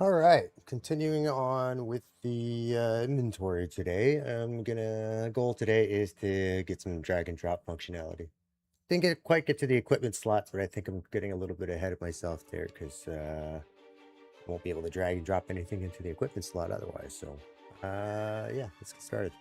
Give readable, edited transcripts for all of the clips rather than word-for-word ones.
All right, continuing on with the inventory today. Goal today is to get some drag and drop functionality. Didn't quite get to the equipment slots, but I think I'm getting a little bit ahead of myself there because I won't be able to drag and drop anything into the equipment slot otherwise. So yeah, let's get started.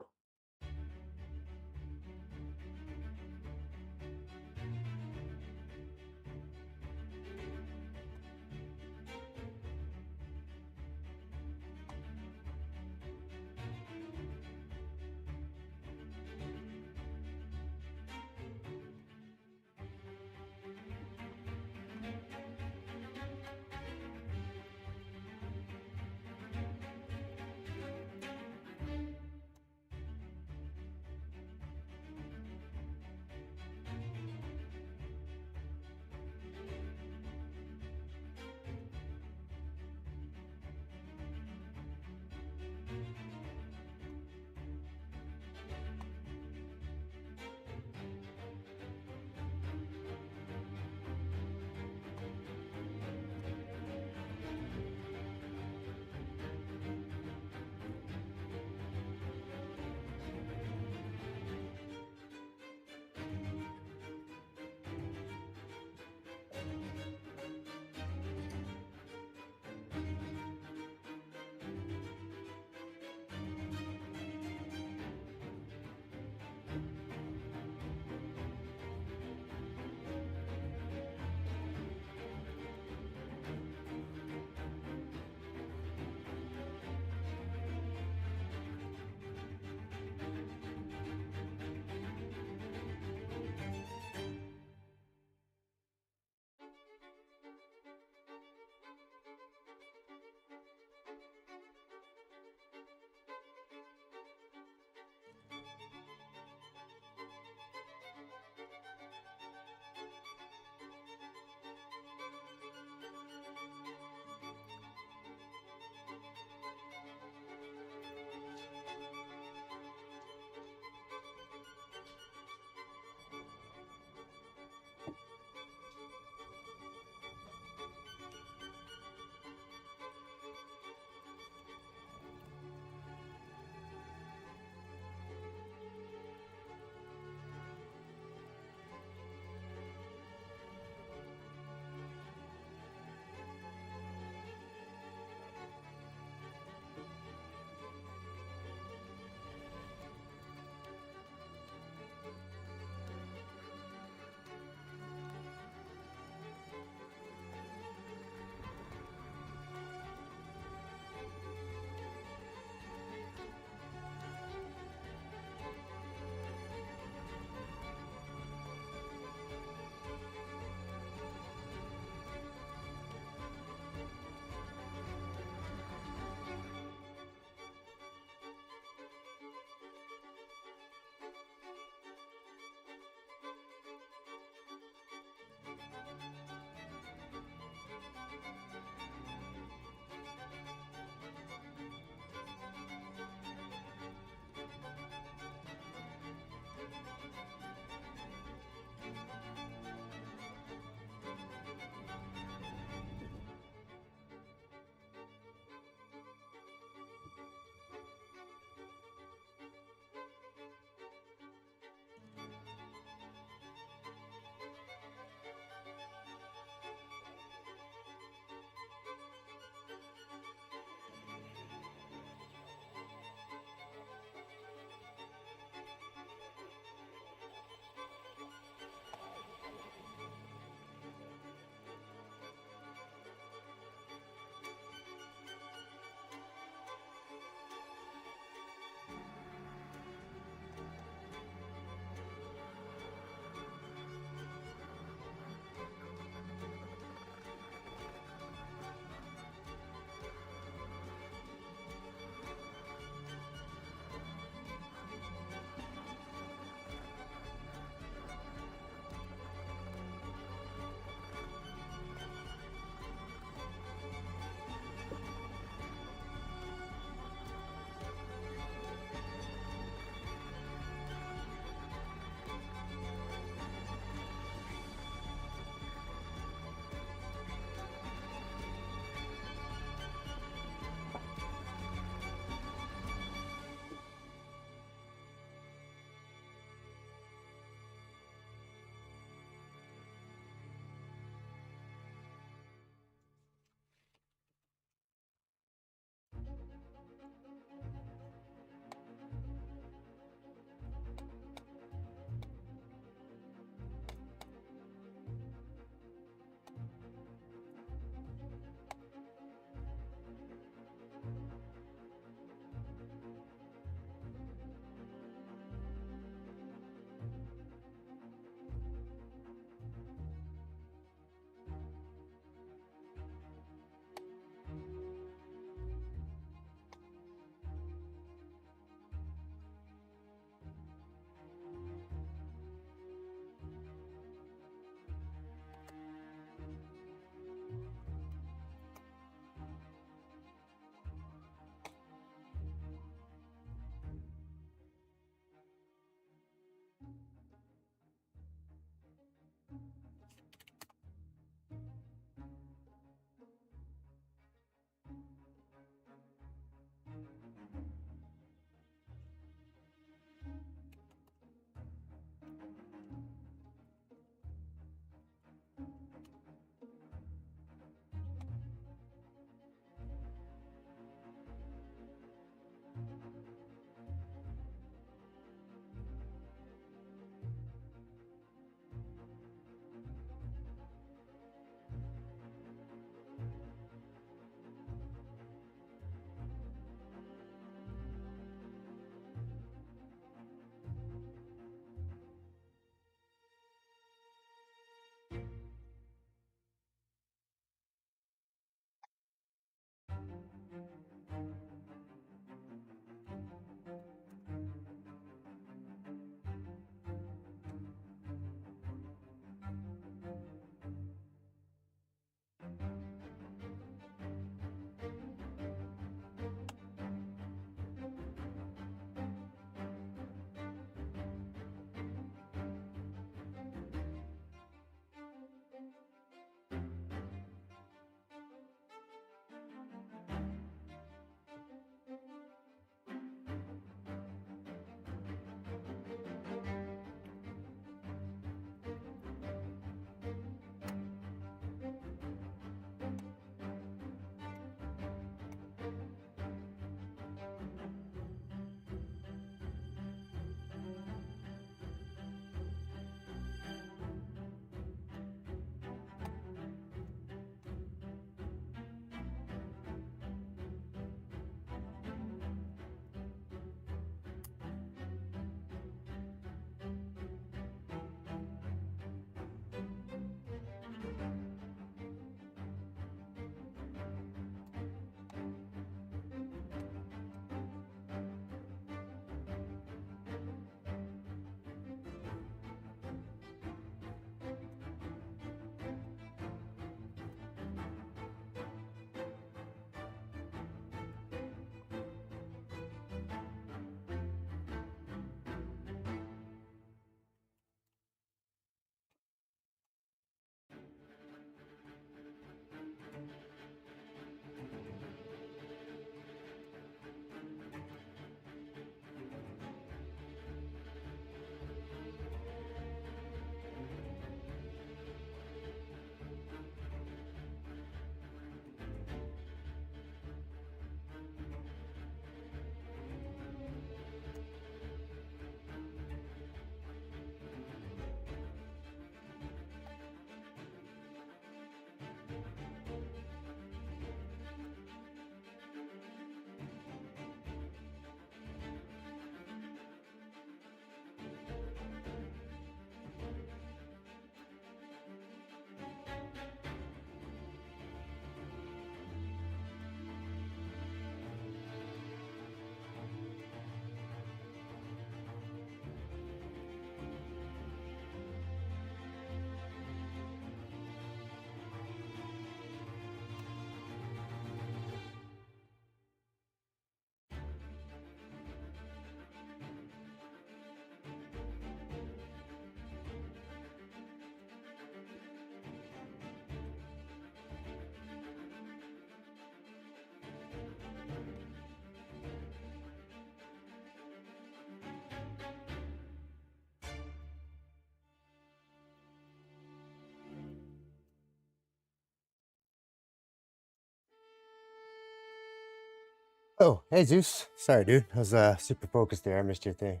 Oh, hey Zeus. Sorry, dude. I was super focused there. I missed your thing.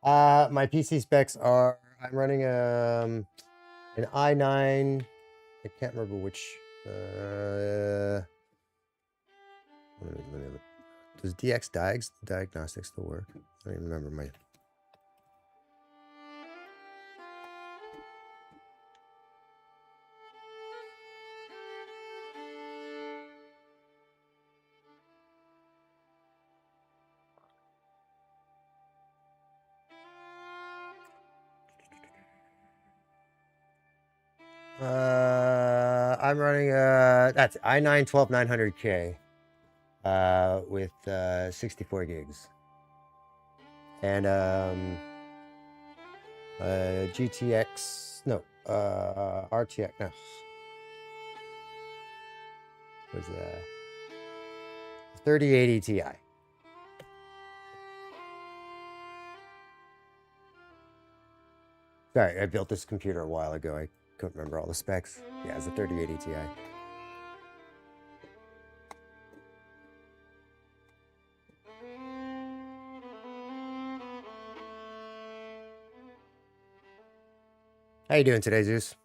My PC specs are I'm running an i9. I can't remember which. Let me look. Does diagnostics still work? I don't even remember my. I'm running that's i9 12900K with 64 gigs and GTX no RTX no was 3080 Ti. Sorry, I built this computer a while ago. I couldn't remember all the specs. Yeah, it's a 3080 Ti. How you doing today, Zeus?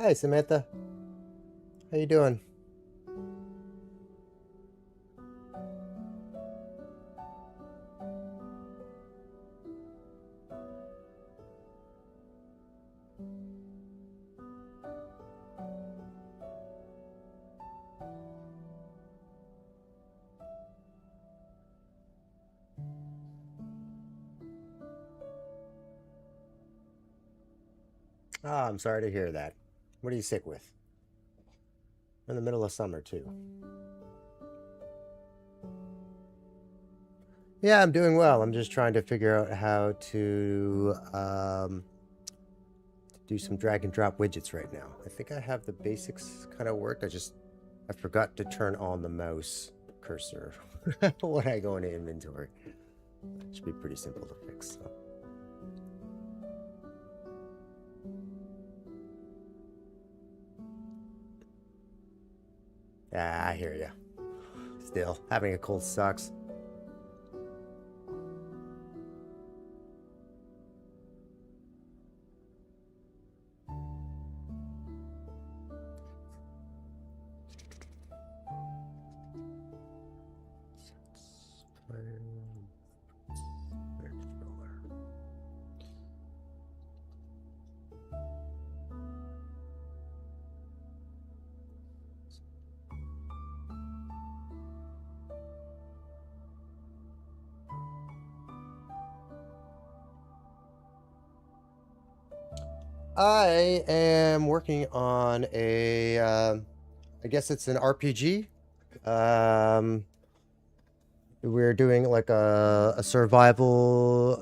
Hi, Samantha. How you doing? Ah, I'm sorry to hear that. What are you sick with? In the middle of summer, too. Yeah, I'm doing well. I'm just trying to figure out how to do some drag and drop widgets right now. I think I have the basics kind of worked. I forgot to turn on the mouse cursor when I go into inventory. It should be pretty simple to fix. So. Yeah, I hear you. Still, having a cold sucks. I am working on a, I guess it's an RPG. Um, we're doing like a survival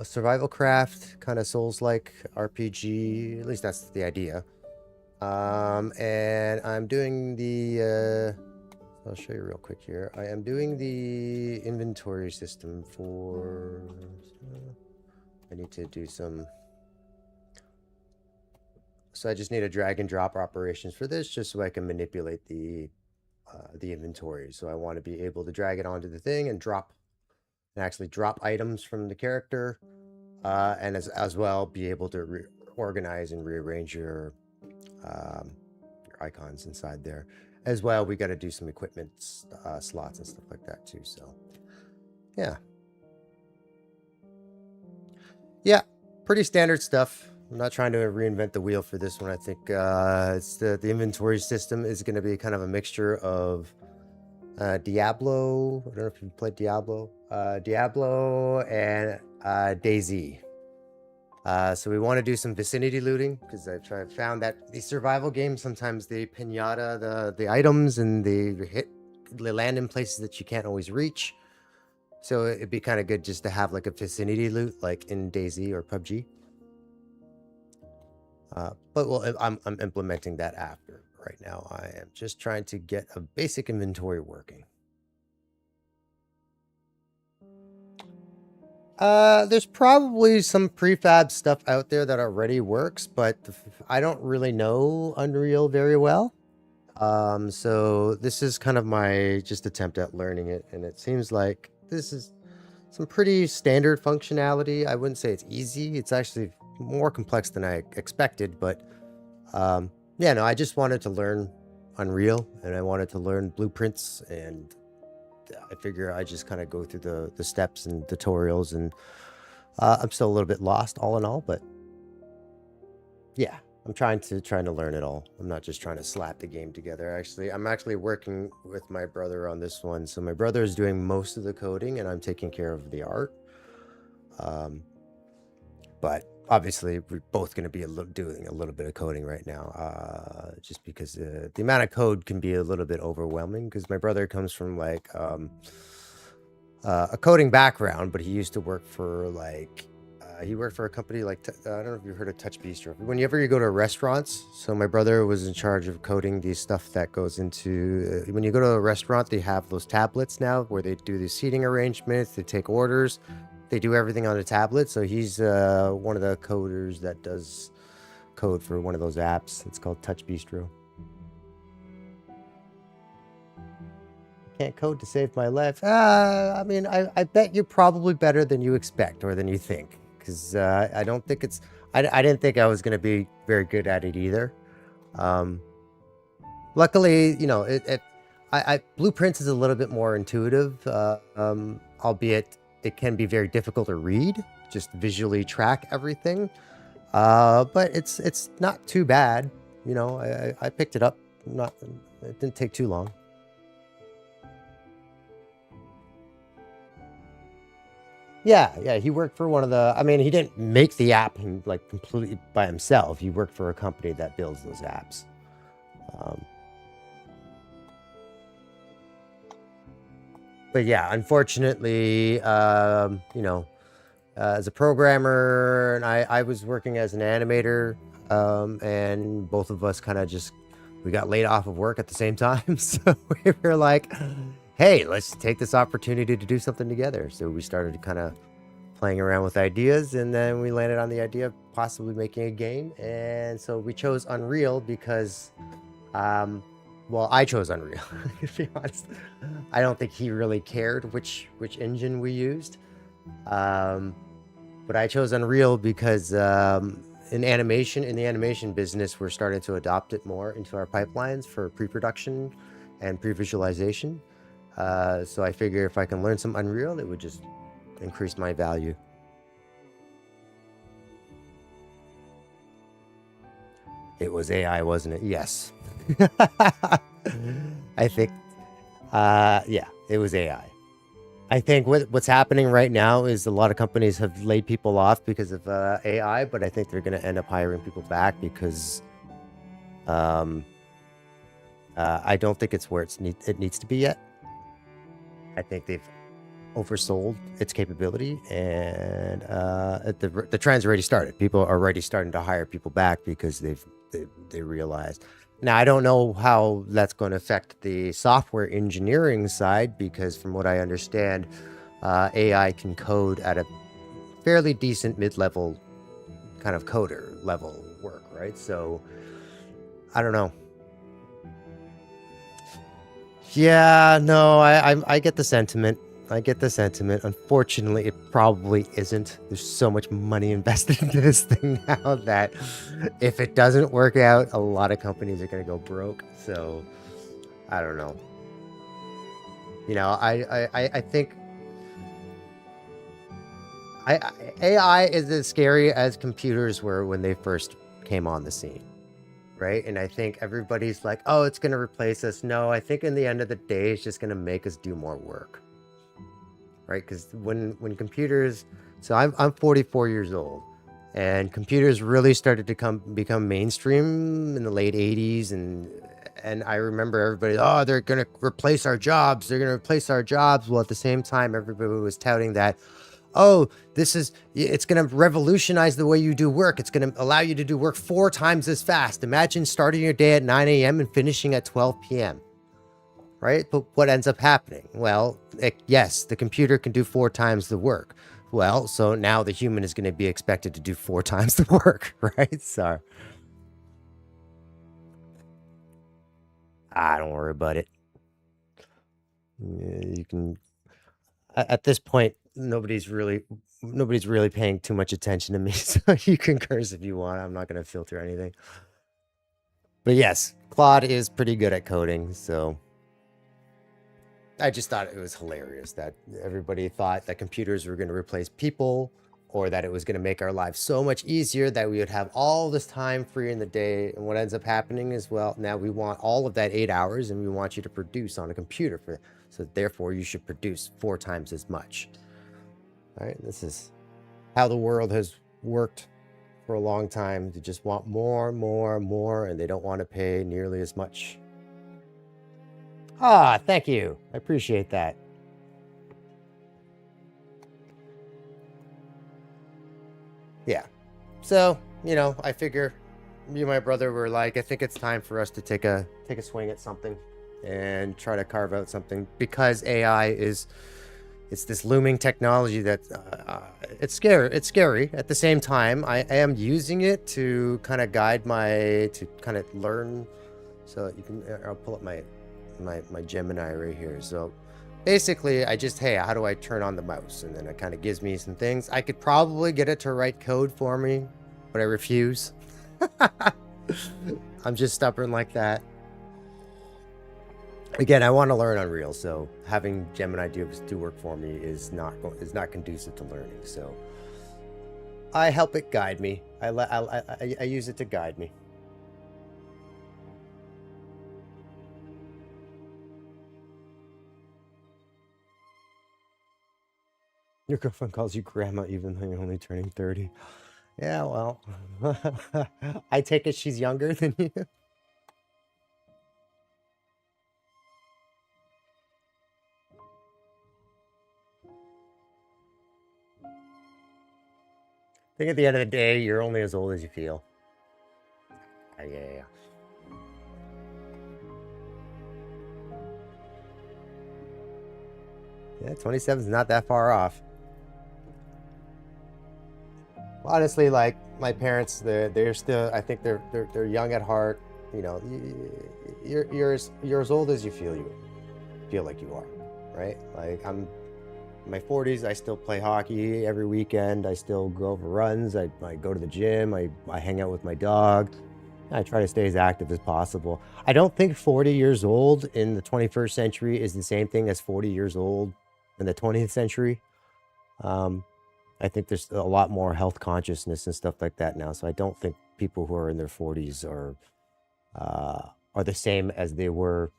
craft kind of Souls-like RPG. At least that's the idea. And I'm doing the, I'll show you real quick here. I am doing the inventory system for, I need to do some. So I just need a drag and drop operations for this, just so I can manipulate the inventory. So I want to be able to drag it onto the thing and actually drop items from the character, and as well be able to organize and rearrange your icons inside there. As well, we got to do some equipment slots and stuff like that too. So yeah, pretty standard stuff. I'm not trying to reinvent the wheel for this one. I think it's the inventory system is going to be kind of a mixture of Diablo. I don't know if you've played Diablo. Diablo and DayZ. So we want to do some vicinity looting, because I've found that these survival games, sometimes they pinata the items, and they land in places that you can't always reach. So it'd be kind of good just to have like a vicinity loot, like in DayZ or PUBG. But well, I'm implementing that after. Right now, I am just trying to get a basic inventory working. There's probably some prefab stuff out there that already works, but I don't really know Unreal very well. So this is kind of my just attempt at learning it, and it seems like this is some pretty standard functionality. I wouldn't say it's easy. It's actually more complex than I expected, but yeah, no, I just wanted to learn Unreal, and I wanted to learn blueprints, and I figure I just kind of go through the steps and tutorials, and I'm still a little bit lost all in all, but yeah, I'm trying to learn it all. I'm not just trying to slap the game together. I'm actually working with my brother on this one. So my brother is doing most of the coding, and I'm taking care of the art. But obviously, we're both going to be doing a little bit of coding right now, just because the amount of code can be a little bit overwhelming. Because my brother comes from like a coding background, but he used to work for like he worked for a company like I don't know if you've heard of Touch Bistro. Whenever you go to restaurants, so my brother was in charge of coding the stuff that goes into when you go to a restaurant. They have those tablets now where they do the seating arrangements, they take orders, they do everything on a tablet. So he's one of the coders that does code for one of those apps. It's called Touch Bistro. Can't code to save my life. I mean, I bet you're probably better than you expect or than you think, because I don't think it's. I didn't think I was going to be very good at it either. Luckily, you know, Blueprints is a little bit more intuitive, albeit it can be very difficult to read, just visually track everything. But it's not too bad. You know, I picked it up. It didn't take too long. Yeah, he worked for one of the. I mean, he didn't make the app like completely by himself. He worked for a company that builds those apps. But yeah, unfortunately, you know, as a programmer, and I was working as an animator, and both of us kind of we got laid off of work at the same time. So we were like, hey, let's take this opportunity to do something together. So we started kind of playing around with ideas, and then we landed on the idea of possibly making a game. And so we chose Unreal because Well, I chose Unreal, to be honest. I don't think he really cared which engine we used. Um, but I chose Unreal because in the animation business, we're starting to adopt it more into our pipelines for pre-production and pre-visualization. So I figure if I can learn some Unreal, it would just increase my value. It was AI, wasn't it? Yes. I think, yeah, it was AI. I think what's happening right now is a lot of companies have laid people off because of AI, but I think they're going to end up hiring people back because um, I don't think it's where it needs to be yet. I think they've oversold its capability, and the trend's already started. People are already starting to hire people back because they realized. Now, I don't know how that's going to affect the software engineering side because, from what I understand, AI can code at a fairly decent mid-level kind of coder level work, right? So I don't know. Yeah, no, I get the sentiment. I get the sentiment. Unfortunately, it probably isn't. There's so much money invested into this thing now that if it doesn't work out, a lot of companies are going to go broke. So I don't know. You know, I think AI is as scary as computers were when they first came on the scene, right? And I think everybody's like, oh, it's going to replace us. No, I think in the end of the day, it's just going to make us do more work. Right? Because when computers, so I'm 44 years old, and computers really started to become mainstream in the late 80s, and I remember everybody, oh, they're gonna replace our jobs. They're gonna replace our jobs. Well, at the same time, everybody was touting that, oh, it's gonna revolutionize the way you do work. It's gonna allow you to do work 4 times as fast. Imagine starting your day at 9 a.m. and finishing at 12 p.m. Right? But what ends up happening? Well, yes, the computer can do 4 times the work. Well, so now the human is going to be expected to do 4 times the work, right? So, I don't worry about it. You can, at this point, nobody's really paying too much attention to me, so you can curse if you want. I'm not going to filter anything. But yes, Claude is pretty good at coding, so I just thought it was hilarious that everybody thought that computers were going to replace people or that it was going to make our lives so much easier that we would have all this time free in the day. And what ends up happening is, well, now we want all of that 8 hours and we want you to produce on a computer so therefore you should produce 4 times as much. All right. This is how the world has worked for a long time. They just want more, more, more, and they don't want to pay nearly as much. Ah, thank you. I appreciate that. Yeah. So, I figure me and my brother were like, I think it's time for us to take a swing at something and try to carve out something because AI it's this looming technology that it's scary. It's scary. At the same time, I am using it to kind of to kind of learn. So you can, I'll pull up my Gemini right here. So basically, hey, how do I turn on the mouse? And then it kind of gives me some things. I could probably get it to write code for me, but I refuse. I'm just stubborn like that. Again, I want to learn Unreal, so having Gemini do work for me is not conducive to learning. So I help it guide me. I use it to guide me. Your girlfriend calls you grandma even though you're only turning 30. Yeah, well, I take it she's younger than you. I think at the end of the day, you're only as old as you feel. Yeah. Yeah, 27 is not that far off. Honestly, like my parents, they're still. I think they're young at heart. you're as old as you feel like you are, right? Like I'm in my 40s. I still play hockey every weekend. I still go for runs. I go to the gym. I hang out with my dog. I try to stay as active as possible. I don't think 40 years old in the 21st century is the same thing as 40 years old in the 20th century. Um, I think there's a lot more health consciousness and stuff like that now. So I don't think people who are in their 40s are the same as they were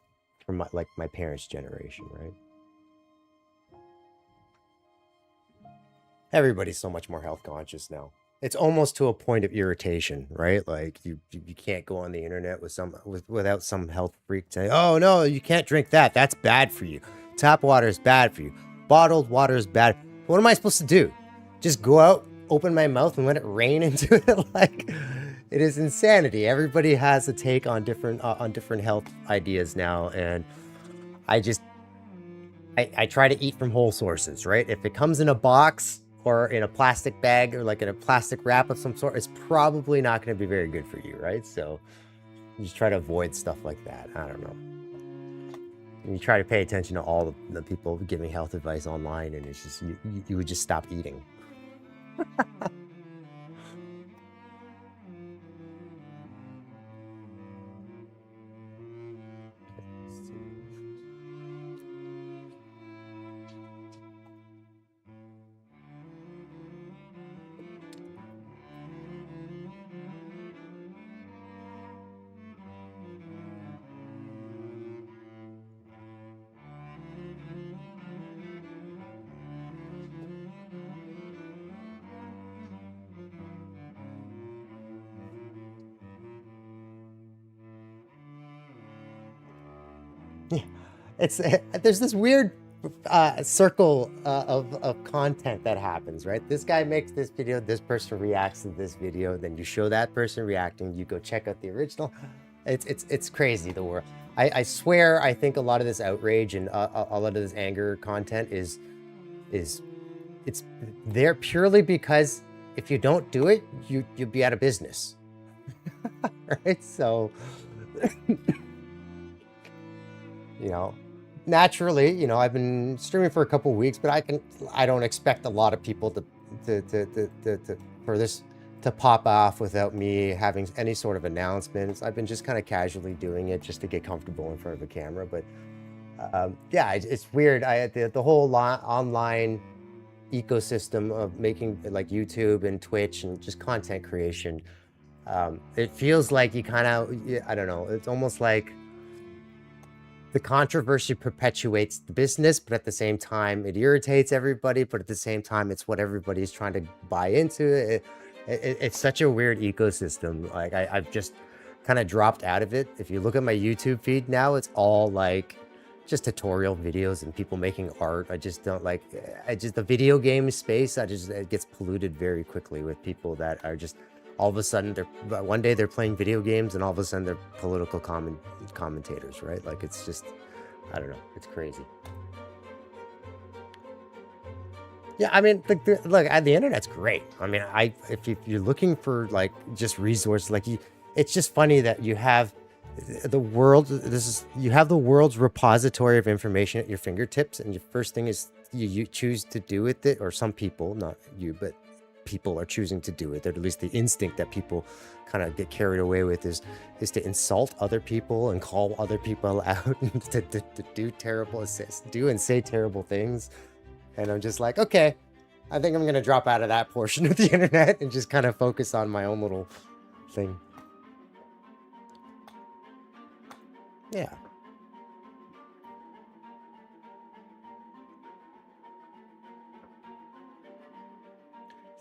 from my parents' generation, right? Everybody's so much more health conscious now. It's almost to a point of irritation, right? Like you can't go on the internet without some health freak saying, "Oh no, you can't drink that. That's bad for you. Tap water is bad for you. Bottled water is bad." What am I supposed to do? Just go out, open my mouth, and let it rain into it? Like, it is insanity. Everybody has a take on different health ideas now, and I just I try to eat from whole sources, right? If it comes in a box or in a plastic bag or like in a plastic wrap of some sort, it's probably not going to be very good for you, right? So you just try to avoid stuff like that. I don't know. And you try to pay attention to all the people giving health advice online, and it's just you would just stop eating. Yeah, it's there's this weird circle of content that happens, right? This guy makes this video, this person reacts to this video, then you show that person reacting, you go check out the original. It's crazy, the world. I swear, I think a lot of this outrage and a lot of this anger content is it's there purely because if you don't do it, you'll be out of business, right? So you know, naturally, I've been streaming for a couple weeks, but I don't expect a lot of people for this to pop off without me having any sort of announcements. I've been just kind of casually doing it just to get comfortable in front of a camera. But yeah, it's weird. The whole online ecosystem of making like YouTube and Twitch and just content creation. It feels like you kind of, I don't know, it's almost like the controversy perpetuates the business, but at the same time, it irritates everybody, but at the same time, it's what everybody's trying to buy into. It's such a weird ecosystem. Like I've just kind of dropped out of it. If you look at my YouTube feed now, it's all like just tutorial videos and people making art. I just don't like, the video game space, it gets polluted very quickly with people that are just, all of a sudden one day they're playing video games and all of a sudden they're political commentators, right? Like it's just, I don't know, it's crazy. Yeah, I mean, look, the internet's great. I mean, if you're looking for like just resources, like it's just funny that you have the world. You have the world's repository of information at your fingertips, and your first thing is you choose to do with it, or some people, not you, but people are choosing to do it. Or at least the instinct that people kind of get carried away with is to insult other people and call other people out and to do and say terrible things. And I'm just like, okay, I think I'm going to drop out of that portion of the internet and just kind of focus on my own little thing. Yeah.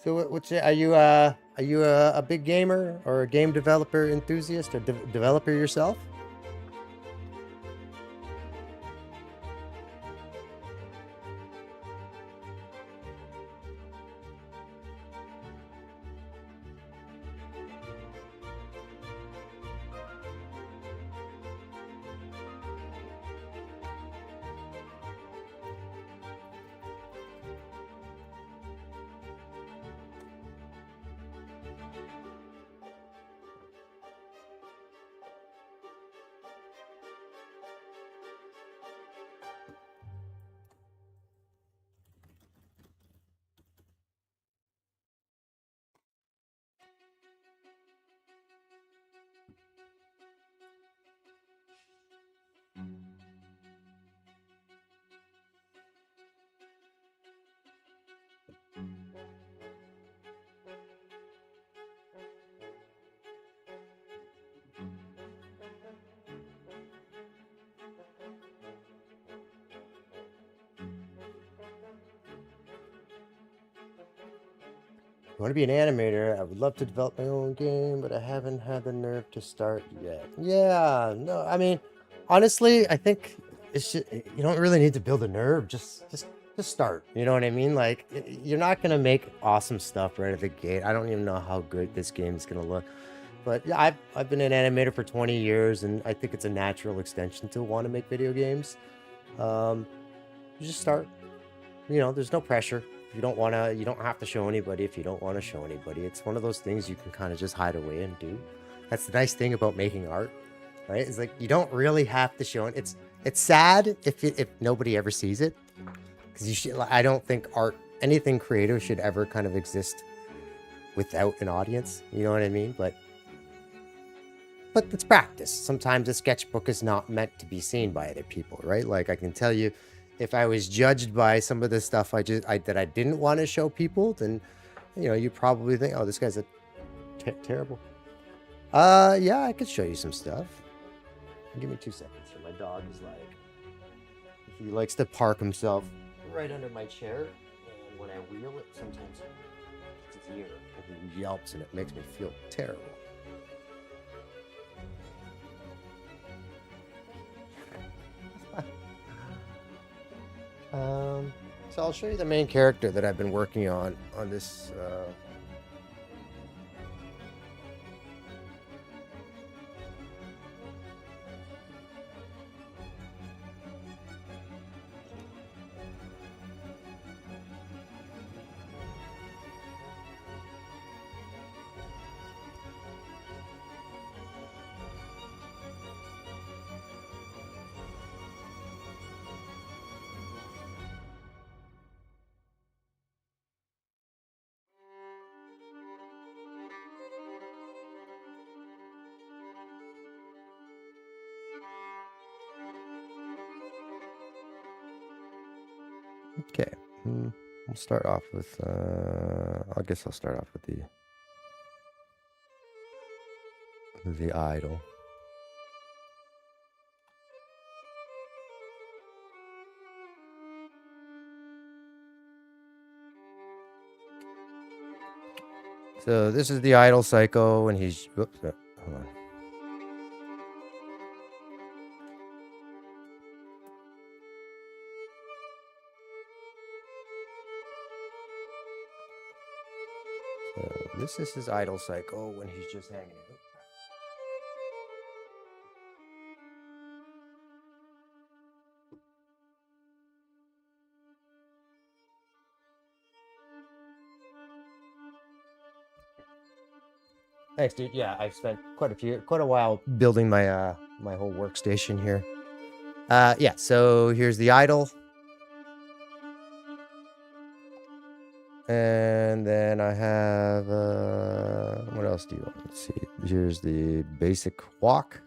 So are you a big gamer or a game developer enthusiast or developer yourself? I want to be an animator. I would love to develop my own game, but I haven't had the nerve to start yet. Yeah, no, I mean, honestly, I think it's just, you don't really need to build a nerve. Just start. You know what I mean? Like, you're not gonna make awesome stuff right at the gate. I don't even know how good this game is gonna look. But yeah, I've been an animator for 20 years, and I think it's a natural extension to want to make video games. Um, you just start. You know, there's no pressure. If you don't want to, you don't have to show anybody if you don't want to show anybody. It's one of those things you can kind of just hide away and do. That's the nice thing about making art, right? It's like you don't really have to show it. It's sad if nobody ever sees it, because you should. I don't think anything creative should ever kind of exist without an audience. You know what I mean? But it's practice. Sometimes a sketchbook is not meant to be seen by other people, right? Like I can tell you, if I was judged by some of the stuff that I didn't want to show people, then you probably think, oh, this guy's terrible. Yeah, I could show you some stuff. Give me 2 seconds here. My dog is like, he likes to park himself right under my chair, and when I wheel it, sometimes it's his ear, and he yelps, and it makes me feel terrible. So I'll show you the main character that I've been working on this. Okay, we'll start off with. I guess I'll start off with the idol. So this is the idle cycle when he's. Whoops, hold on. So this is his idle cycle when he's just hanging out. Thanks, dude. Yeah, I've spent quite a while building my my whole workstation here. Yeah. So here's the idle, and then I have what else do you want? Let's see. Here's the basic walk.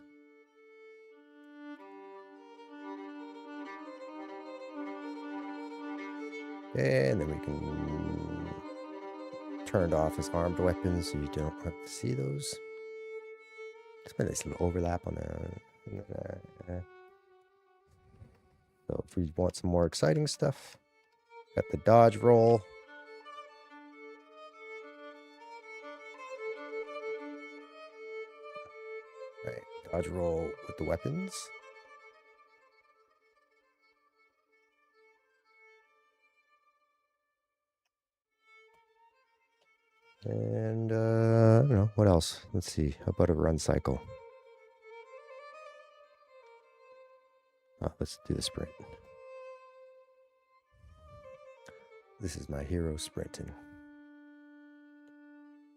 And then we can turn off his armed weapons so you don't have to see those. There's been this little overlap on the. So if we want some more exciting stuff, got the dodge roll. Right, dodge roll with the weapons. And I don't know, what else? Let's see. How about a run cycle? Oh, let's do the sprint. This is my hero sprinting.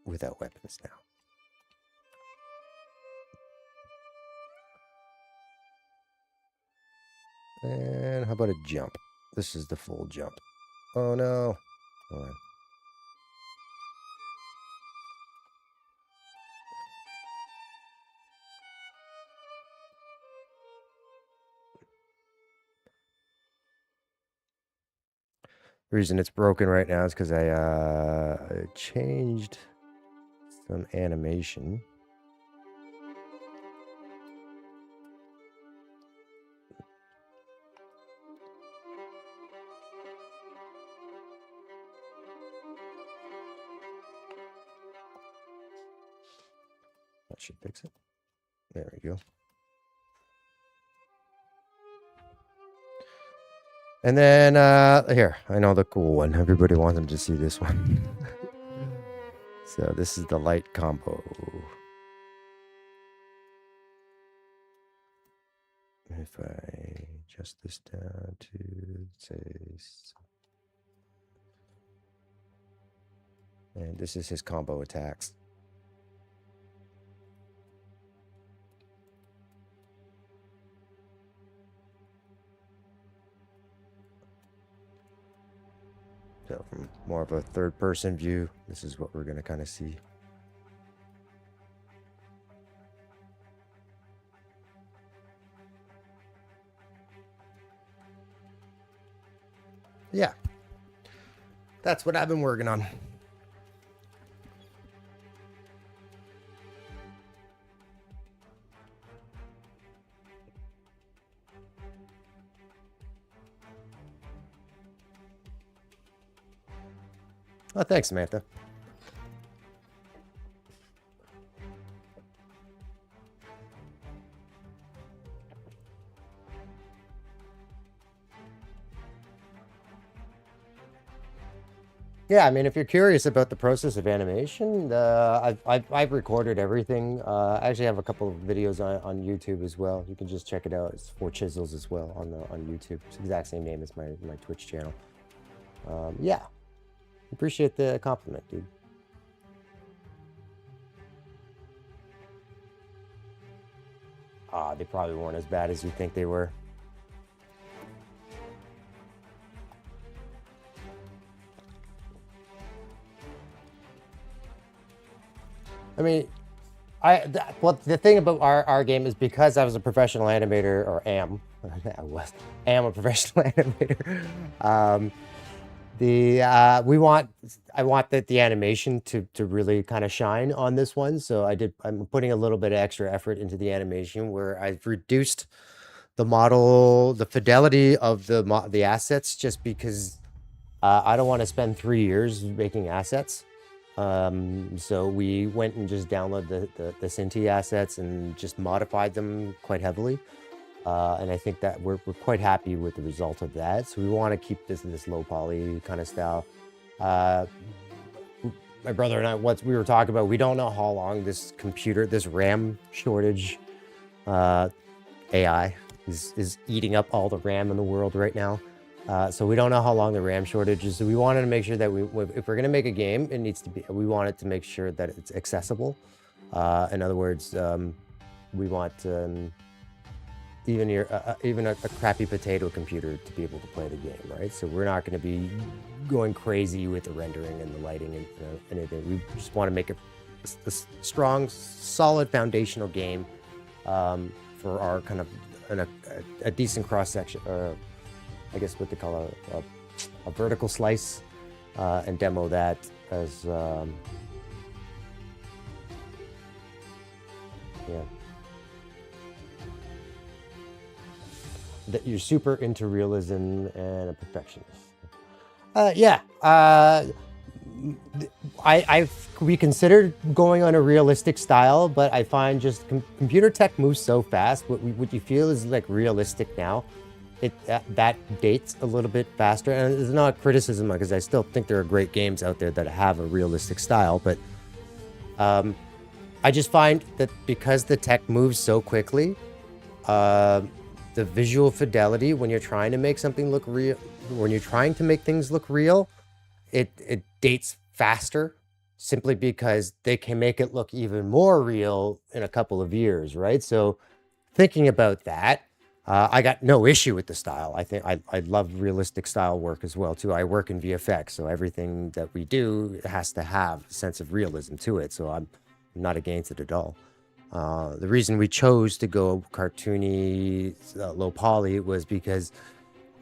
Without weapons now. And how about a jump? This is the full jump. Oh no. Hold on. The reason it's broken right now is because I changed some animation. That should fix it. There we go. And then here, I know the cool one. Everybody wants them to see this one. So this is the light combo. If I adjust this down to say, and this is his combo attacks. So from more of a third-person view, this is what we're going to kind of see. Yeah, that's what I've been working on. Oh, thanks, Samantha. Yeah, I mean, if you're curious about the process of animation, I've recorded everything. I actually have a couple of videos on YouTube as well. You can just check it out. It's 4 Chisels as well on YouTube. It's the exact same name as my Twitch channel. Yeah, appreciate the compliment, dude. They probably weren't as bad as you think they were. I mean, well, the thing about our game is because I was a professional animator, or am, am a professional animator. I want the animation to really kind of shine on this one. So I'm putting a little bit of extra effort into the animation where I've reduced the fidelity of the assets just because I don't want to spend 3 years making assets. So we went and just downloaded the Cinti assets and just modified them quite heavily. And I think that we're quite happy with the result of that. So we want to keep this low poly kind of style. My brother and I, what we were talking about, we don't know how long this RAM shortage, AI is eating up all the RAM in the world right now. So we don't know how long the RAM shortage is. So we wanted to make sure that if we're going to make a game, we want it to make sure that it's accessible. In other words, we want even a crappy potato computer to be able to play the game, right? So we're not going to be going crazy with the rendering and the lighting and anything. We just want to make a strong, solid foundational game for our kind of a decent cross section. I guess what they call a vertical slice, and demo that as yeah, that you're super into realism and a perfectionist. Yeah, we considered going on a realistic style, but I find just computer tech moves so fast. What you feel is like realistic now. That dates a little bit faster, and it's not criticism because I still think there are great games out there that have a realistic style, but I just find that because the tech moves so quickly, the visual fidelity when you're trying to make something look real, when you're trying to make things look real, it dates faster simply because they can make it look even more real in a couple of years, right? So thinking about that, I got no issue with the style. I think I love realistic style work as well too. I work in VFX, so everything that we do has to have a sense of realism to it. So I'm not against it at all. The reason we chose to go cartoony, low poly was because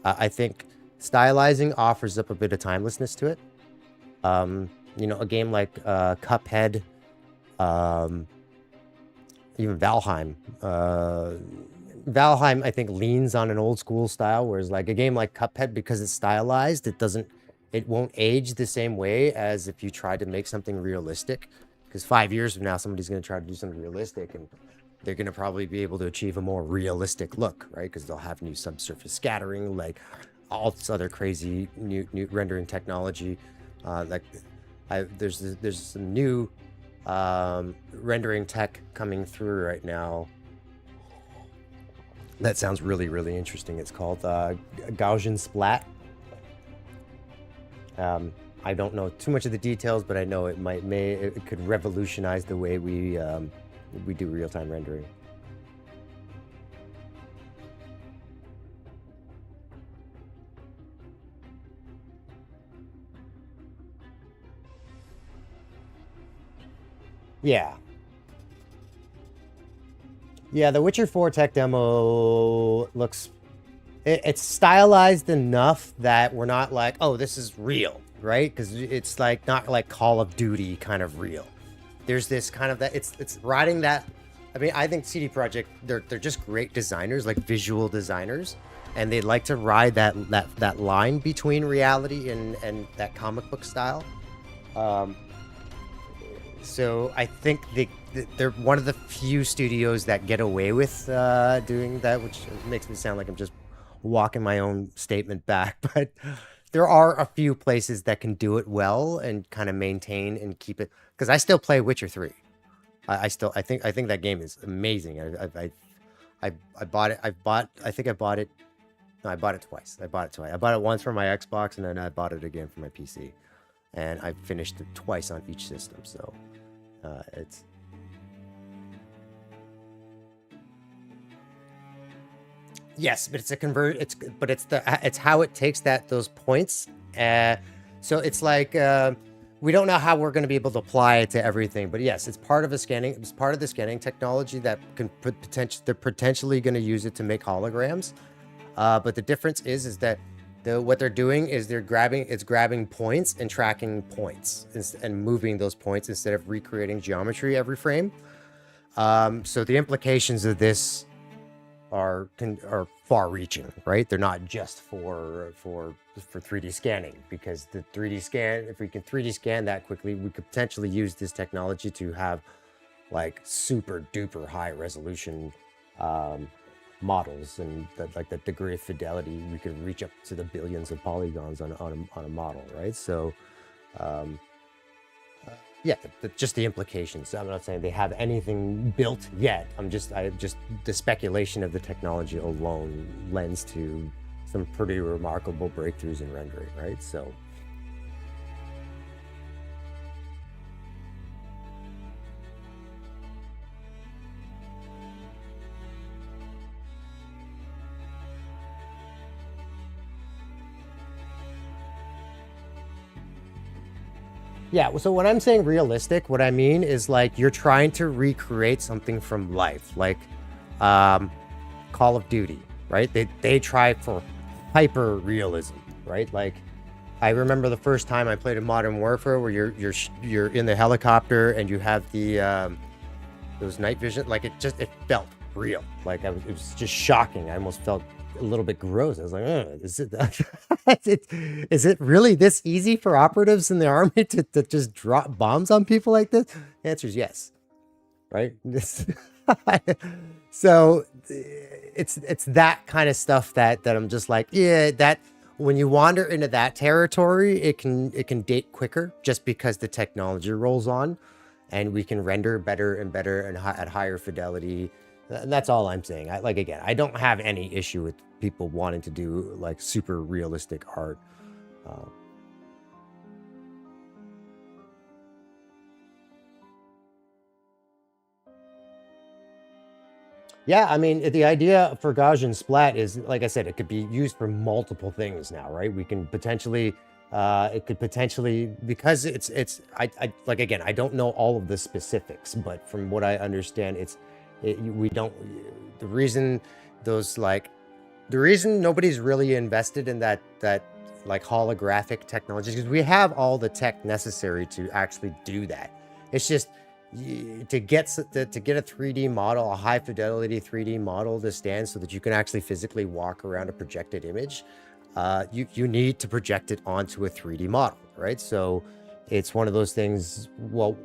I think stylizing offers up a bit of timelessness to it. You know, a game like Cuphead, even Valheim. Valheim, I think, leans on an old school style, whereas like a game like Cuphead, because it's stylized, it won't age the same way as if you tried to make something realistic. because 5 years from now, somebody's going to try to do something realistic, and they're going to probably be able to achieve a more realistic look, right? Because they'll have new subsurface scattering, like all this other crazy new rendering technology. Like there's some new rendering tech coming through right now. That sounds really, really interesting. It's called Gaussian Splat. I don't know too much of the details, but I know it could revolutionize the way we do real-time rendering. Yeah. Yeah, the Witcher 4 tech demo looks... It's stylized enough that we're not like, oh, this is real, right? Because it's like not like Call of Duty kind of real. There's this kind of that it's riding that. I mean, I think CD Projekt, they're just great designers, like visual designers, and they like to ride that line between reality and that comic book style. So I think they're one of the few studios that get away with doing that, which makes me sound like I'm just walking my own statement back, but there are a few places that can do it well and kind of maintain and keep it, because I still play Witcher 3. I think that game is amazing. I bought it. I think I bought it. No, I bought it twice. I bought it once for my Xbox, and then I bought it again for my PC, and I finished it twice on each system. So it's... Yes, but it's how it takes those points. So it's like we don't know how we're going to be able to apply it to everything, but yes, it's part of the scanning technology that can they're potentially going to use it to make holograms. But the difference is that what they're doing is it's grabbing points and tracking points and moving those points instead of recreating geometry every frame. So the implications of this are far-reaching, right? They're not just for 3D scanning, because the 3D scan, if we can 3D scan that quickly, we could potentially use this technology to have like super duper high resolution models, and like the degree of fidelity, we could reach up to the billions of polygons on a model, right? So yeah, just the implications. I'm not saying they have anything built yet. The speculation of the technology alone lends to some pretty remarkable breakthroughs in rendering, right? So yeah, so when I'm saying realistic, what I mean is like you're trying to recreate something from life, like Call of Duty, right? They try for hyper realism, right? Like I remember the first time I played a Modern Warfare where you're in the helicopter and you have the those night vision, like it felt real. Like it was just shocking. I almost felt a little bit gross. I was like, is it really this easy for operatives in the army to just drop bombs on people like this? The answer is yes, right? So it's that kind of stuff that I'm just like, yeah, that when you wander into that territory, it can date quicker just because the technology rolls on and we can render better and better and at higher fidelity. And that's all I'm saying. I don't have any issue with people wanting to do like super realistic art. Yeah, I mean, the idea for Gaussian Splat is, like I said, it could be used for multiple things now, right? We can potentially, it could potentially, because I like, again, I don't know all of the specifics, but from what I understand, the reason nobody's really invested in that like holographic technology is because we have all the tech necessary to actually do that. It's just to get a 3D model, a high fidelity 3D model to stand so that you can actually physically walk around a projected image. You need to project it onto a 3D model, right? So it's one of those things. Well,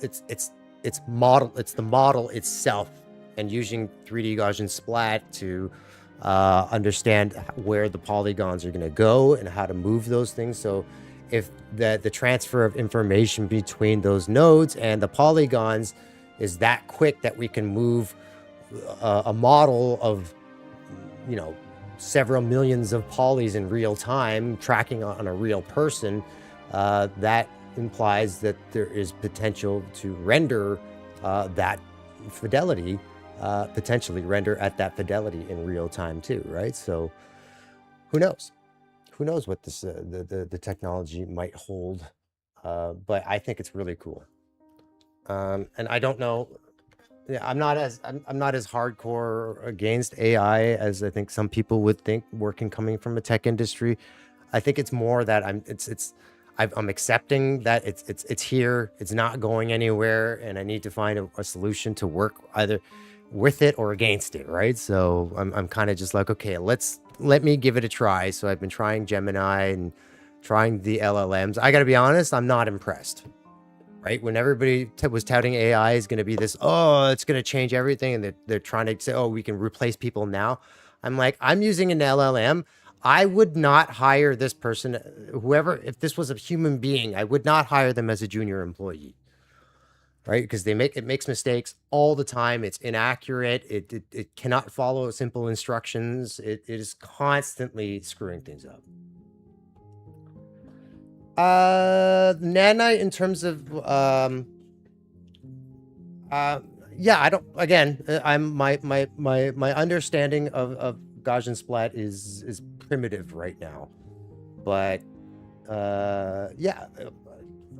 it's the model itself, and using 3D Gaussian splat to understand where the polygons are going to go and how to move those things. So if the transfer of information between those nodes and the polygons is that quick that we can move a model of, you know, several millions of polys in real time, tracking on a real person, that implies that there is potential to render that fidelity, potentially render at that fidelity in real time too, right? So who knows? Who knows what this the technology might hold? But I think it's really cool. And I don't know. Yeah, I'm not as hardcore against AI as I think some people would think, working coming from a tech industry. I think it's more that I'm accepting that it's here, it's not going anywhere, and I need to find a solution to work either with it or against it, right? So I'm kind of just like, okay, let me give it a try. So I've been trying Gemini and trying the LLMs. I got to be honest, I'm not impressed. Right, when everybody was touting AI is going to be this, oh, it's going to change everything, and they're trying to say, oh, we can replace people now. I'm like, I'm using an LLM. I would not hire this person, whoever, if this was a human being, I would not hire them as a junior employee, right? Because it makes mistakes all the time. It's inaccurate. It cannot follow simple instructions. It is constantly screwing things up. Nanite in terms of yeah, I don't, again, I'm my understanding of Gaussian splat is primitive right now, but yeah,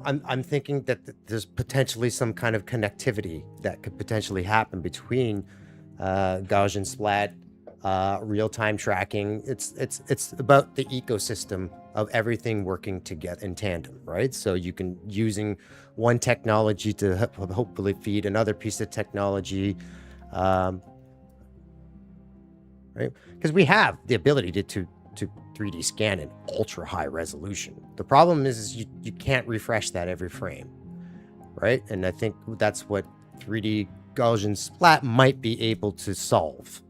I'm thinking that there's potentially some kind of connectivity that could potentially happen between Gaussian splat, real-time tracking. It's about the ecosystem of everything working together in tandem, right? So you can, using one technology to hopefully feed another piece of technology, right? Because we have the ability to 3D scan in ultra high resolution. The problem is you can't refresh that every frame, right? And I think that's what 3D Gaussian splat might be able to solve.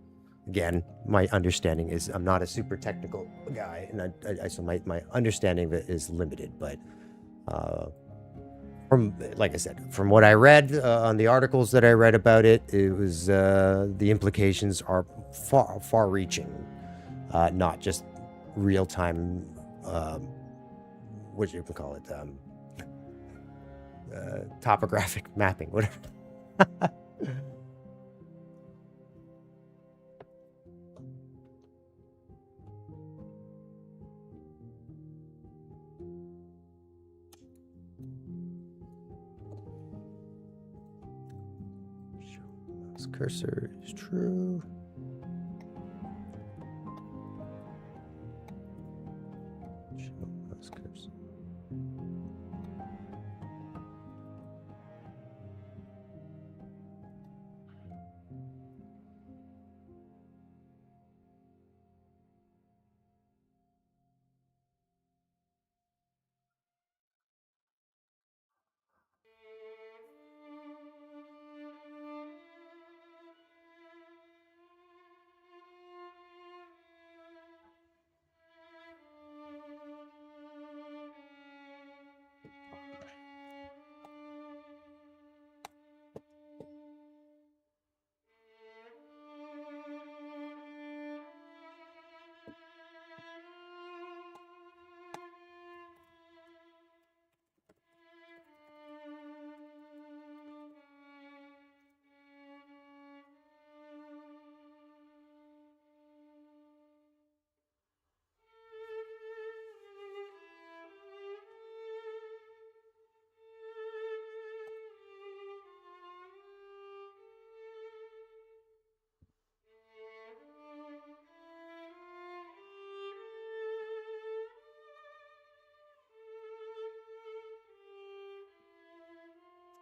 Again, my understanding is, I'm not a super technical guy, and so my understanding of it is limited. But from, like I said, from what I read on the articles that I read about it, it was the implications are far-reaching, not just real-time. What you can call it, topographic mapping, whatever. This cursor is true. Show mouse cursor.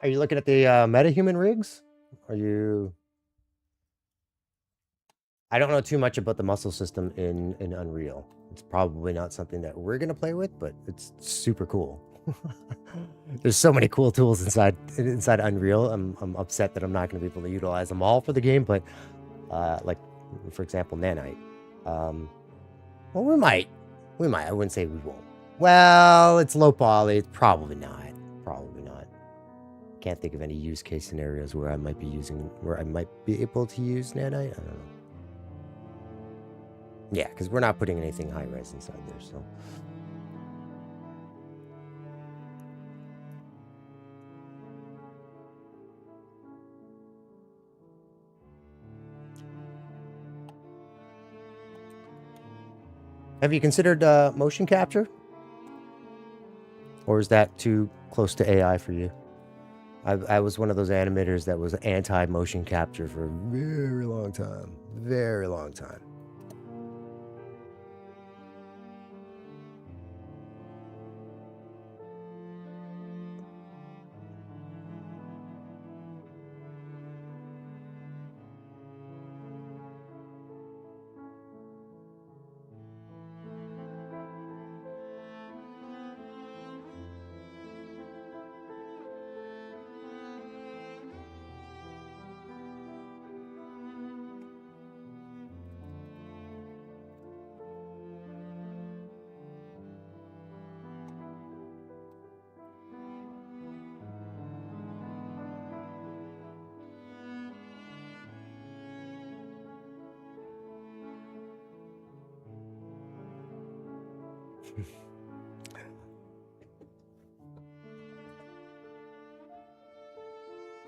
Are you looking at the metahuman rigs? Are you? I don't know too much about the muscle system in Unreal. It's probably not something that we're gonna play with, but it's super cool. There's so many cool tools inside Unreal. I'm upset that I'm not going to be able to utilize them all for the game, but like for example, Nanite. Um, well, we might. I wouldn't say we won't. Well, it's low poly. Probably not. Probably not. Can't think of any use case scenarios where I might be able to use Nanite. I don't know. Yeah, because we're not putting anything high res inside there, so. Have you considered motion capture? Or is that too close to AI for you? I was one of those animators that was anti-motion capture for a very long time. Very long time.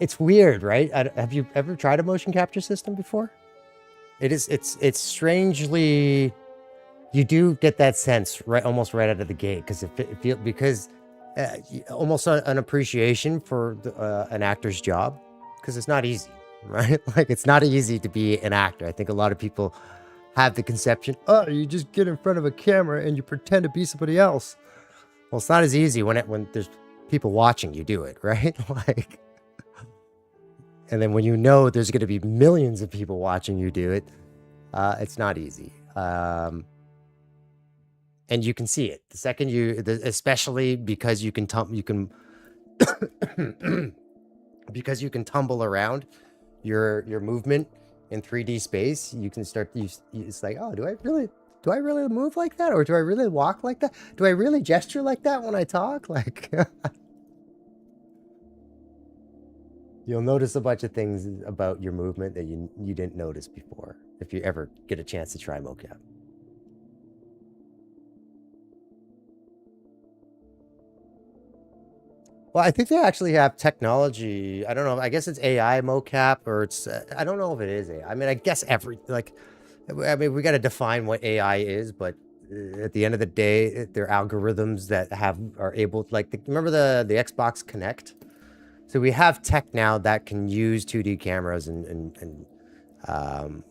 It's weird, right? Have you ever tried a motion capture system before? It's strangely, you do get that sense almost right out of the gate because almost an appreciation for an actor's job, because it's not easy, right? Like, it's not easy to be an actor. I think a lot of people have the conception, oh, you just get in front of a camera and you pretend to be somebody else. Well, it's not as easy when there's people watching you do it, right? Like, and then when you know there's going to be millions of people watching you do it, it's not easy. And you can see it the second especially because you can because you can tumble around your movement in 3D space. You can start. It's like, oh, do I really move like that, or do I really walk like that? Do I really gesture like that when I talk? Like. You'll notice a bunch of things about your movement that you didn't notice before, if you ever get a chance to try mocap. Well, I think they actually have technology. I don't know. I guess it's AI mocap, or it's I don't know if it is AI. I mean, I guess I mean, we got to define what AI is, but at the end of the day, they're algorithms that are able, like, remember the Xbox Connect? So we have tech now that can use 2D cameras and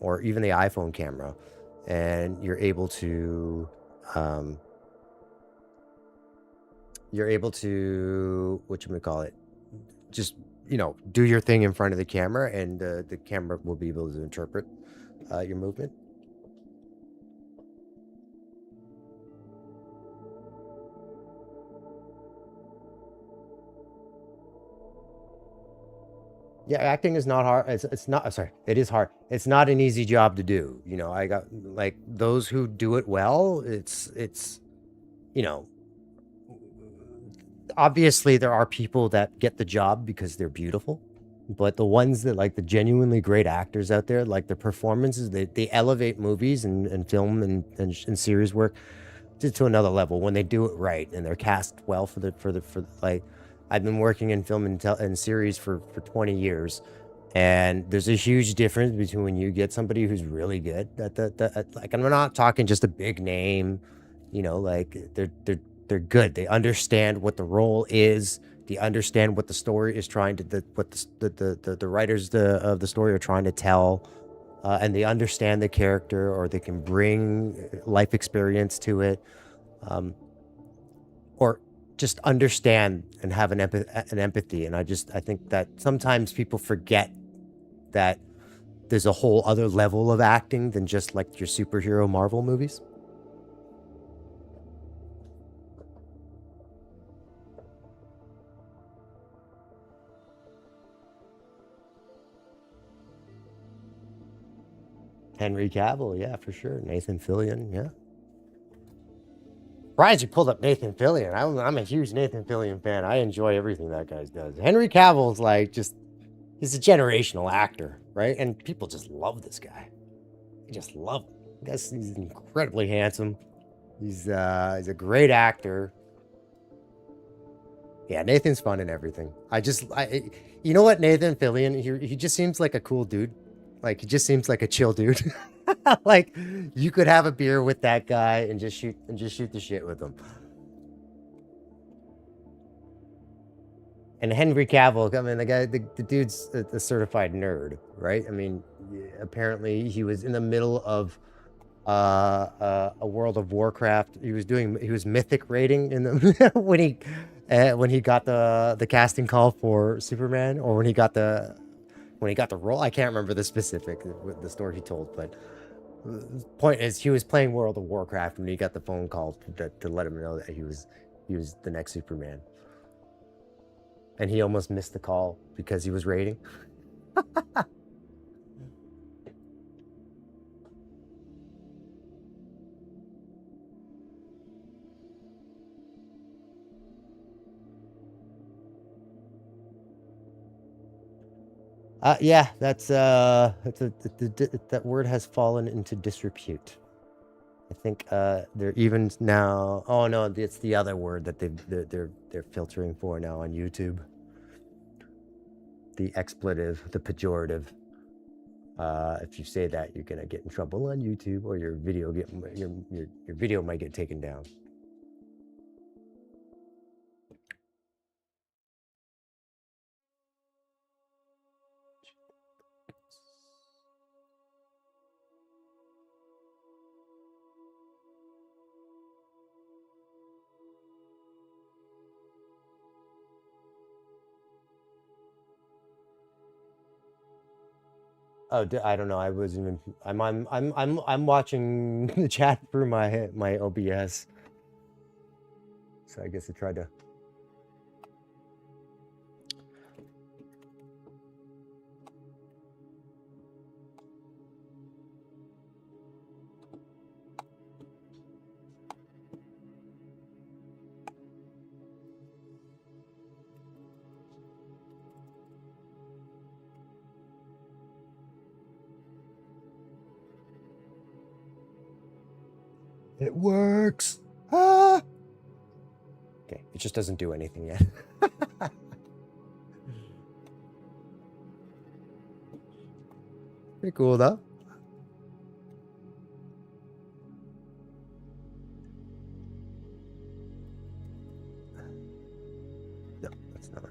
or even the iPhone camera, and you're able to whatchamacallit, just, do your thing in front of the camera, and the camera will be able to interpret your movement. Yeah, acting is not hard. It's not, sorry, it is hard. It's not an easy job to do. I got, like, those who do it well, it's, obviously there are people that get the job because they're beautiful, but the ones that, like, the genuinely great actors out there, like, their performances, they elevate movies and film and series work to another level when they do it right, and they're cast well for like, I've been working in film and series for 20 years, and there's a huge difference between when you get somebody who's really good like, I'm not talking just a big name, like, they're good. They understand what the role is. They understand what the story is trying to, what the writers of the story are trying to tell, and they understand the character, or they can bring life experience to it, or just understand and have an empathy. And I think that sometimes people forget that there's a whole other level of acting than just, like, your superhero Marvel movies. Henry Cavill, yeah, for sure. Nathan Fillion, yeah. Surprised you pulled up Nathan Fillion. I'm a huge Nathan Fillion fan. I enjoy everything that guy does. Henry Cavill's like just he's a generational actor, right? And people just love this guy. They just love him. I guess he's incredibly handsome. He's a great actor. Yeah, Nathan's fun and everything. You know what, Nathan Fillion, he just seems like a cool dude. Like he just seems like a chill dude. Like you could have a beer with that guy and just shoot the shit with him. And Henry Cavill, I mean, the dude's a certified nerd, right? I mean, apparently he was in the middle of a World of Warcraft. He was mythic rating in the when he got the casting call for Superman, or when he got the role. I can't remember the specific the story he told, but the point is he was playing World of Warcraft when he got the phone call to let him know that he was the next Superman, and he almost missed the call because he was rating. Yeah, that word has fallen into disrepute. I think they're even now. Oh no, it's the other word that they're filtering for now on YouTube. The expletive, the pejorative. If you say that, you're gonna get in trouble on YouTube, or your video might get taken down. Oh, I don't know. I wasn't even. I'm watching the chat through my OBS. So I guess I tried to. It works. Ah. Okay, it just doesn't do anything yet. Pretty cool though. No, that's not it.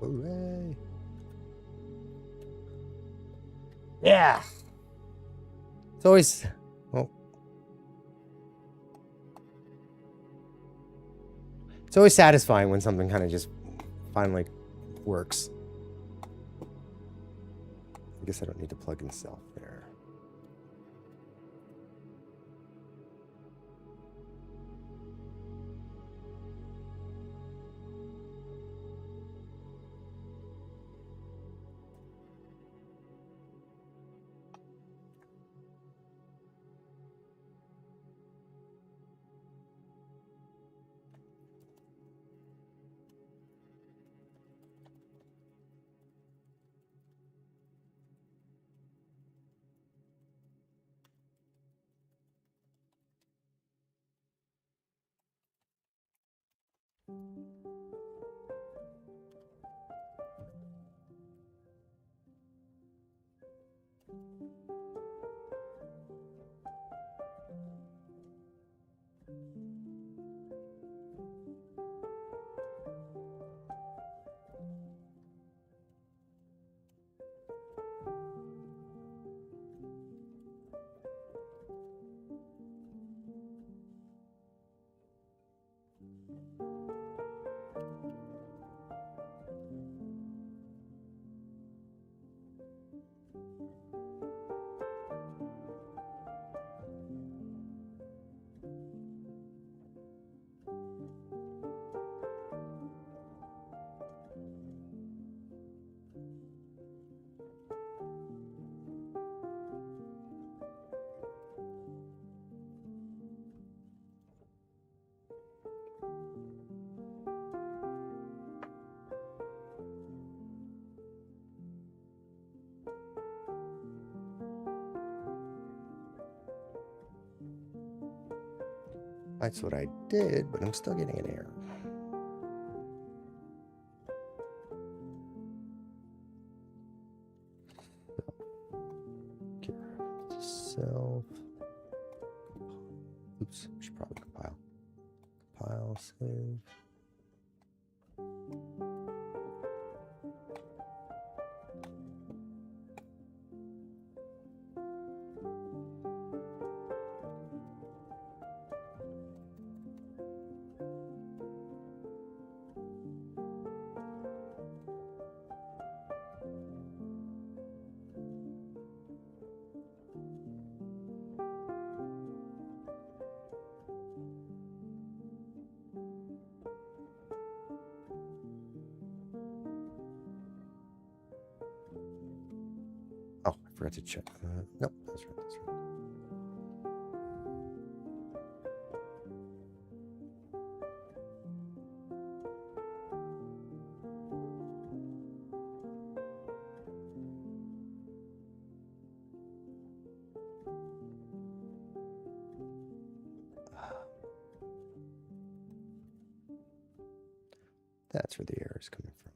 Hooray. Yeah. It's always. Oh. It's always satisfying when something kind of just finally works. I guess I don't need to plug in self there. That's what I did, but I'm still getting an error. Get rid of the self. Oops, I should probably compile. Compile, save. Oh, I forgot to check. Nope, that's right. That's right. That's where the error is coming from.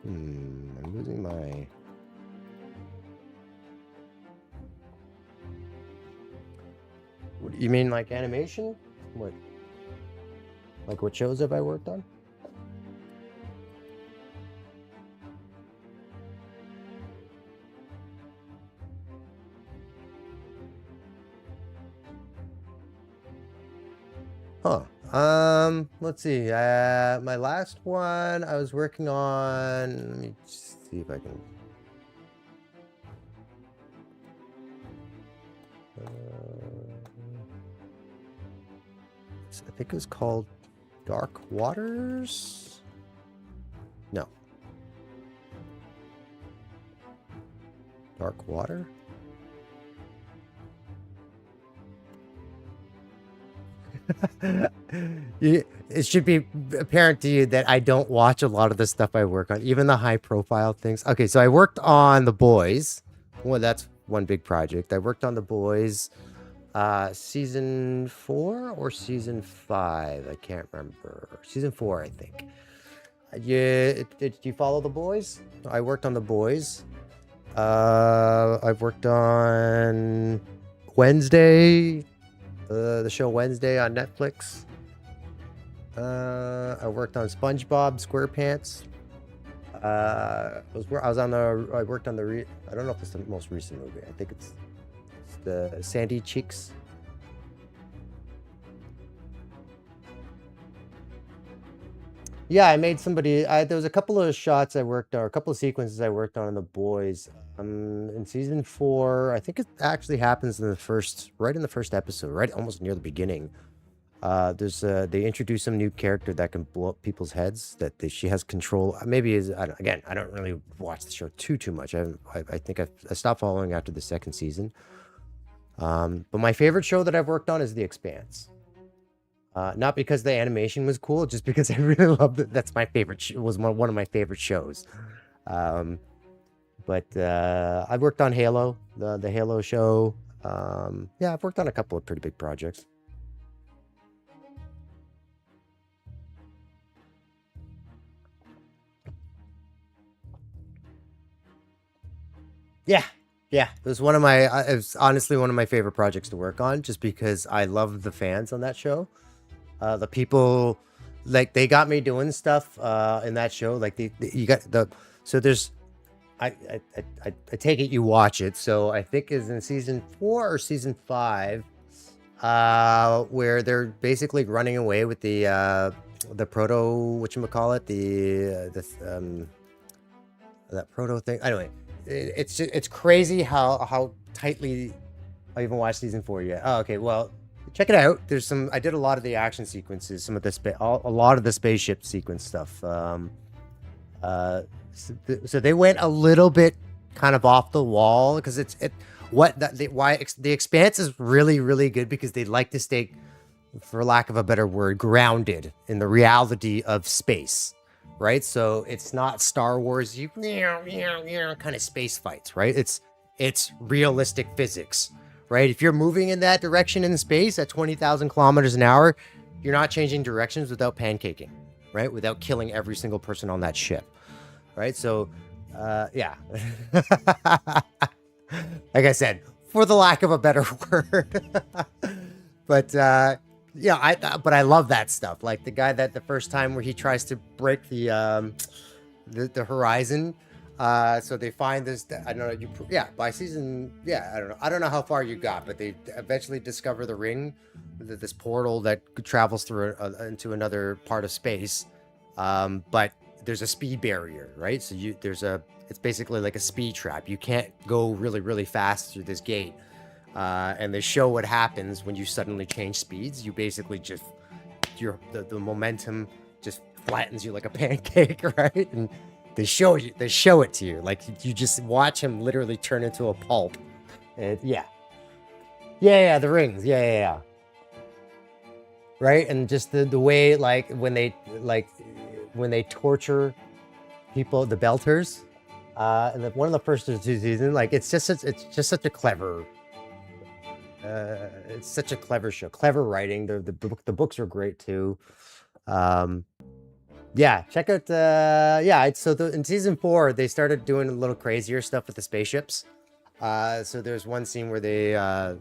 I'm losing my... What do you mean, like animation? What? Like what shows have I worked on? Huh. Let's see. My last one I was working on. Let me see if I can. I think it was called Dark Waters. No. Dark Water. It should be apparent to you that I don't watch a lot of the stuff I work on, even the high profile things. Okay, so I worked on The Boys. Well, that's one big project. I worked on The Boys season 4 or season 5. I can't remember. Season 4, I think. Yeah, did you follow The Boys? I worked on The Boys. I've worked on Wednesday. The show Wednesday on Netflix. I worked on SpongeBob SquarePants. I worked on the. I don't know if it's the most recent movie. I think it's the Sandy Cheeks. Yeah, I made somebody. There was a couple of shots I worked on, or a couple of sequences I worked on in The Boys. In season 4, I think it actually happens in right in the first episode, right almost near the beginning. They introduce some new character that can blow up people's heads. She has control. Maybe I don't really watch the show too much. I think I stopped following after the second season. But my favorite show that I've worked on is The Expanse. Not because the animation was cool, just because I really loved it. That's my favorite. Was one of my favorite shows. But I've worked on Halo, the Halo show. Yeah, I've worked on a couple of pretty big projects. Yeah, yeah. It was one of my. It was honestly one of my favorite projects to work on, just because I love the fans on that show. The people, like they got me doing stuff in that show. Like you got the. So there's. I take it you watch it. So I think is in season 4 or season 5, where they're basically running away with the proto, whatchamacallit, that proto thing. Anyway, it's crazy how tightly. I haven't watched season 4 yet. Oh, okay. Well, check it out. There's some. I did a lot of the action sequences, some of a lot of the spaceship sequence stuff. So they went a little bit kind of off the wall because the Expanse is really good because they like to stay, for lack of a better word, grounded in the reality of space, right? So it's not Star Wars kind of space fights, right? It's realistic physics, right? If you're moving in that direction in space at 20,000 kilometers an hour, you're not changing directions without pancaking, right? Without killing every single person on that ship, right? So, yeah. Like I said, for the lack of a better word. But yeah, but I love that stuff. Like the guy that the first time where he tries to break the horizon. So they find this. I don't know. By season. Yeah, I don't know how far you got, but they eventually discover the ring, this portal that travels through into another part of space. But there's a speed barrier, right? So it's basically like a speed trap. You can't go really fast through this gate. And they show what happens when you suddenly change speeds. You basically just the momentum just flattens you like a pancake, right? And they show it to you, like you just watch him literally turn into a pulp. And yeah, the rings, yeah, right. And just the way when they torture people, the Belters, and one of the first 2 seasons, like it's just such a clever. It's such a clever show, clever writing. The books are great too. Yeah, check out. So in season 4 they started doing a little crazier stuff with the spaceships. So there's one scene where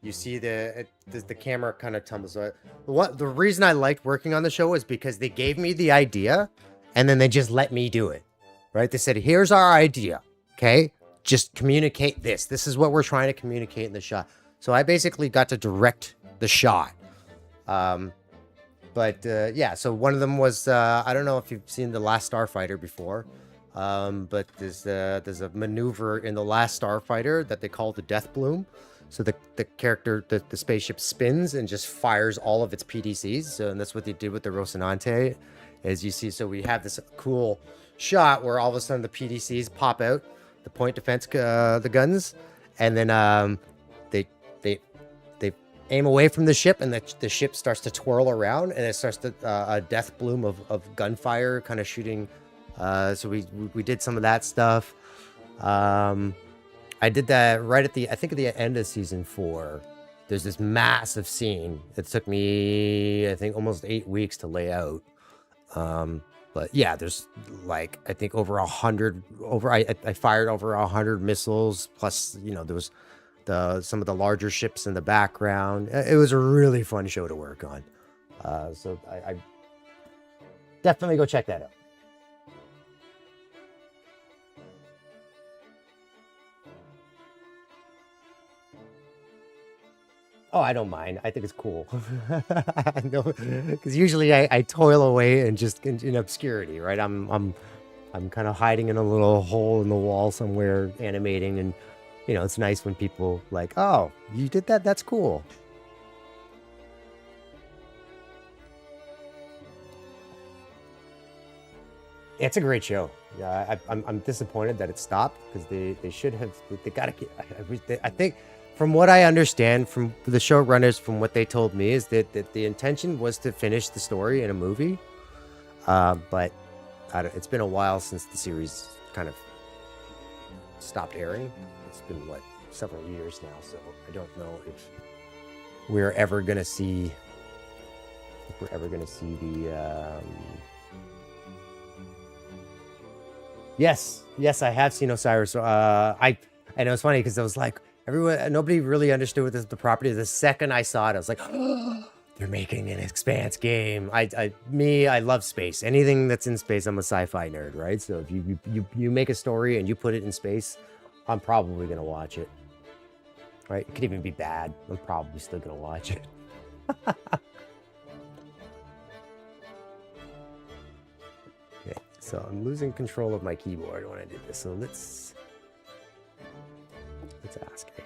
you see the camera kind of tumbles. The reason I liked working on the show is because they gave me the idea, and then they just let me do it. Right? They said, "Here's our idea. Okay, just communicate this. This is what we're trying to communicate in the shot." So I basically got to direct the shot. Yeah, so one of them was, I don't know if you've seen The Last Starfighter before, but there's a maneuver in The Last Starfighter that they call the Death Bloom. So the character, the spaceship spins and just fires all of its PDCs. So, and that's what they did with the Rocinante, as you see. So we have this cool shot where all of a sudden the PDCs pop out, the point defense, the guns, and then they aim away from the ship, and the ship starts to twirl around, and it starts to a death bloom of gunfire kind of shooting. So we did some of that stuff. I did that right at the end of season 4. There's this massive scene. It took me, I think, almost 8 weeks to lay out. But yeah, there's like, I think over 100 I fired over 100 missiles, plus, there was some of the larger ships in the background. It was a really fun show to work on. So I definitely go check that out. Oh, I don't mind. I think it's cool. I know, because usually I toil away and just in obscurity, right? I'm kind of hiding in a little hole in the wall somewhere, animating, and it's nice when people like, oh, you did that? That's cool. It's a great show. Yeah, I'm disappointed that it stopped, because they should have. They gotta get. I think, from what I understand from the showrunners, from what they told me, is that the intention was to finish the story in a movie. But it's been a while since the series kind of stopped airing. It's been several years now, so I don't know if we're ever gonna see the. 'Cause, 'cause usually I toil away and just in obscurity, right? I'm kind of hiding in a little hole in the wall somewhere, animating, and it's nice when people like, oh, you did that? That's cool. Yes, yes, I have seen Osiris. And it was funny because I was like, everyone, nobody really understood what the property. The second I saw it, I was like, they're making an Expanse game. I love space. Anything that's in space, I'm a sci-fi nerd, right? So if you make a story and you put it in space, I'm probably gonna watch it. Right? It could even be bad. I'm probably still gonna watch it. Okay, so I'm losing control of my keyboard when I did this. So let's ask AI.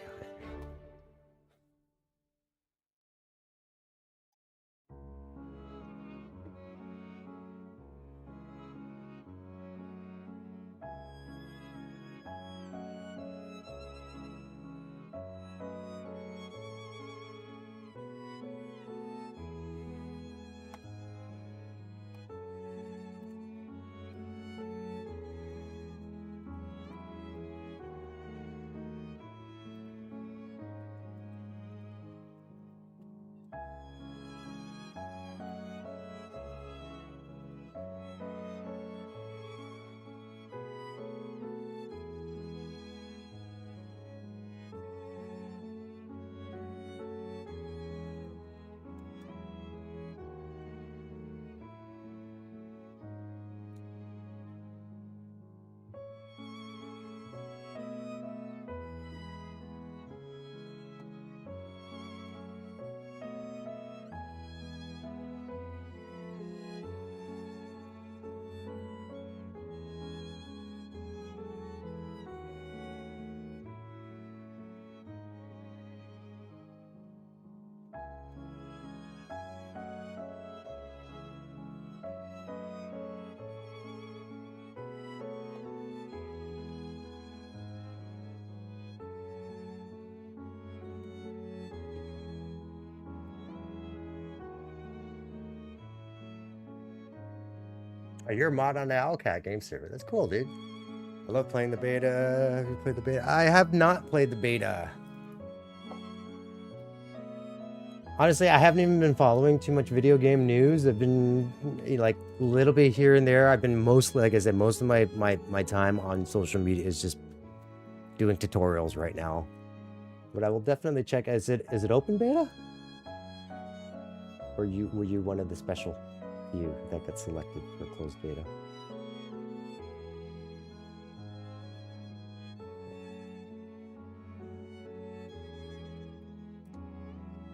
Oh, you're a mod on the Owlcat game server. That's cool, dude. I love playing the beta. Have you played the beta? I have not played the beta. Honestly, I haven't even been following too much video game news. I've been like a little bit here and there. I've been mostly, like I said, most of my time on social media is just doing tutorials right now. But I will definitely check. Is it open beta? Or were you one of the special few that got selected for closed beta?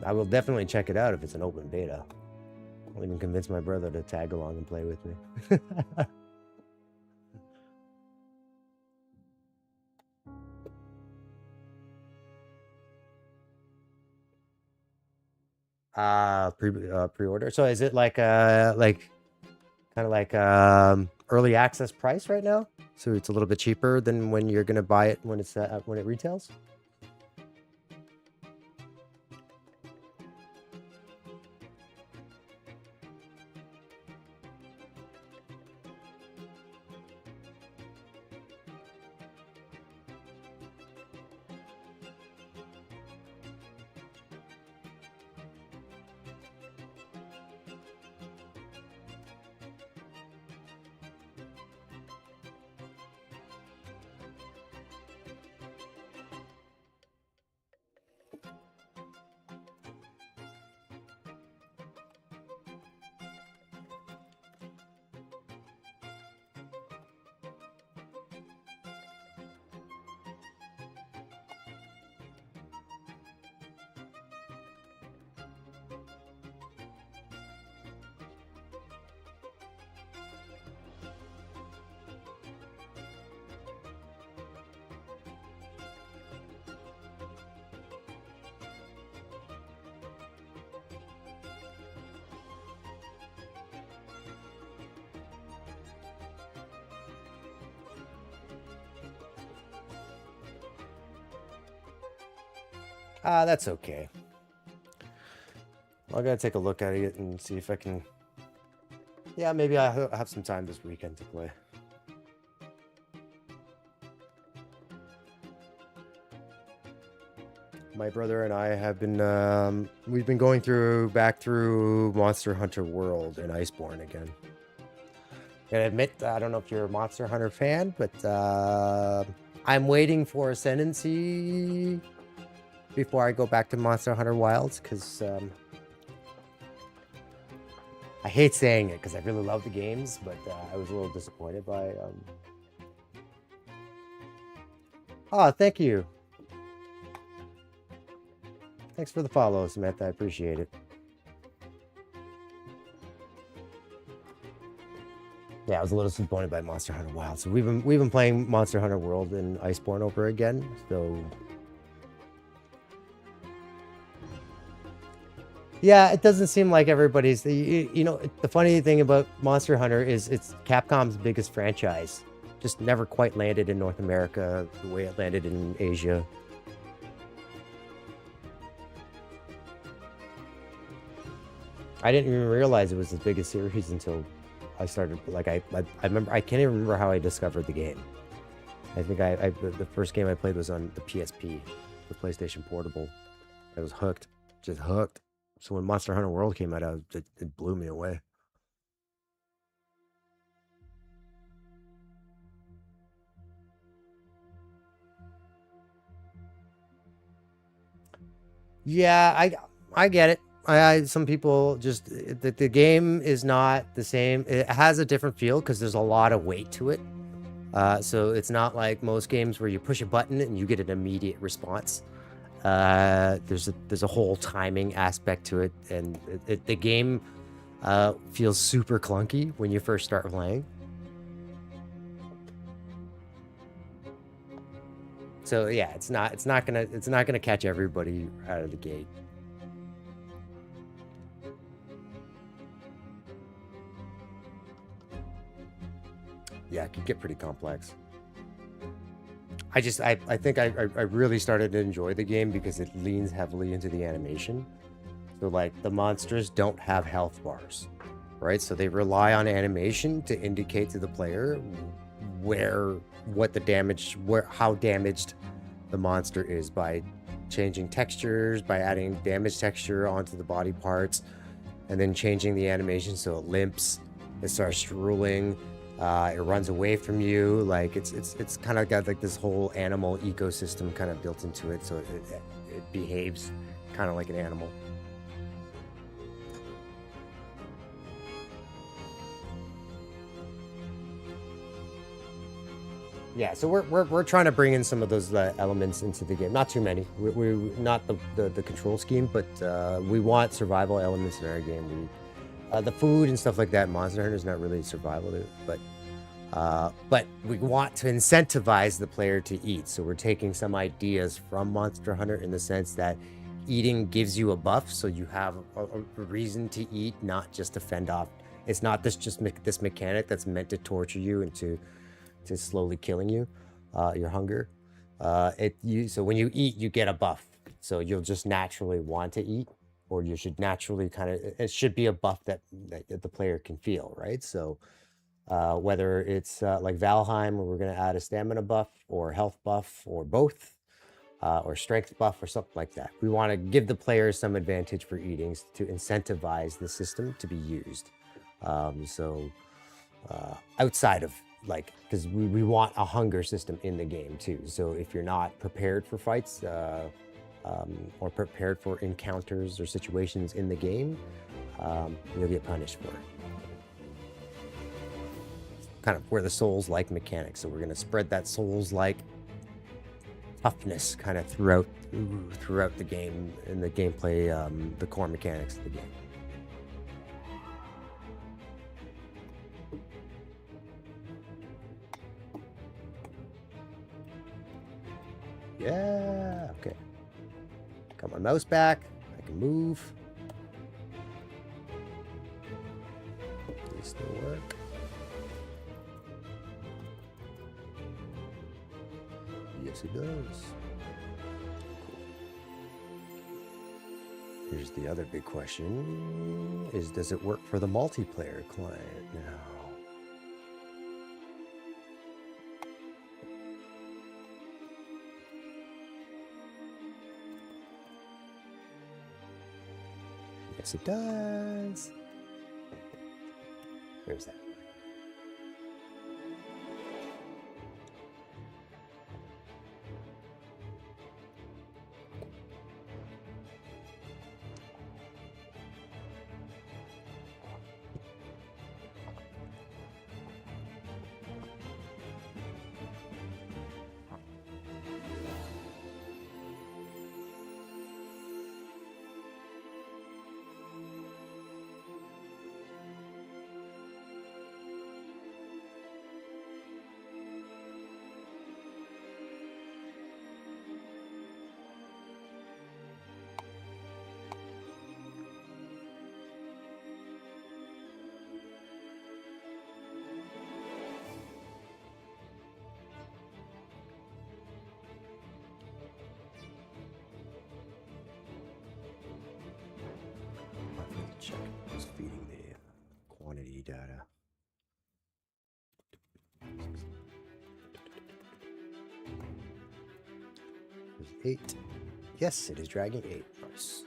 I will definitely check it out if it's an open beta. I'll even convince my brother to tag along and play with me. Pre-order. So is it like kind of like early access price right now? So it's a little bit cheaper than when you're gonna buy it when it's when it retails? That's okay. I gotta take a look at it and see if I can. Yeah, maybe I'll have some time this weekend to play. My brother and I have been, we've been going back through Monster Hunter World and Iceborne again. Gotta admit, I don't know if you're a Monster Hunter fan, but I'm waiting for Ascendancy before I go back to Monster Hunter Wilds, because I hate saying it because I really love the games, but I was a little disappointed by... Oh, thank you. Thanks for the follow, Samantha. I appreciate it. Yeah, I was a little disappointed by Monster Hunter Wild. So we've been playing Monster Hunter World and Iceborne over again. So yeah, it doesn't seem like everybody's... You know, the funny thing about Monster Hunter is it's Capcom's biggest franchise. Just never quite landed in North America the way it landed in Asia. I didn't even realize it was the biggest series until I started. Like I remember, I can't even remember how I discovered the game. I think the first game I played was on the PSP, the PlayStation Portable. I was hooked, just hooked. So when Monster Hunter World came out, it blew me away. Yeah, I get it. Some people just the game is not the same. It has a different feel because there's a lot of weight to it. So it's not like most games where you push a button and you get an immediate response. There's a whole timing aspect to it, and the game feels super clunky when you first start playing. So yeah, it's not gonna catch everybody out of the gate. Yeah, it can get pretty complex. I think I really started to enjoy the game because it leans heavily into the animation. So like the monsters don't have health bars, right? So they rely on animation to indicate to the player how damaged the monster is by changing textures, by adding damage texture onto the body parts, and then changing the animation so it limps, it starts drooling, it runs away from you. Like it's kind of got like this whole animal ecosystem kind of built into it, so it behaves kind of like an animal. Yeah, so we're trying to bring in some of those elements into the game. Not too many. We not the control scheme, but we want survival elements in our game. The food and stuff like that. Monster Hunter is not really survival, but we want to incentivize the player to eat. So we're taking some ideas from Monster Hunter in the sense that eating gives you a buff, so you have a reason to eat, not just to fend off. It's not this mechanic that's meant to torture you and to slowly killing you, your hunger. So when you eat, you get a buff. So you'll just naturally want to eat, or you should naturally it should be a buff that the player can feel, right? So whether it's like Valheim, where we're going to add a stamina buff or health buff or both, or strength buff or something like that. We want to give the player some advantage for eating to incentivize the system to be used. Outside of because we want a hunger system in the game too. So if you're not prepared for fights or prepared for encounters or situations in the game, you'll get punished for it. Kind of where the Souls-like mechanics. So we're going to spread that Souls-like toughness kind of throughout the game, in the gameplay, the core mechanics of the game. Yeah, okay. Got my mouse back. I can move. These still work. Yes, it does. Here's the other big question, does it work for the multiplayer client now? Yes, it does. Where's that? check who's feeding the quantity data. There's 8. Yes, it is dragging 8. Nice.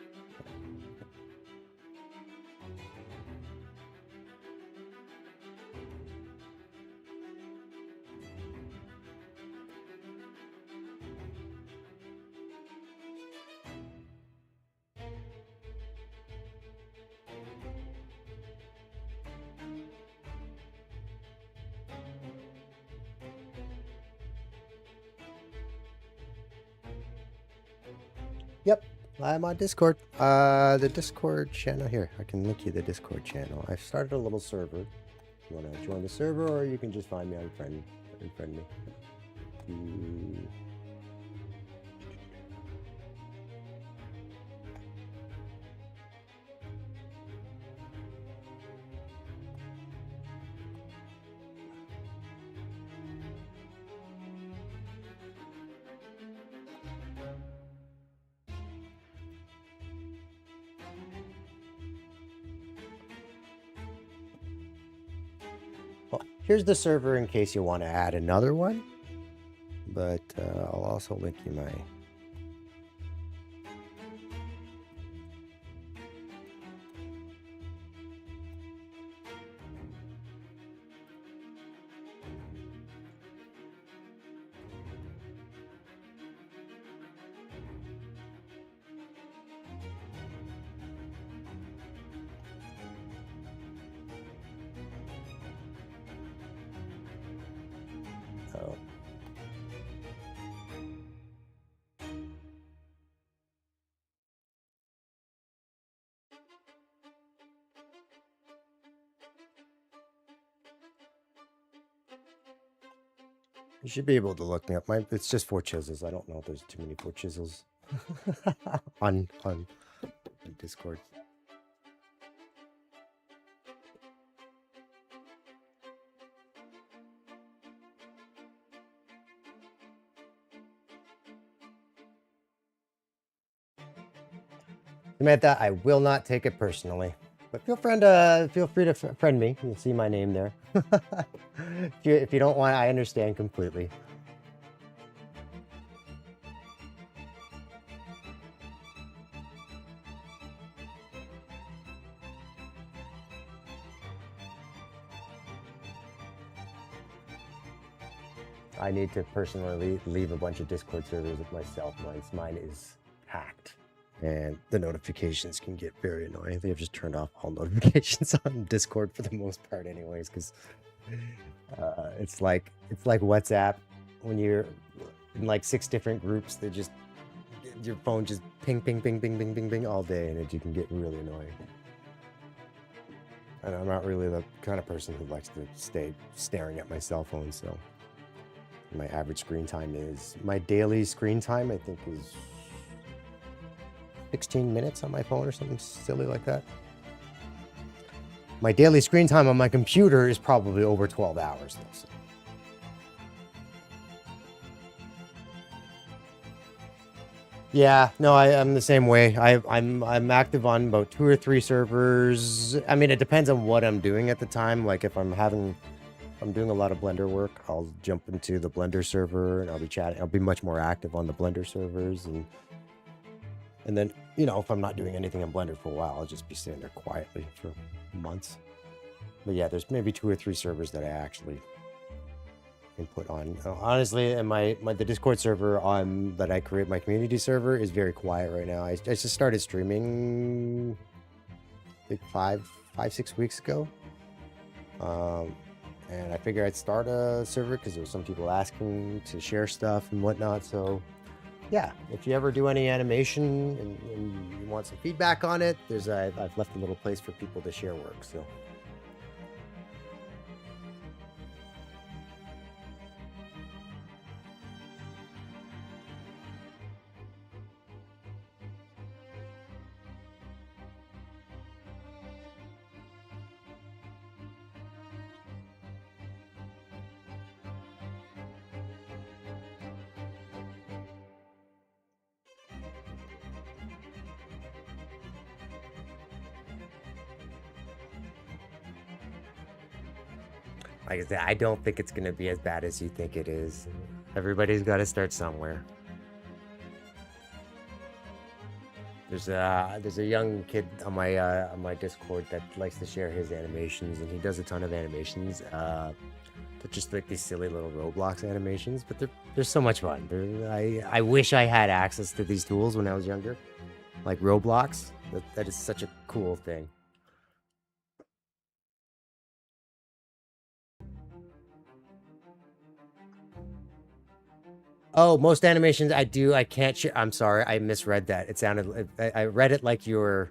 Yep, I'm on Discord. The Discord channel here. I can link you the Discord channel. I've started a little server. You want to join the server, or you can just find me on friend me. Well, here's the server in case you want to add another one. But I'll also link you my... Oh. You should be able to look me up. It's just 4 chisels. I don't know if there's too many 4 chisels on Discord. Samantha, I will not take it personally. But feel free to friend me. You'll see my name there. If you don't want, I understand completely. I need to personally leave a bunch of Discord servers with myself. Mine is hacked. And the notifications can get very annoying. I think I've just turned off all notifications on Discord for the most part anyways, because it's like WhatsApp when you're in like 6 different groups. They just, your phone just ping, ping, ping, ping, ping, ping, ping all day, and you can get really annoying. And I'm not really the kind of person who likes to stay staring at my cell phone, so my average screen time is, my daily screen time I think is 16 minutes on my phone or something silly like that. My daily screen time on my computer is probably over 12 hours though. So. Yeah, no, I'm the same way. I'm active on about 2 or 3 servers. I mean, it depends on what I'm doing at the time. Like if I'm doing a lot of Blender work, I'll jump into the Blender server and I'll be chatting. I'll be much more active on the Blender servers, and then, you know, if I'm not doing anything in Blender for a while, I'll just be sitting there quietly for months. But yeah, there's maybe 2 or 3 servers that I actually input on. Honestly, and the Discord server that I create, my community server, is very quiet right now. I just started streaming like 5-6 weeks ago. And I figured I'd start a server because there were some people asking to share stuff and whatnot. So yeah, if you ever do any animation and you want some feedback on it, I've left a little place for people to share work. So. Like I said, I don't think it's gonna be as bad as you think it is. Everybody's got to start somewhere. There's a young kid on my Discord that likes to share his animations, and he does a ton of animations. They're just like these silly little Roblox animations, but they're so much fun. I wish I had access to these tools when I was younger, like Roblox. That is such a cool thing. Oh, most animations I do. I can't share. I'm sorry, I misread that. It sounded. I read it like you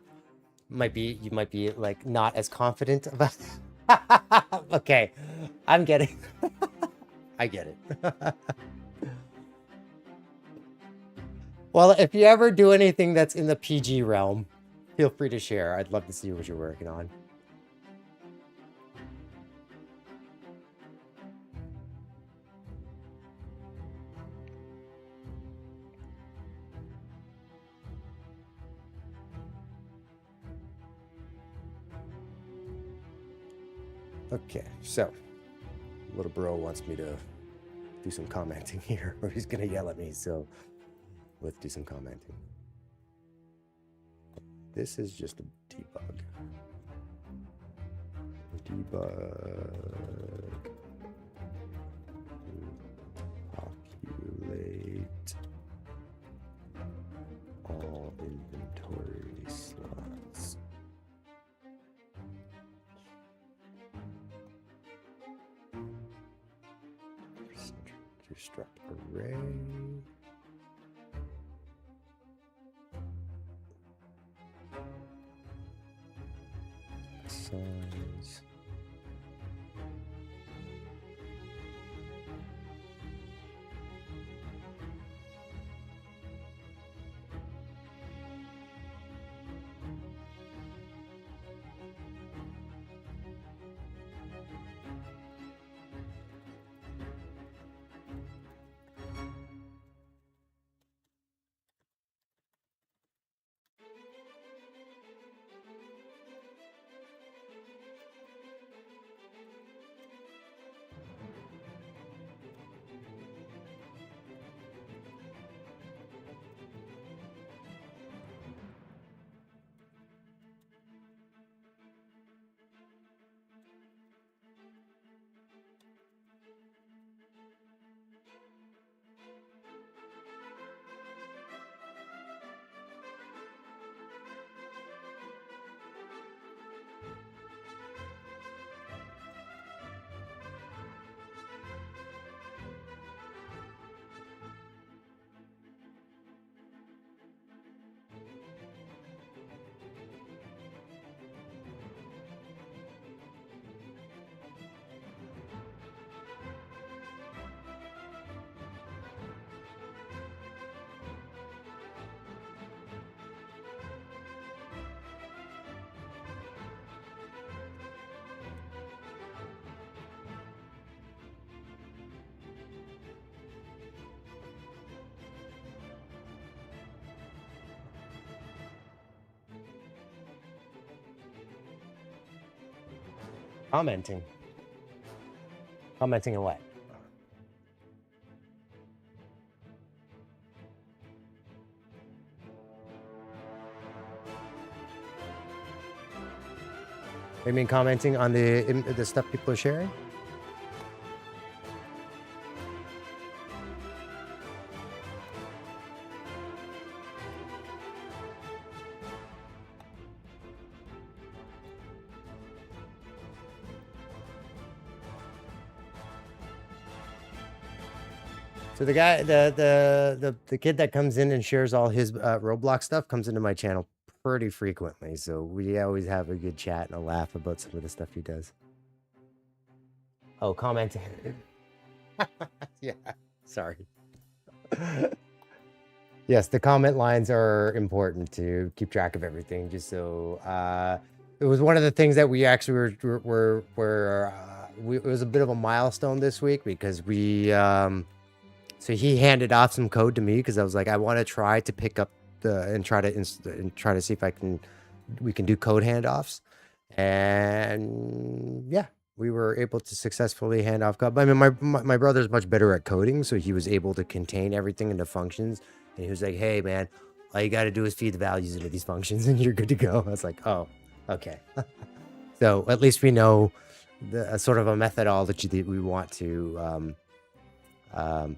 might be like not as confident about. Okay, I'm getting. I get it. Well, if you ever do anything that's in the PG realm, feel free to share. I'd love to see what you're working on. Okay, so little bro wants me to do some commenting here, or he's gonna yell at me. So let's do some commenting. This is just a debug. Populate all inventory slots. Struct array. Size. Commenting. Commenting on what? You mean commenting on the stuff people are sharing? So the guy, the kid that comes in and shares all his Roblox stuff comes into my channel pretty frequently. So we always have a good chat and a laugh about some of the stuff he does. Oh, commenting. Yeah, sorry. Yes, the comment lines are important to keep track of everything. Just so it was one of the things that we actually it was a bit of a milestone this week because we so he handed off some code to me because I was like, I want to try to pick up and try to see if we can do code handoffs. And yeah, we were able to successfully hand off code. I mean, my brother's much better at coding, so he was able to contain everything into functions. And he was like, "Hey, man, all you got to do is feed the values into these functions, and you're good to go." I was like, "Oh, okay." So at least we know the sort of a methodology that we want to um,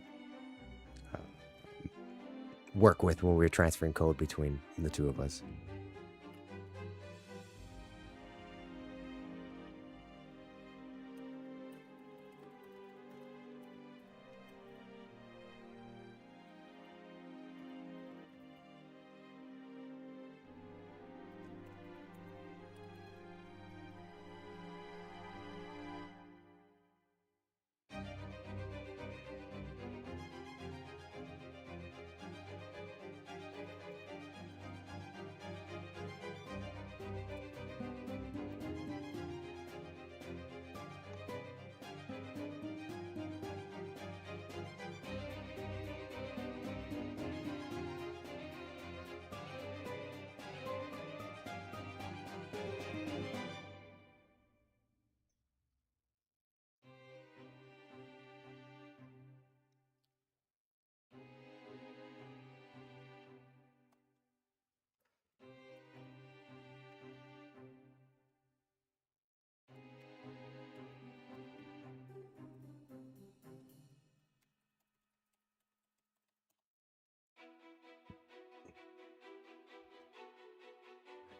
work with when we're transferring code between the two of us.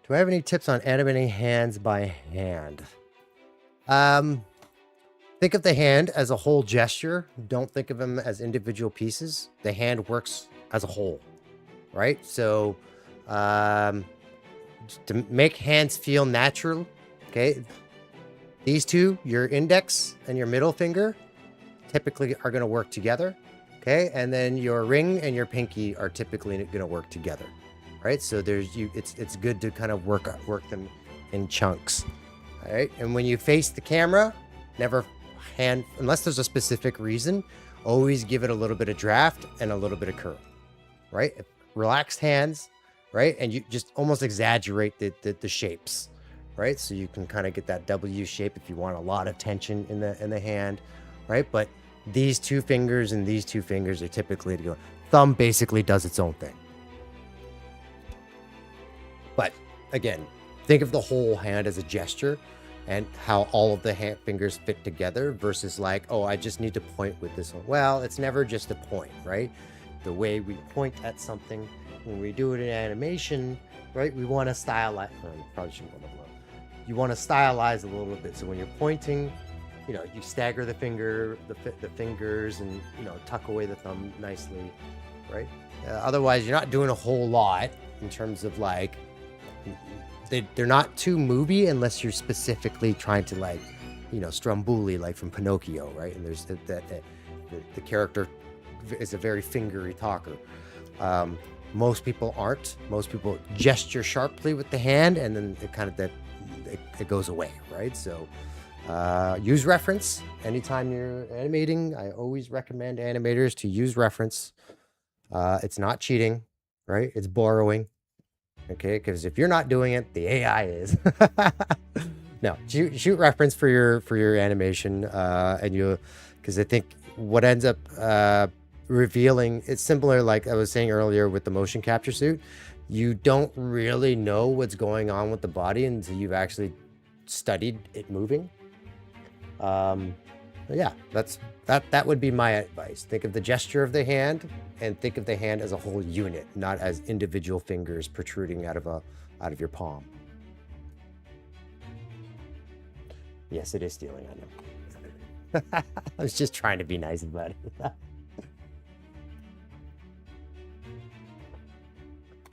Do I have any tips on animating hands by hand? Think of the hand as a whole gesture. Don't think of them as individual pieces. The hand works as a whole, right? So, to make hands feel natural, okay? These two, your index and your middle finger, typically are going to work together, okay? And then your ring and your pinky are typically going to work together, right? So it's good to kind of work them in chunks, all right? And when you face the camera, never hand, unless there's a specific reason, always give it a little bit of draft and a little bit of curl, right? Relaxed hands, right? And you just almost exaggerate the shapes, right? So you can kind of get that W shape if you want a lot of tension in the hand, right? But these two fingers and these two fingers are typically to go. Thumb basically does its own thing. But again, think of the whole hand as a gesture and how all of the hand fingers fit together versus like, oh, I just need to point with this one. Well, it's never just a point, right? The way we point at something when we do it in animation, right? We want to stylize. Probably shouldn't go that low. You want to stylize a little bit. So when you're pointing, you know, you stagger the fingers, and you know, tuck away the thumb nicely, right? Otherwise, you're not doing a whole lot in terms of like. They're not too movie unless you're specifically trying to, like, you know, Stromboli, like from Pinocchio, right? And there's the character is a very fingery talker. Most people aren't. Most people gesture sharply with the hand, and then it kind of it goes away, right? So use reference anytime you're animating. I always recommend animators to use reference. It's not cheating, right? It's borrowing. Okay, because if you're not doing it, the AI is. No, shoot reference for your animation, and because I think what ends up revealing, it's similar, like I was saying earlier with the motion capture suit. You don't really know what's going on with the body until you've actually studied it moving. Yeah, that would be my advice. Think of the gesture of the hand and think of the hand as a whole unit, not as individual fingers protruding out of your palm. Yes, it is stealing, I know. I was just trying to be nice about it.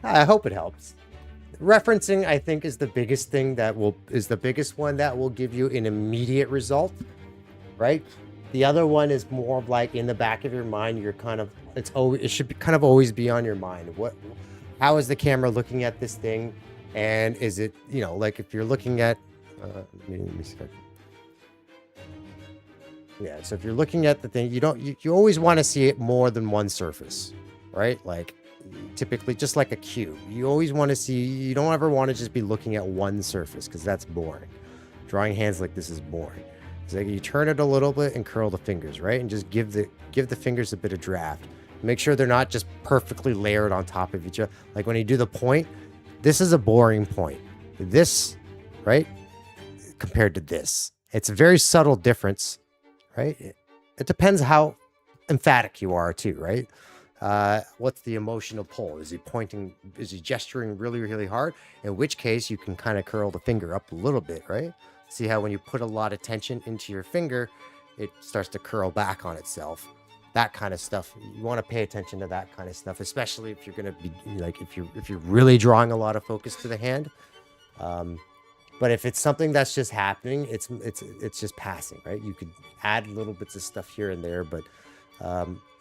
I hope it helps. Referencing, I think, is the biggest thing is the biggest one that will give you an immediate result, right? The other one is more of like in the back of your mind. You're kind of, it should be kind of always be on your mind. How is the camera looking at this thing? And is it, you know, like if you're looking at, let me see. Yeah. So if you're looking at the thing, you always want to see it more than one surface, right? Like typically just like a cube, you always want to see, you don't ever want to just be looking at one surface because that's boring. Drawing hands like this is boring. It's like you turn it a little bit and curl the fingers, right? And just give the fingers a bit of draft. Make sure they're not just perfectly layered on top of each other. Like when you do the point, this is a boring point. This, right? Compared to this. It's a very subtle difference, right? It depends how emphatic you are too, right? What's the emotional pull? Is he pointing? Is he gesturing really, really hard? In which case you can kind of curl the finger up a little bit, right? See how when you put a lot of tension into your finger, it starts to curl back on itself. That kind of stuff. You want to pay attention to that kind of stuff, especially if you're going to be like, if you're really drawing a lot of focus to the hand. But if it's something that's just happening, it's just passing, right? You could add little bits of stuff here and there, but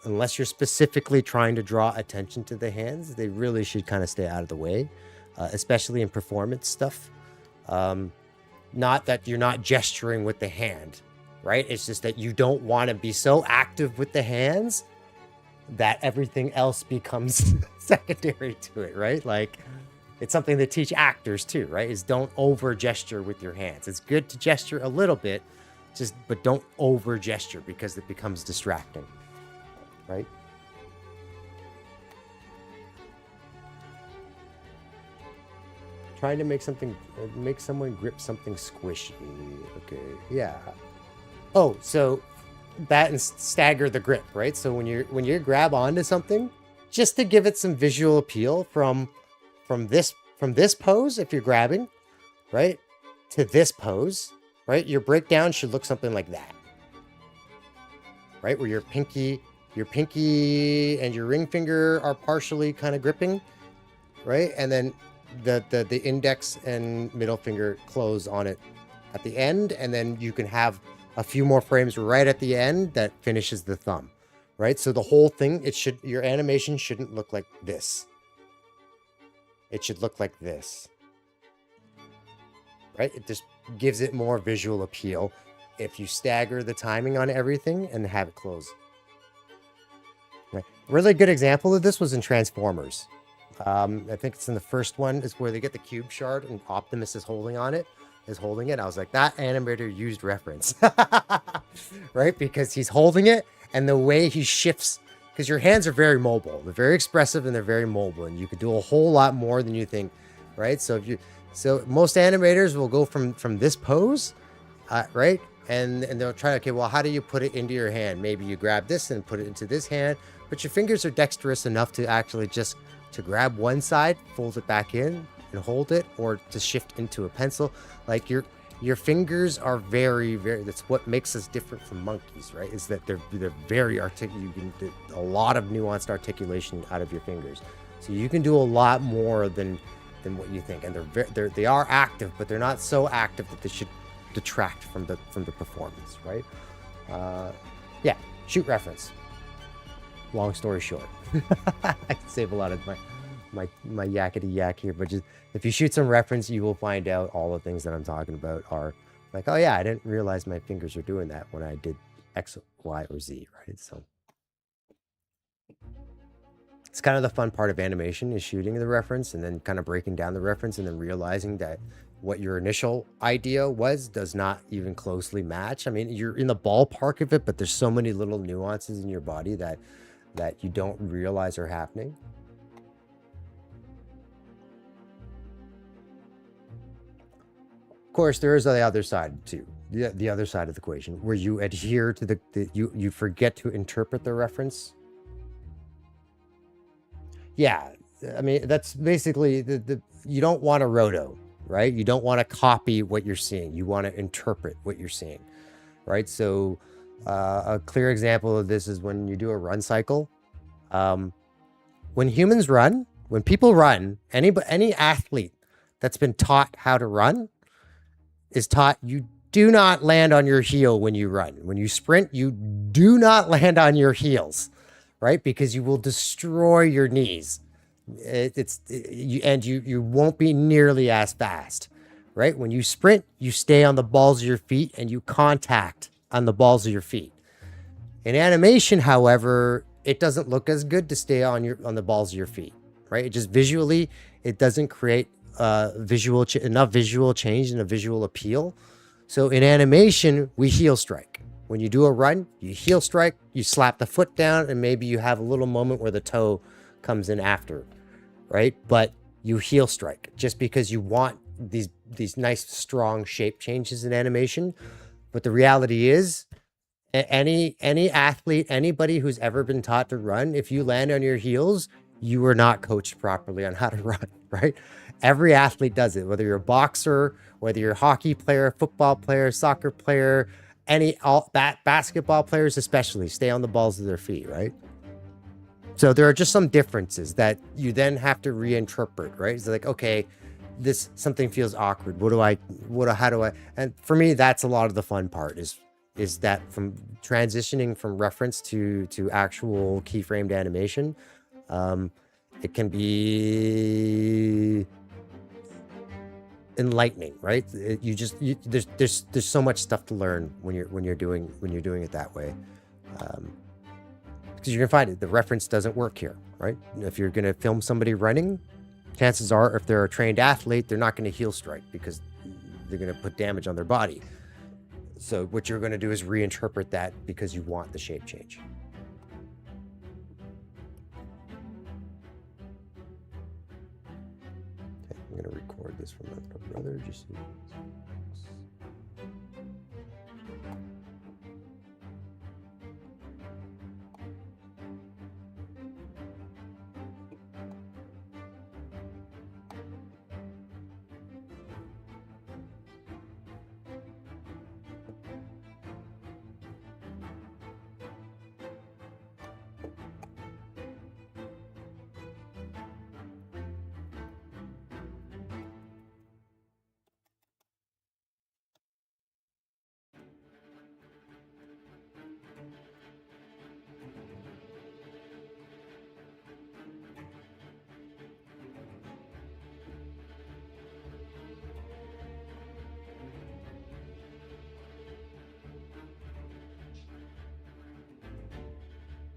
unless you're specifically trying to draw attention to the hands, they really should kind of stay out of the way, especially in performance stuff. Not that you're not gesturing with the hand, right? It's just that you don't want to be so active with the hands that everything else becomes secondary to it, right? Like, it's something to teach actors too, right? Is don't over gesture with your hands. It's good to gesture a little bit, but don't over gesture because it becomes distracting, right? Trying to make someone grip something squishy. Okay, yeah. Oh, so that and stagger the grip, right? So when you grab onto something, just to give it some visual appeal from this pose, if you're grabbing, right, to this pose, right, your breakdown should look something like that, right, where your pinky and your ring finger are partially kind of gripping, right, and then the index and middle finger close on it at the end, and then you can have a few more frames right at the end that finishes the thumb, right? So the whole thing, your animation shouldn't look like this. It should look like this, right? It just gives it more visual appeal if you stagger the timing on everything and have it close. Right. A really good example of this was in Transformers. I think it's in the first one, is where they get the cube shard and Optimus is holding it. I was like, that animator used reference, right? Because he's holding it and the way he shifts, because your hands are very mobile. They're very expressive and they're very mobile, and you could do a whole lot more than you think, right? So most animators will go from this pose, right? And they'll try, okay, well, how do you put it into your hand? Maybe you grab this and put it into this hand, but your fingers are dexterous enough to actually just to grab one side, fold it back in and hold it, or to shift into a pencil. Like your fingers are very, very, that's what makes us different from monkeys, right? Is that they're very articulate. You can do a lot of nuanced articulation out of your fingers. So you can do a lot more than what you think. And they are active, but they're not so active that they should detract from the performance, right? Yeah, shoot reference. Long story short. I can save a lot of my yakety yak here, but just if you shoot some reference, you will find out all the things that I'm talking about are like, oh yeah, I didn't realize my fingers were doing that when I did X, Y, or Z, right? So it's kind of the fun part of animation, is shooting the reference and then kind of breaking down the reference and then realizing that what your initial idea does not even closely match. I mean, you're in the ballpark of it, but there's so many little nuances in your body that you don't realize are happening. Of course, there is the other side too. The other side of the equation, where you adhere to you forget to interpret the reference. Yeah, I mean, that's basically you don't want to roto, right? You don't want to copy what you're seeing. You want to interpret what you're seeing, right? So a clear example of this is when you do a run cycle. When humans run, when people run, any athlete that's been taught how to run is taught you do not land on your heel when you run. When you sprint, you do not land on your heels, right? Because you will destroy your knees. You won't be nearly as fast, right? When you sprint, you stay on the balls of your feet and you contact on the balls of your feet. In animation, however, it doesn't look as good to stay on the balls of your feet, right? It just visually, it doesn't create enough visual change and a visual appeal So in animation, we heel strike. When you do a run, you heel strike, you slap the foot down, and maybe you have a little moment where the toe comes in after, right? But you heel strike just because you want these nice strong shape changes in animation. But the reality is, any athlete, anybody who's ever been taught to run, if you land on your heels, you were not coached properly on how to run, right? Every athlete does it, whether you're a boxer, whether you're a hockey player, football player, soccer player, basketball players especially stay on the balls of their feet, right? So there are just some differences that you then have to reinterpret, right? It's like, okay, something feels awkward. How do I, and for me, that's a lot of the fun part is that from transitioning from reference to actual keyframed animation. It can be enlightening, right? There's so much stuff to learn when you're doing it that way. Because you're gonna find it, the reference doesn't work here, right? If you're gonna film somebody running, chances are, if they're a trained athlete, they're not gonna heel strike because they're gonna put damage on their body. So what you're gonna do is reinterpret that because you want the shape change. Okay, I'm gonna record this from my brother just so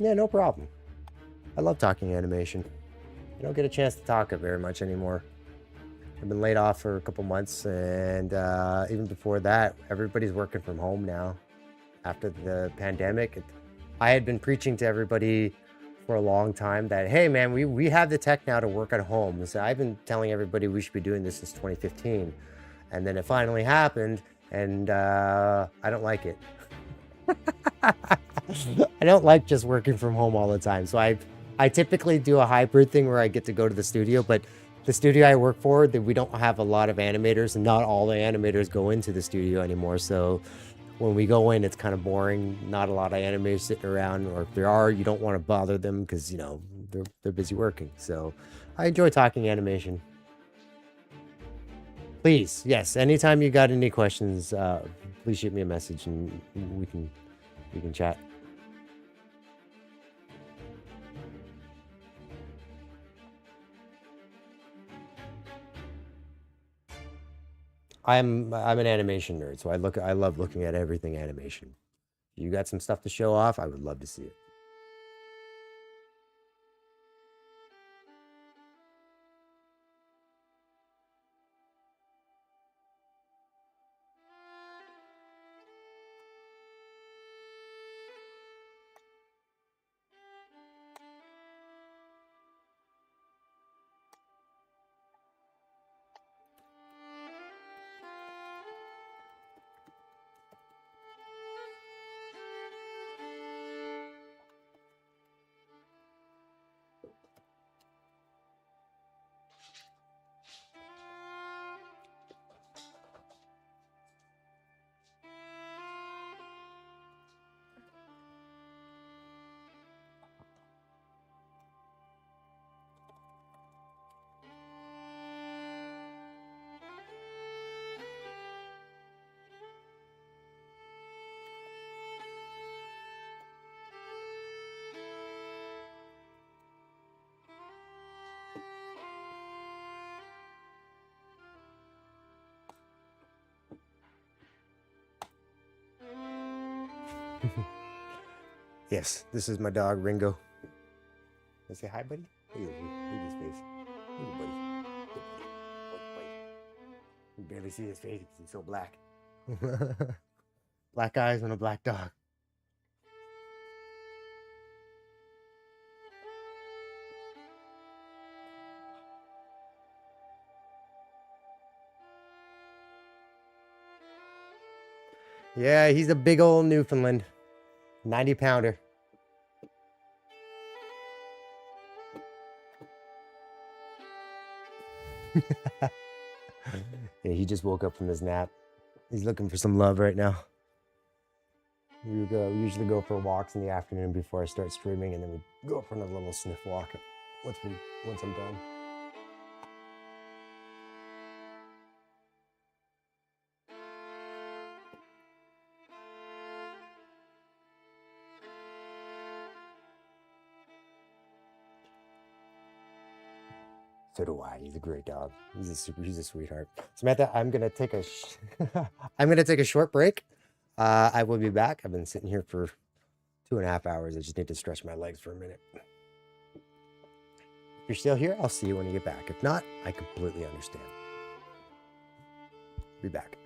yeah, no problem. I love talking animation. I don't get a chance to talk it very much anymore. I've been laid off for a couple months, and even before that, everybody's working from home now. After the pandemic, I had been preaching to everybody for a long time that, hey man, we have the tech now to work at home. So I've been telling everybody we should be doing this since 2015, and then it finally happened, and I don't like it. I don't like just working from home all the time. So I typically do a hybrid thing where I get to go to the studio, but the studio I work for, that we don't have a lot of animators, and not all the animators go into the studio anymore. So when we go in, it's kind of boring. Not a lot of animators sitting around, or if there are, you don't want to bother them because, you know, they're busy working. So I enjoy talking animation. Please, yes, anytime you got any questions, please shoot me a message and we can chat. I'm an animation nerd, so I love looking at everything animation. You got some stuff to show off, I would love to see it. Yes, this is my dog Ringo. Let's say hi, buddy. Look at his face. Look at buddy. Good buddy. You can barely see his face because he's so black. Black eyes on a black dog. Yeah, he's a big old Newfoundland. 90 pounder. Yeah, he just woke up from his nap. He's looking for some love right now. We usually go for walks in the afternoon before I start streaming, and then we go for another little sniff walk once I'm done. So do I. He's a great dog. He's a sweetheart. Samantha, I'm gonna take a I'm gonna take a short break. I will be back. I've been sitting here for 2.5 hours. I just need to stretch my legs for a minute. If you're still here, I'll see you when you get back. If not, I completely understand. Be back.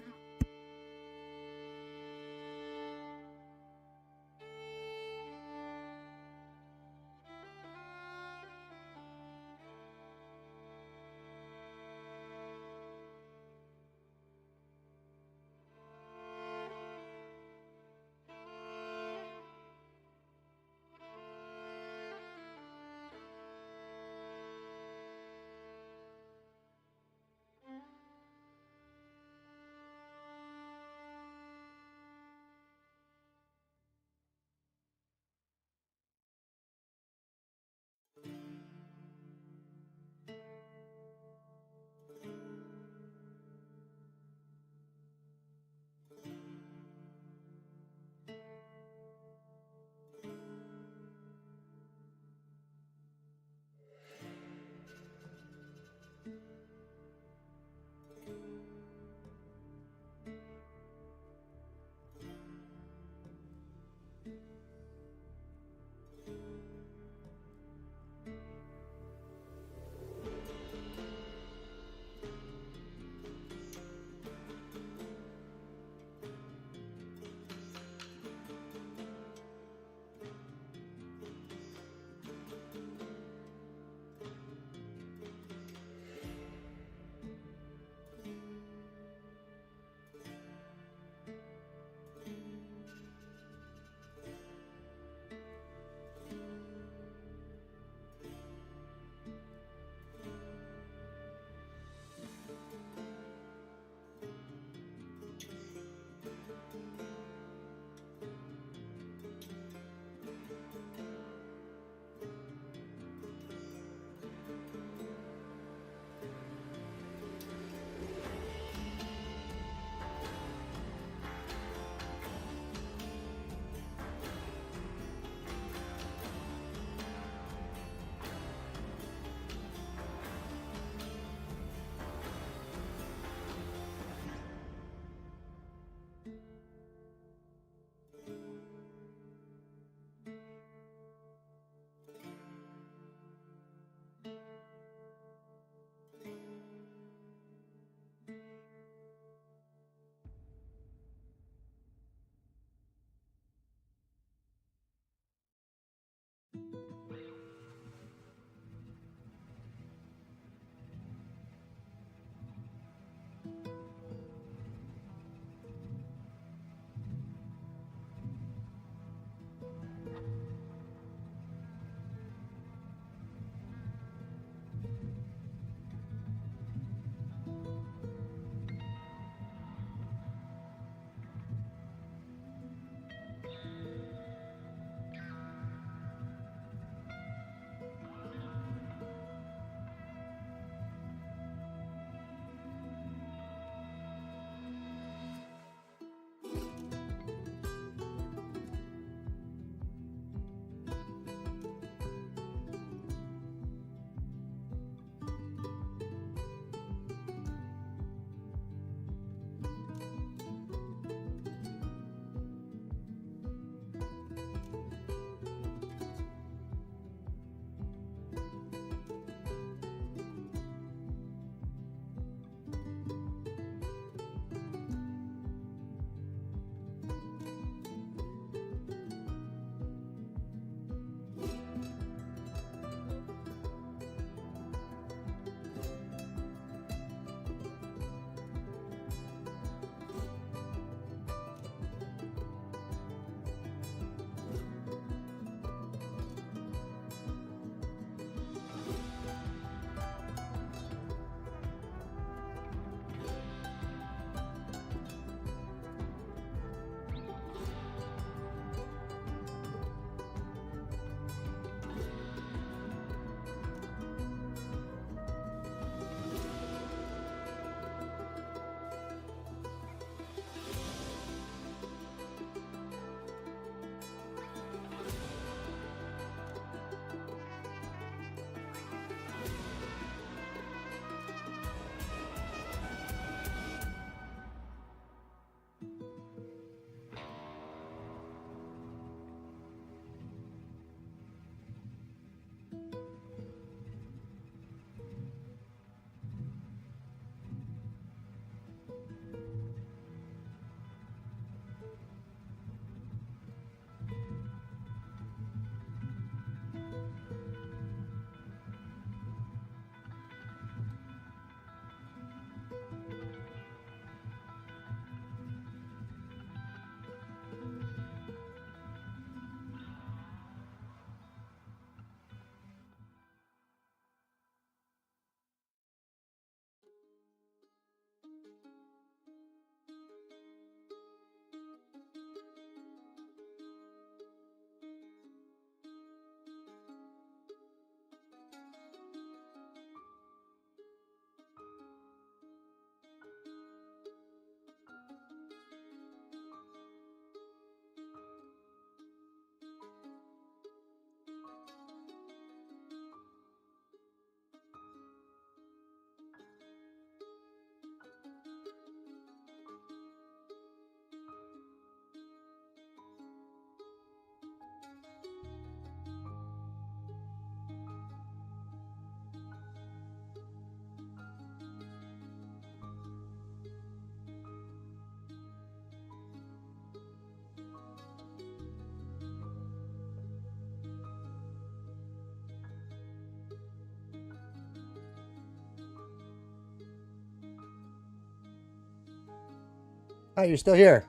Oh, you're still here.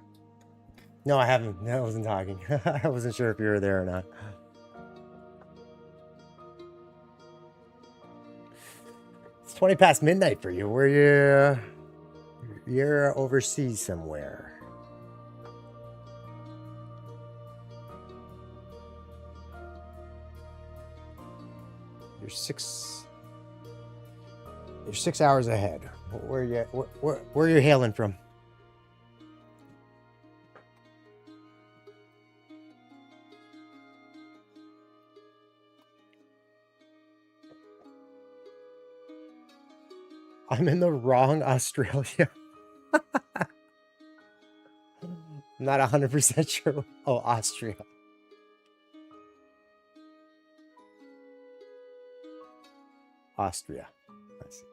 No, I haven't. I wasn't talking. I wasn't sure if you were there or not. It's 20 past midnight for you. Where you? You're overseas somewhere. You're 6 hours ahead. Where you? Where are you hailing from? I'm in the wrong Australia. I'm not 100% sure. Oh, Austria. Austria. I see.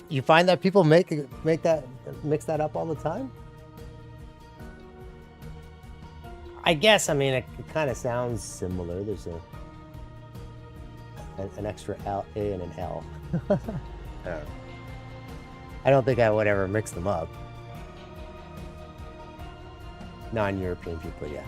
You find that people make that mix that up all the time? I guess. I mean, it kind of sounds similar. There's an extra L, A, and an L. I don't think I would ever mix them up. Non-European people, yeah.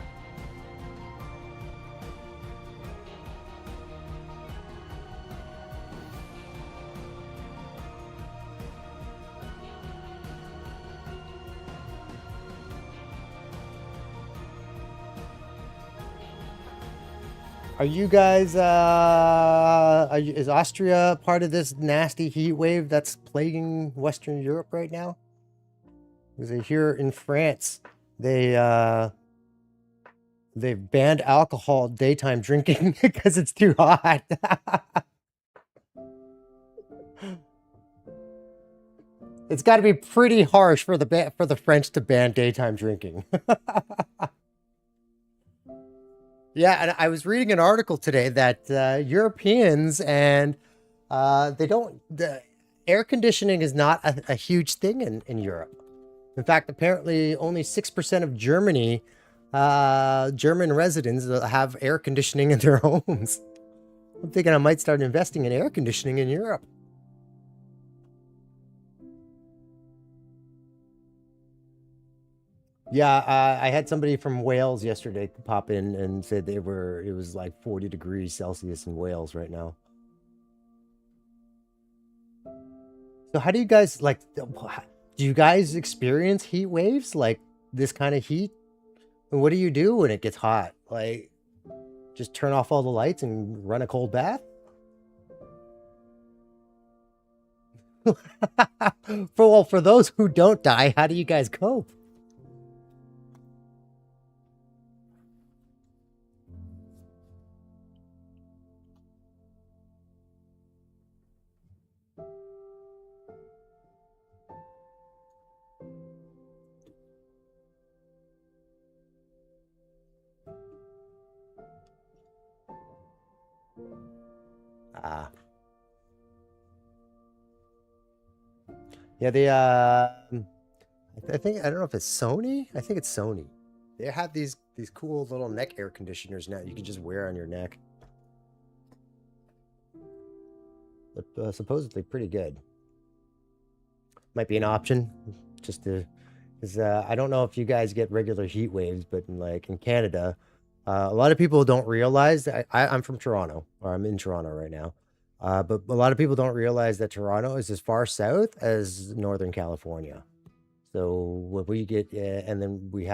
Are you guys, is Austria part of this nasty heat wave that's plaguing Western Europe right now? Because here in France, they've banned alcohol daytime drinking because it's too hot. It's got to be pretty harsh for the French to ban daytime drinking. Yeah, and I was reading an article today that Europeans and the air conditioning is not a huge thing in Europe. In fact, apparently only 6% of German residents have air conditioning in their homes. I'm thinking I might start investing in air conditioning in Europe. Yeah, I had somebody from Wales yesterday pop in and said it was like 40 degrees Celsius in Wales right now. So how do you guys do you guys experience heat waves like this kind of heat? And what do you do when it gets hot? Like just turn off all the lights and run a cold bath? For those who don't die, how do you guys cope? Ah. Yeah, I think I don't know if it's Sony. I think it's Sony. They have these cool little neck air conditioners now you can just wear on your neck. But supposedly pretty good. Might be an option just to, because I don't know if you guys get regular heat waves, but in Canada, a lot of people don't realize that I'm from Toronto, or I'm in Toronto right now. But a lot of people don't realize that Toronto is as far south as Northern California. So what we get, and then we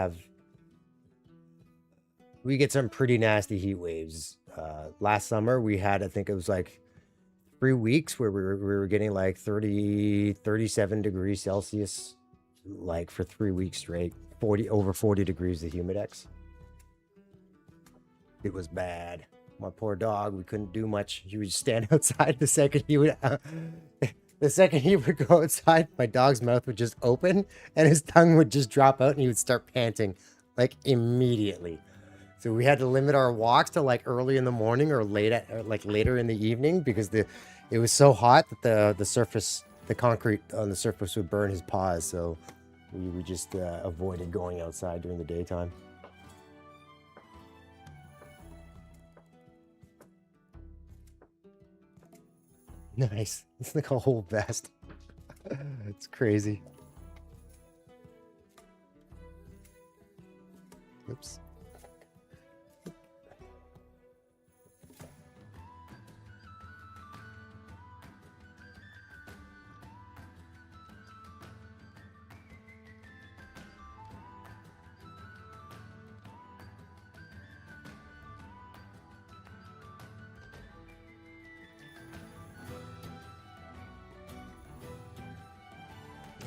get some pretty nasty heat waves. Last summer we had, I think it was like 3 weeks where we were getting like 30, 37 degrees Celsius, like for 3 weeks straight, over 40 degrees the humidex. It was bad. My poor dog, we couldn't do much. He would stand outside the second he would go outside, my dog's mouth would just open and his tongue would just drop out and he would start panting like immediately. So we had to limit our walks to like early in the morning or late at or like later in the evening because it was so hot that the concrete on the surface would burn his paws. So we just avoided going outside during the daytime. Nice. It's like a whole vest. It's crazy. Oops.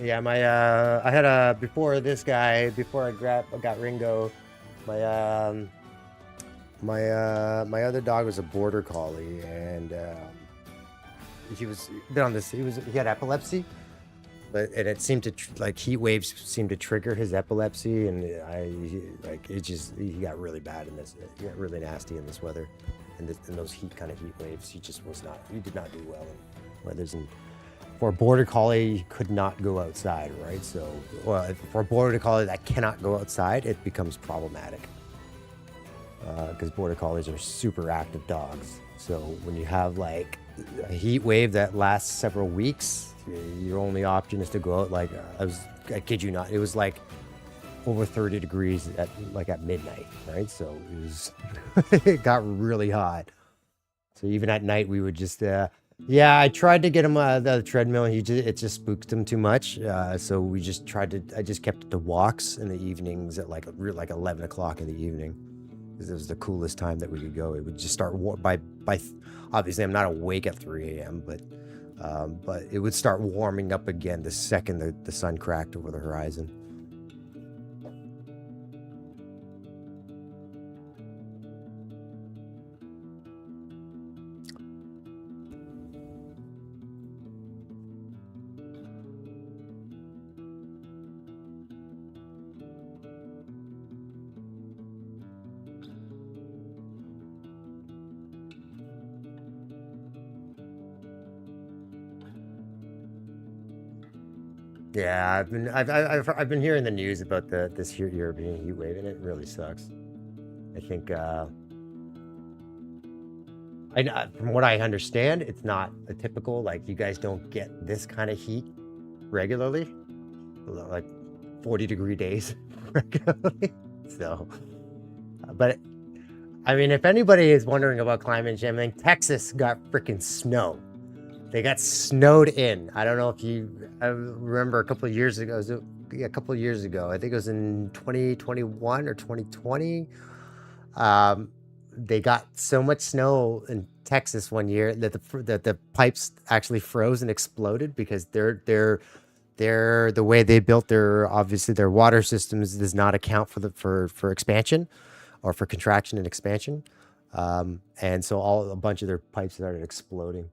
Yeah, I had a before this guy before I got Ringo, my my other dog was a border collie, and he was been on this. He had epilepsy, and it seemed to like heat waves seemed to trigger his epilepsy, and like it just he got really bad in this. He got really nasty in this weather, and in those heat waves. He just was not. He did not do well in weathers and. For a border collie, you could not go outside, right? So, well, for a border collie that cannot go outside, it becomes problematic. Because border collies are super active dogs. So when you have like a heat wave that lasts several weeks, your only option is to go out. Like I kid you not, it was like over 30 degrees at midnight, right? So it was, it got really hot. So even at night, we would just. Yeah, I tried to get him the treadmill. It just spooked him too much. So we just tried to. I just kept the walks in the evenings at like 11 o'clock in the evening, because it was the coolest time that we could go. It would just start by. Obviously, I'm not awake at 3 a.m., but it would start warming up again the second the sun cracked over the horizon. Yeah, I've been hearing the news about this European heat wave, and it really sucks. I think from what I understand, it's not a typical like you guys don't get this kind of heat regularly, like 40-degree days regularly. So, but I mean, if anybody is wondering about climate change, I mean, Texas got freaking snow. They got snowed in. I don't know if I remember a couple of years ago. A couple of years ago, I think it was in 2021 or 2020. They got so much snow in Texas one year that the pipes actually froze and exploded because they're the way they built obviously their water systems does not account for expansion or for contraction and expansion. And so a bunch of their pipes started exploding.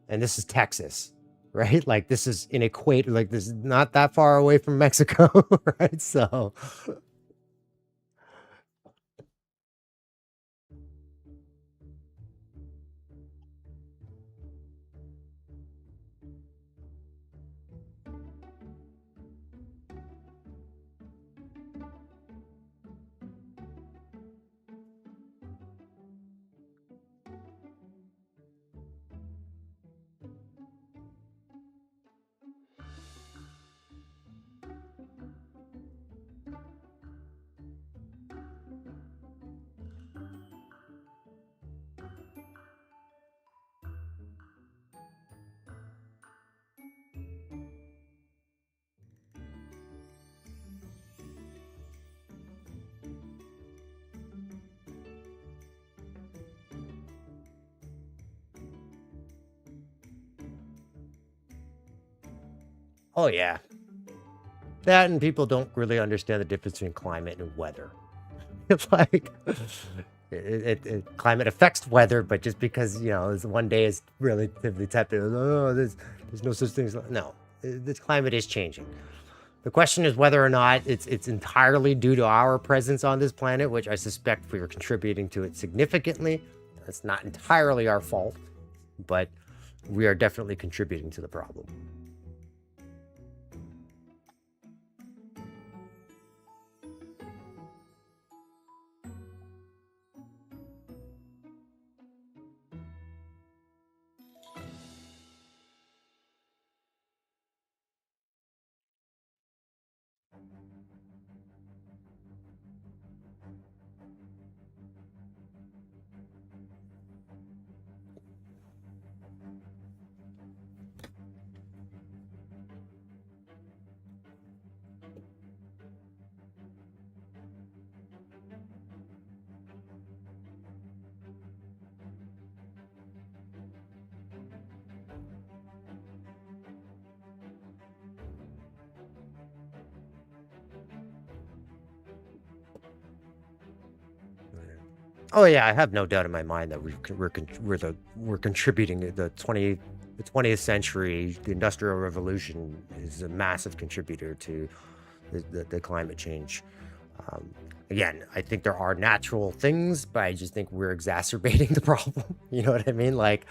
And this is Texas, right? Like this is in equator, like this is not that far away from Mexico, right? So oh yeah. That and people don't really understand the difference between climate and weather. It's like climate affects weather, but just because one day is relatively tepid, oh, there's no such thing as no. This climate is changing. The question is whether or not it's entirely due to our presence on this planet, which I suspect we are contributing to it significantly. It's not entirely our fault, but we are definitely contributing to the problem. Oh yeah, I have no doubt in my mind that we're contributing to the 20th century. The Industrial Revolution is a massive contributor to the climate change. Um, Again, I think there are natural things, but I just think we're exacerbating the problem. You know what I mean? Like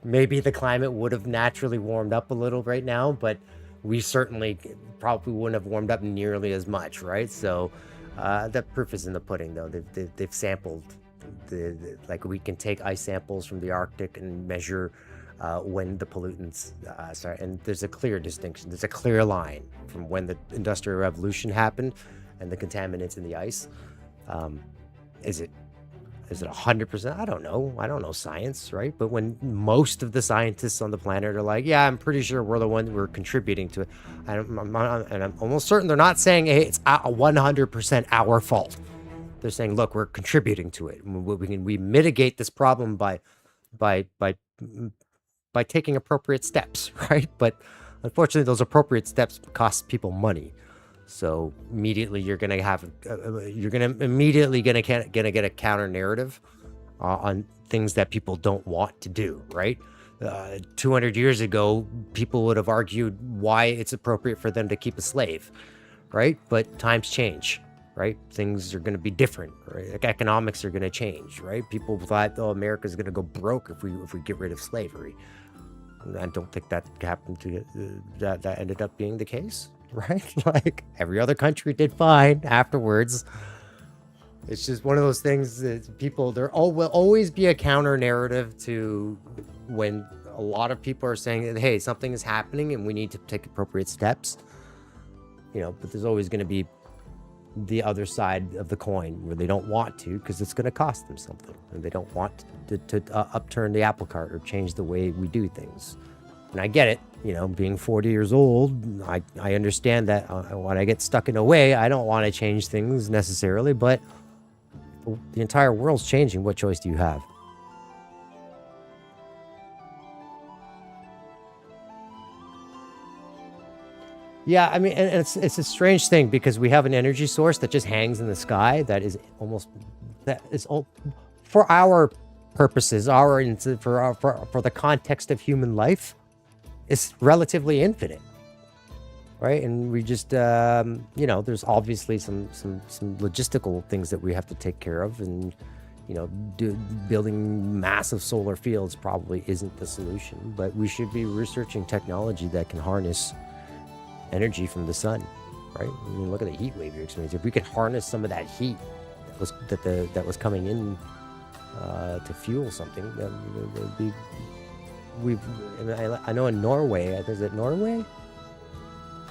maybe the climate would have naturally warmed up a little right now, but we certainly probably wouldn't have warmed up nearly as much, right? So the proof is in the pudding, though. They've sampled like we can take ice samples from the Arctic and measure when the pollutants start, and there's a clear distinction. There's a clear line from when the Industrial Revolution happened and the contaminants in the ice. Um, is it 100%? I don't know. I don't know science, right? But when most of the scientists on the planet are like, yeah, I'm pretty sure we're the ones we're contributing to it. And I'm almost certain they're not saying, hey, it's 100% our fault. They're saying, look, we're contributing to it. We mitigate this problem by taking appropriate steps, right? But unfortunately, those appropriate steps cost people money. So immediately you're gonna get a counter narrative on things that people don't want to do, right? 200 years ago, people would have argued why it's appropriate for them to keep a slave, right? But times change, right? Things are going to be different, right? Like economics are going to change, right? People thought, oh, America's going to go broke if we get rid of slavery. I don't think that happened to that ended up being the case, right? Like every other country did fine afterwards. It's just one of those things that there will always be a counter narrative to when a lot of people are saying that, hey, something is happening and we need to take appropriate steps, but there's always going to be the other side of the coin where they don't want to because it's going to cost them something, and they don't want to upturn the apple cart or change the way we do things. And I get it, being 40 years old, I understand that when I get stuck in a way, I don't want to change things necessarily, but the entire world's changing. What choice do you have? Yeah, I mean, and it's a strange thing because we have an energy source that just hangs in the sky that is for our purposes, for the context of human life, it's relatively infinite, right? And we just there's obviously some logistical things that we have to take care of, and building massive solar fields probably isn't the solution, but we should be researching technology that can harness energy from the sun, right? I mean, look at the heat wave you're experiencing. If we could harness some of that heat that was coming in to fuel something, then there'd be. I know in Norway, is it Norway?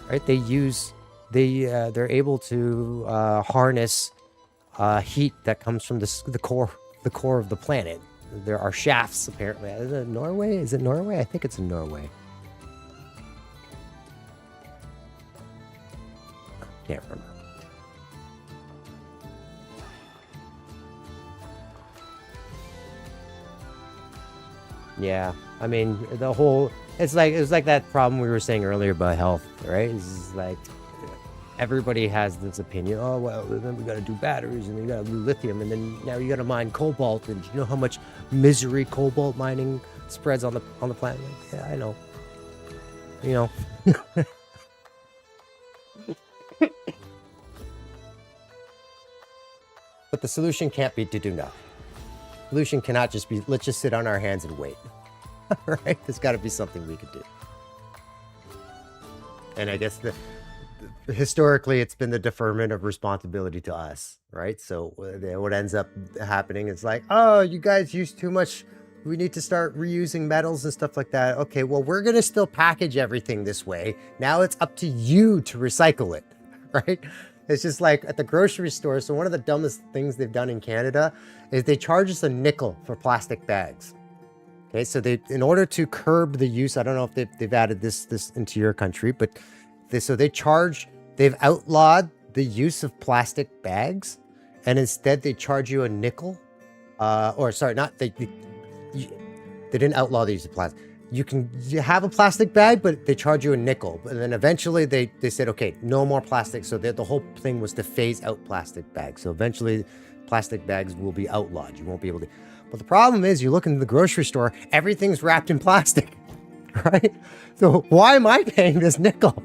Right? They're able to harness heat that comes from the core of the planet. There are shafts apparently. Is it Norway? I think it's in Norway. Can't remember. Yeah, I mean it's like that problem we were saying earlier about health, right? It's like everybody has this opinion. Oh well, then we got to do batteries and we got to do lithium, and then now you got to mine cobalt. And do you know how much misery cobalt mining spreads on the planet? Yeah, I know. But the solution can't be to do nothing. The solution cannot just be, let's just sit on our hands and wait. Right? There's got to be something we could do. And I guess historically, it's been the deferment of responsibility to us, right? So what ends up happening is like, oh, you guys use too much. We need to start reusing metals and stuff like that. Okay, well, we're going to still package everything this way. Now it's up to you to recycle it, right? It's just like at the grocery store. So one of the dumbest things they've done in Canada is they charge us a nickel for plastic bags. Okay, so in order to curb the use, I don't know if they've added this into your country, but they've outlawed the use of plastic bags, and instead they charge you a nickel. Or sorry, not they didn't outlaw the use of plastic. You have a plastic bag, but they charge you a nickel. And then eventually they said, okay, no more plastic. So the whole thing was to phase out plastic bags. So eventually plastic bags will be outlawed. You won't be able to. But the problem is you look into the grocery store, everything's wrapped in plastic, right? So why am I paying this nickel?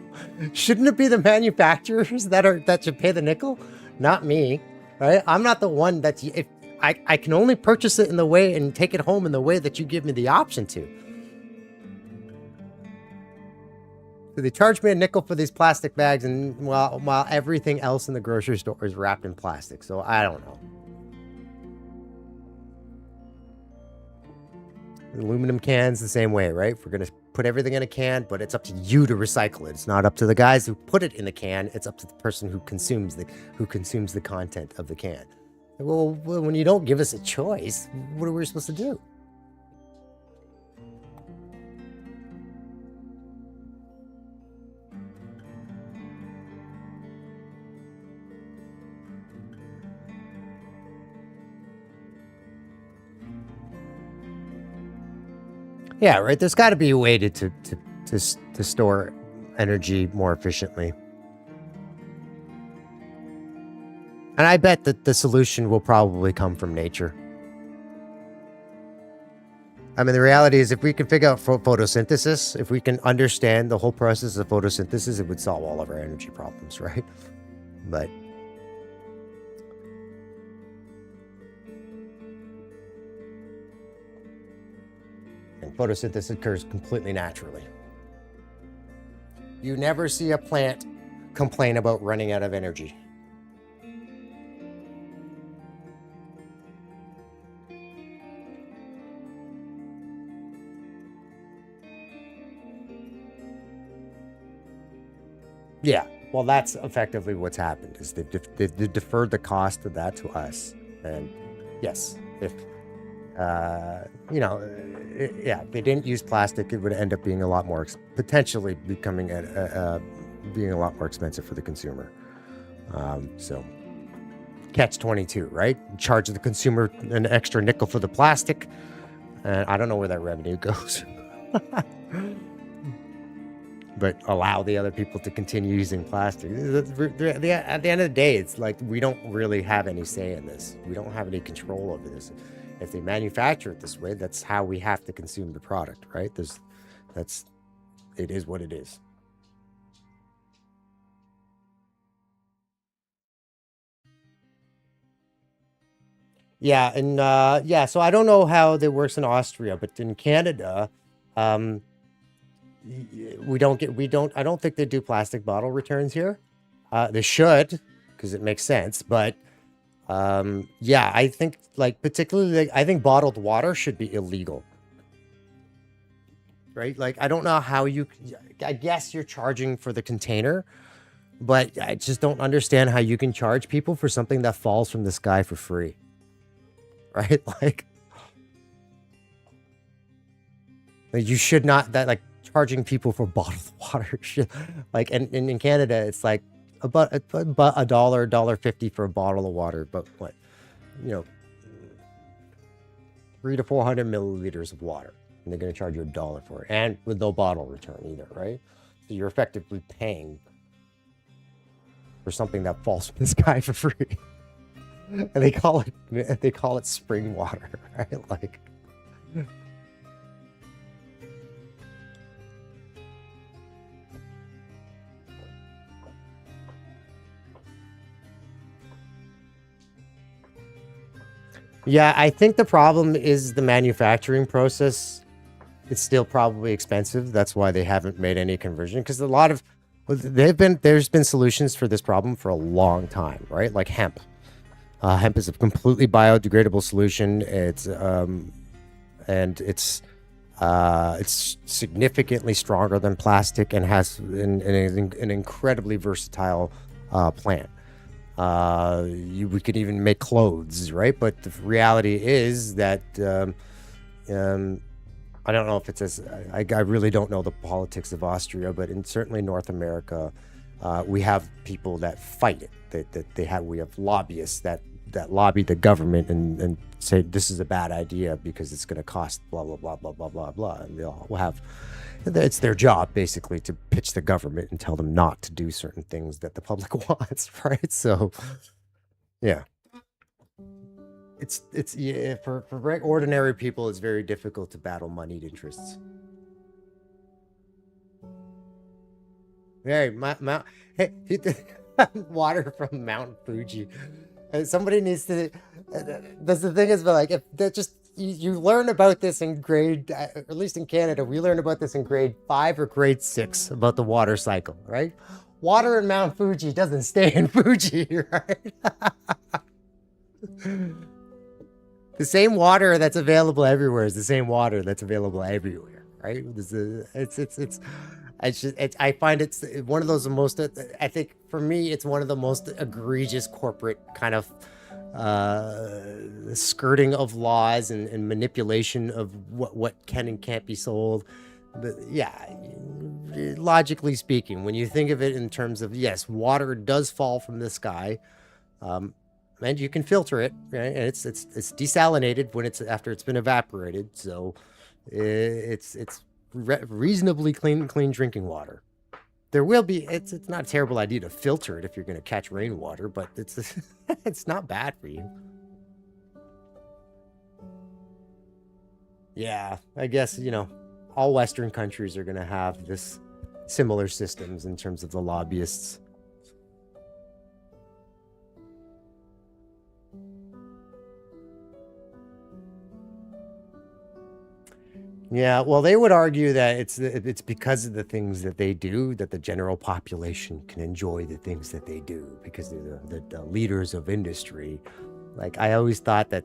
Shouldn't it be the manufacturers that should pay the nickel? Not me, right? I'm not the one that's, if I can only purchase it in the way and take it home in the way that you give me the option to. So they charge me a nickel for these plastic bags, and while everything else in the grocery store is wrapped in plastic. So I don't know. Aluminum cans the same way, right? We're going to put everything in a can, but it's up to you to recycle it. It's not up to the guys who put it in the can. It's up to the person who consumes the content of the can. Well, when you don't give us a choice, what are we supposed to do? Yeah, right. There's got to be a way to store energy more efficiently. And I bet that the solution will probably come from nature. I mean, the reality is if we can figure out photosynthesis, if we can understand the whole process of photosynthesis, it would solve all of our energy problems, right? But and photosynthesis occurs completely naturally. You never see a plant complain about running out of energy. Yeah, well, that's effectively what's happened. Is they've deferred the cost of that to us, and yes, if if they didn't use plastic, it would end up being a lot more potentially becoming being a lot more expensive for the consumer. So catch-22, right? Charge the consumer an extra nickel for the plastic, and I don't know where that revenue goes. But allow the other people to continue using plastic. At the end of the day, it's like we don't really have any say in this. We don't have any control over this. If they manufacture it this way, that's how we have to consume the product, right? It is what it is. Yeah, and so I don't know how it works in Austria, but in Canada, I don't think they do plastic bottle returns here. They should, because it makes sense, but I think particularly I think bottled water should be illegal. Right? Like I don't know how I guess you're charging for the container, but I just don't understand how you can charge people for something that falls from the sky for free. Right? Like you should not charging people for bottled water. And in Canada, it's like about $1.50 for a bottle of water. But 300 to 400 milliliters of water, and they're going to charge you $1 for it, and with no bottle return either, right? So you're effectively paying for something that falls from the sky for free, and they call it spring water, right? Like. Yeah, I think the problem is the manufacturing process. It's still probably expensive. That's why they haven't made any conversion, because a lot of there's been solutions for this problem for a long time, right? Like hemp. Hemp is a completely biodegradable solution. It's significantly stronger than plastic and has an incredibly versatile plant. We could even make clothes, right? But the reality is that um, I don't know if it's as I really don't know the politics of Austria, but in certainly North America, we have people that fight it. We have lobbyists that lobby the government and say this is a bad idea because it's going to cost blah blah blah blah blah blah blah, and they'll have it's their job basically to pitch the government and tell them not to do certain things that the public wants, right? So yeah, it's yeah, for ordinary people, it's very difficult to battle moneyed interests. Hey, hey, water from Mount Fuji. Somebody needs to. That's the thing is, but like, if that just you learn about this in grade, or at least in Canada, we learn about this in grade 5 or grade 6 about the water cycle, right? Water in Mount Fuji doesn't stay in Fuji, right? The same water that's available everywhere is the same water that's available everywhere, right? I find it's one of those most. I think for me, it's one of the most egregious corporate kind of skirting of laws and manipulation of what can and can't be sold. But yeah, logically speaking, when you think of it in terms of, yes, water does fall from the sky, and you can filter it, right? And it's desalinated when it's after it's been evaporated, so it's reasonably clean drinking water. There will be it's not a terrible idea to filter it if you're going to catch rainwater, but it's it's not bad for you. Yeah, I guess, all Western countries are going to have this similar systems in terms of the lobbyists. Yeah, well, they would argue that it's because of the things that they do that the general population can enjoy the things that they do because they're the leaders of industry. Like I always thought that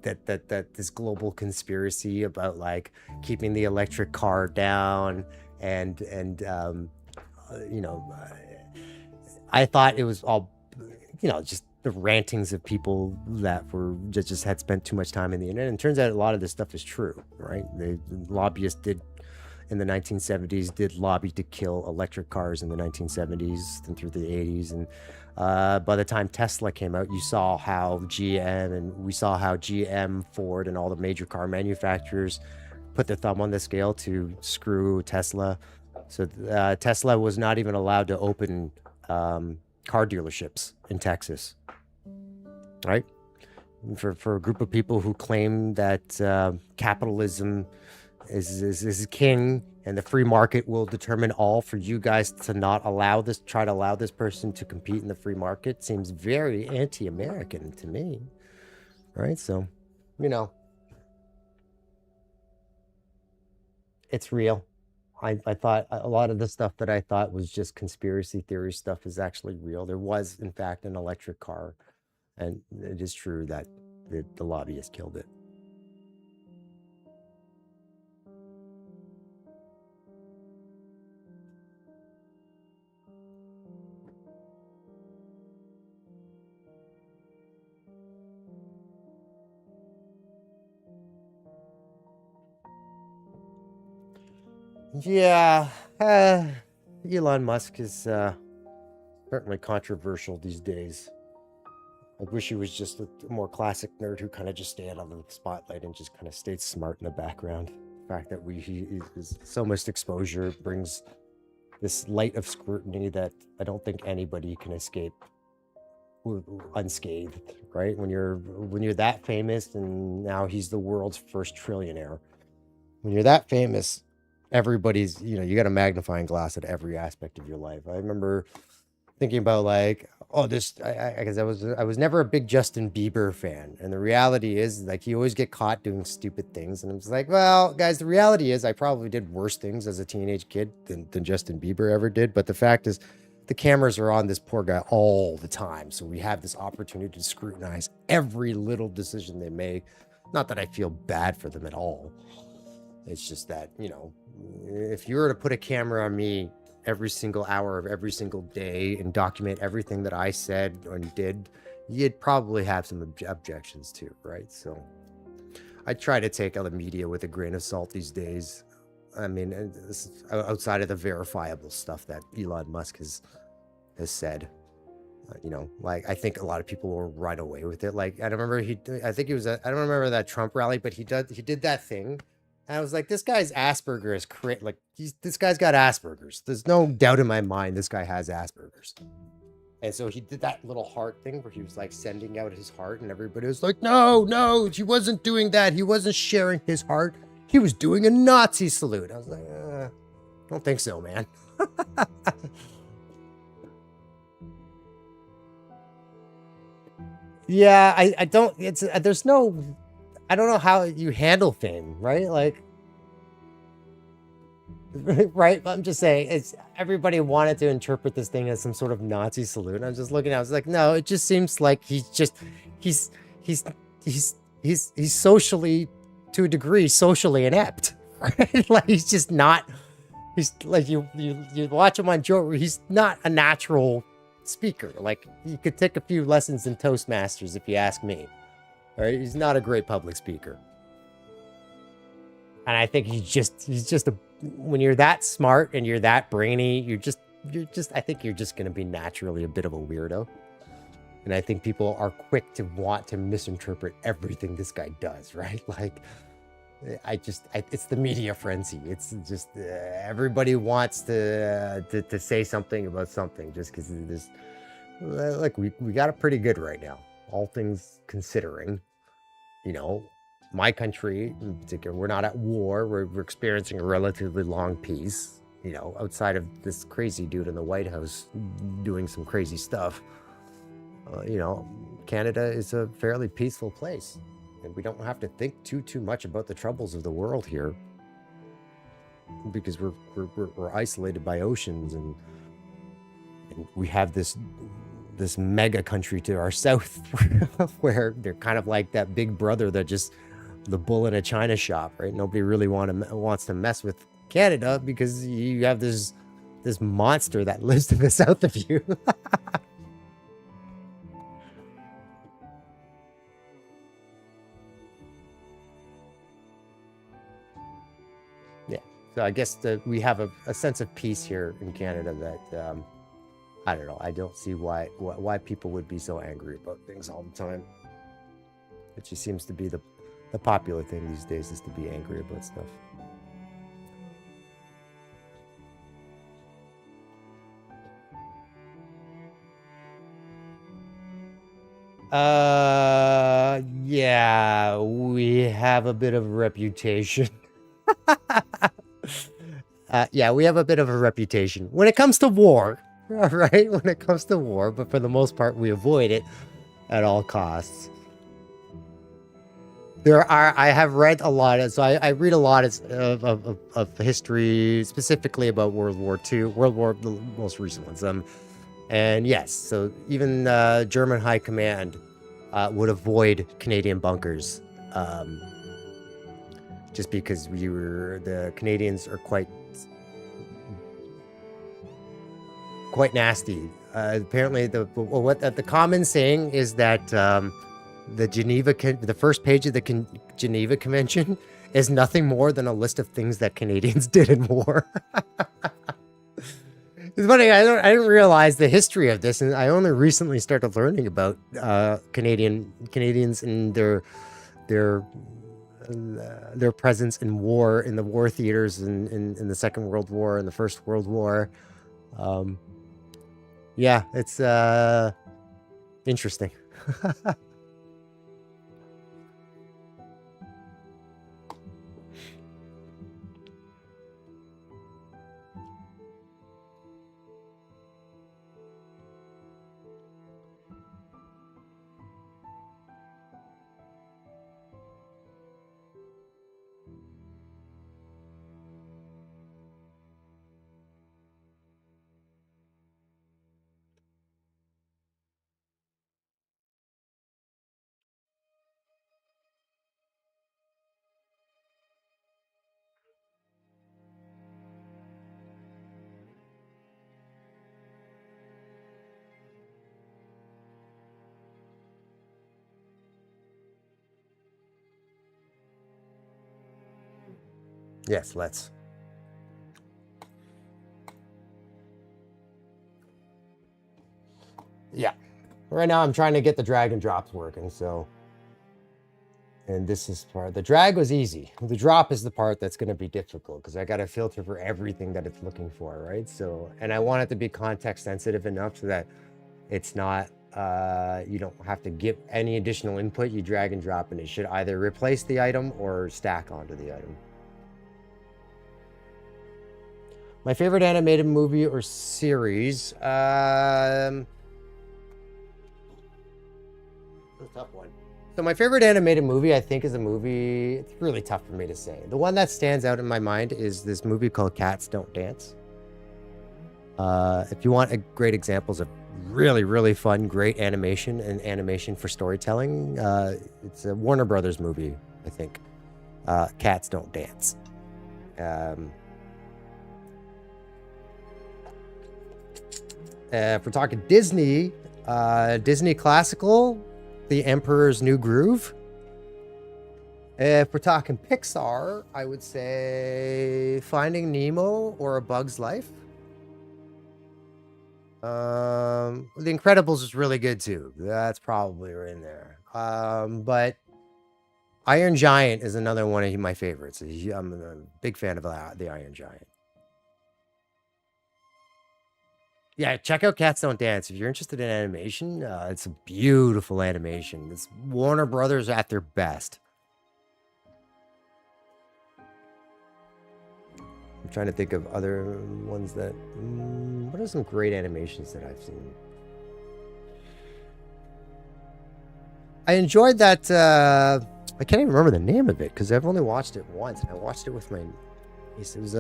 that this global conspiracy about like keeping the electric car down and you know, I thought it was all just the rantings of people that were just had spent too much time in the internet. And it turns out a lot of this stuff is true, right? The lobbyists did in the 1970s did lobby to kill electric cars in the 1970s and through the 80s. And by the time Tesla came out, you saw how we saw how GM, Ford, and all the major car manufacturers put their thumb on the scale to screw Tesla. So Tesla was not even allowed to open car dealerships in Texas, right? For a group of people who claim that capitalism is king and the free market will determine all, for you guys to not try to allow this person to compete in the free market seems very anti-American to me, right? So, you know, it's real. I thought a lot of the stuff that I thought was just conspiracy theory stuff is actually real. There was, in fact, an electric car, and it is true that the lobbyists killed it. Yeah, Elon Musk is certainly controversial these days. I wish he was just a more classic nerd who kind of just stayed out of the spotlight and just kind of stayed smart in the background. The fact that he is so much exposure brings this light of scrutiny that I don't think anybody can escape unscathed, right? When you're that famous, and now he's the world's first trillionaire. When you're that famous, everybody's, you got a magnifying glass at every aspect of your life. I remember thinking about like, oh, this, because I was never a big Justin Bieber fan, and the reality is like you always get caught doing stupid things, and I'm just like, well, guys, the reality is I probably did worse things as a teenage kid than Justin Bieber ever did, but the fact is, the cameras are on this poor guy all the time, so we have this opportunity to scrutinize every little decision they make. Not that I feel bad for them at all. It's just that, if you were to put a camera on me every single hour of every single day and document everything that I said and did, you'd probably have some objections too, right? So I try to take other media with a grain of salt these days. I mean, this is outside of the verifiable stuff that Elon Musk has said. Like I think a lot of people will run away with it. Like I don't remember I think he was I don't remember that Trump rally, but he did that thing. And I was like, this guy's Asperger is like this guy's got Asperger's. There's no doubt in my mind this guy has Asperger's. And so he did that little heart thing where he was like sending out his heart, and everybody was like, no, he wasn't doing that. He wasn't sharing his heart. He was doing a Nazi salute. I was like, I don't think so, man. Yeah, I don't, there's no, I don't know how you handle fame, right? Like, right? I'm just saying, it's everybody wanted to interpret this thing as some sort of Nazi salute. And I was just looking at it, I was like, no, it just seems like he's he's he's he's socially, to a degree, socially inept, right? Like he's just not. He's like you watch him on Joe. He's not a natural speaker. Like you could take a few lessons in Toastmasters if you ask me. All right, he's not a great public speaker. And I think he's just a, when you're that smart and you're that brainy, I think you're just going to be naturally a bit of a weirdo. And I think people are quick to want to misinterpret everything this guy does, right? Like, it's the media frenzy. It's just everybody wants to say something about something just because of this. Like we got it pretty good right now, all things considering. My country in particular, we're not at war. We're experiencing a relatively long peace. Outside of this crazy dude in the White House doing some crazy stuff. Canada is a fairly peaceful place, and we don't have to think too much about the troubles of the world here, because we're isolated by oceans, and we have this mega country to our south where they're kind of like that big brother that just the bull in a china shop, right? Nobody really wants to mess with Canada because you have this monster that lives to the south of you. Yeah, so I guess we have a sense of peace here in Canada that I don't know. I don't see why people would be so angry about things all the time. It just seems to be the popular thing these days, is to be angry about stuff. Yeah, we have a bit of a reputation. Yeah, we have a bit of a reputation when it comes to war, right? When it comes to war, but for the most part, we avoid it at all costs. I have read a lot of, so I read a lot of history, specifically about World War II, the most recent ones. And yes, so even German High Command would avoid Canadian bunkers, just because the Canadians are quite nasty. Apparently, the common saying is that the first page of the Geneva Convention is nothing more than a list of things that Canadians did in war. It's funny. I didn't realize the history of this, and I only recently started learning about Canadians and their presence in war, in the war theaters, in the Second World War and the First World War. Yeah, it's interesting. Yes, let's. Yeah. Right now I'm trying to get the drag and drops working, so. And this is part. The drag was easy. The drop is the part that's going to be difficult because I got to filter for everything that it's looking for, right? So, and I want it to be context sensitive enough so that it's not, you don't have to give any additional input. You drag and drop, and it should either replace the item or stack onto the item. My favorite animated movie or series? That's a tough one. So my favorite animated movie, I think, is a movie. It's really tough for me to say. The one that stands out in my mind is this movie called Cats Don't Dance. If you want great examples of really, really fun, great animation and animation for storytelling, it's a Warner Brothers movie, I think. Cats Don't Dance. If we're talking Disney, Disney classical, The Emperor's New Groove. If we're talking Pixar, I would say Finding Nemo or A Bug's Life. The Incredibles is really good too. That's probably right in there. But Iron Giant is another one of my favorites. I'm a big fan of the Iron Giant. Yeah, check out Cats Don't Dance if you're interested in animation. It's a beautiful animation. It's Warner Brothers at their best. I'm trying to think of other ones that. What are some great animations that I've seen? I enjoyed that. I can't even remember the name of it because I've only watched it once, and I watched it with my niece. It was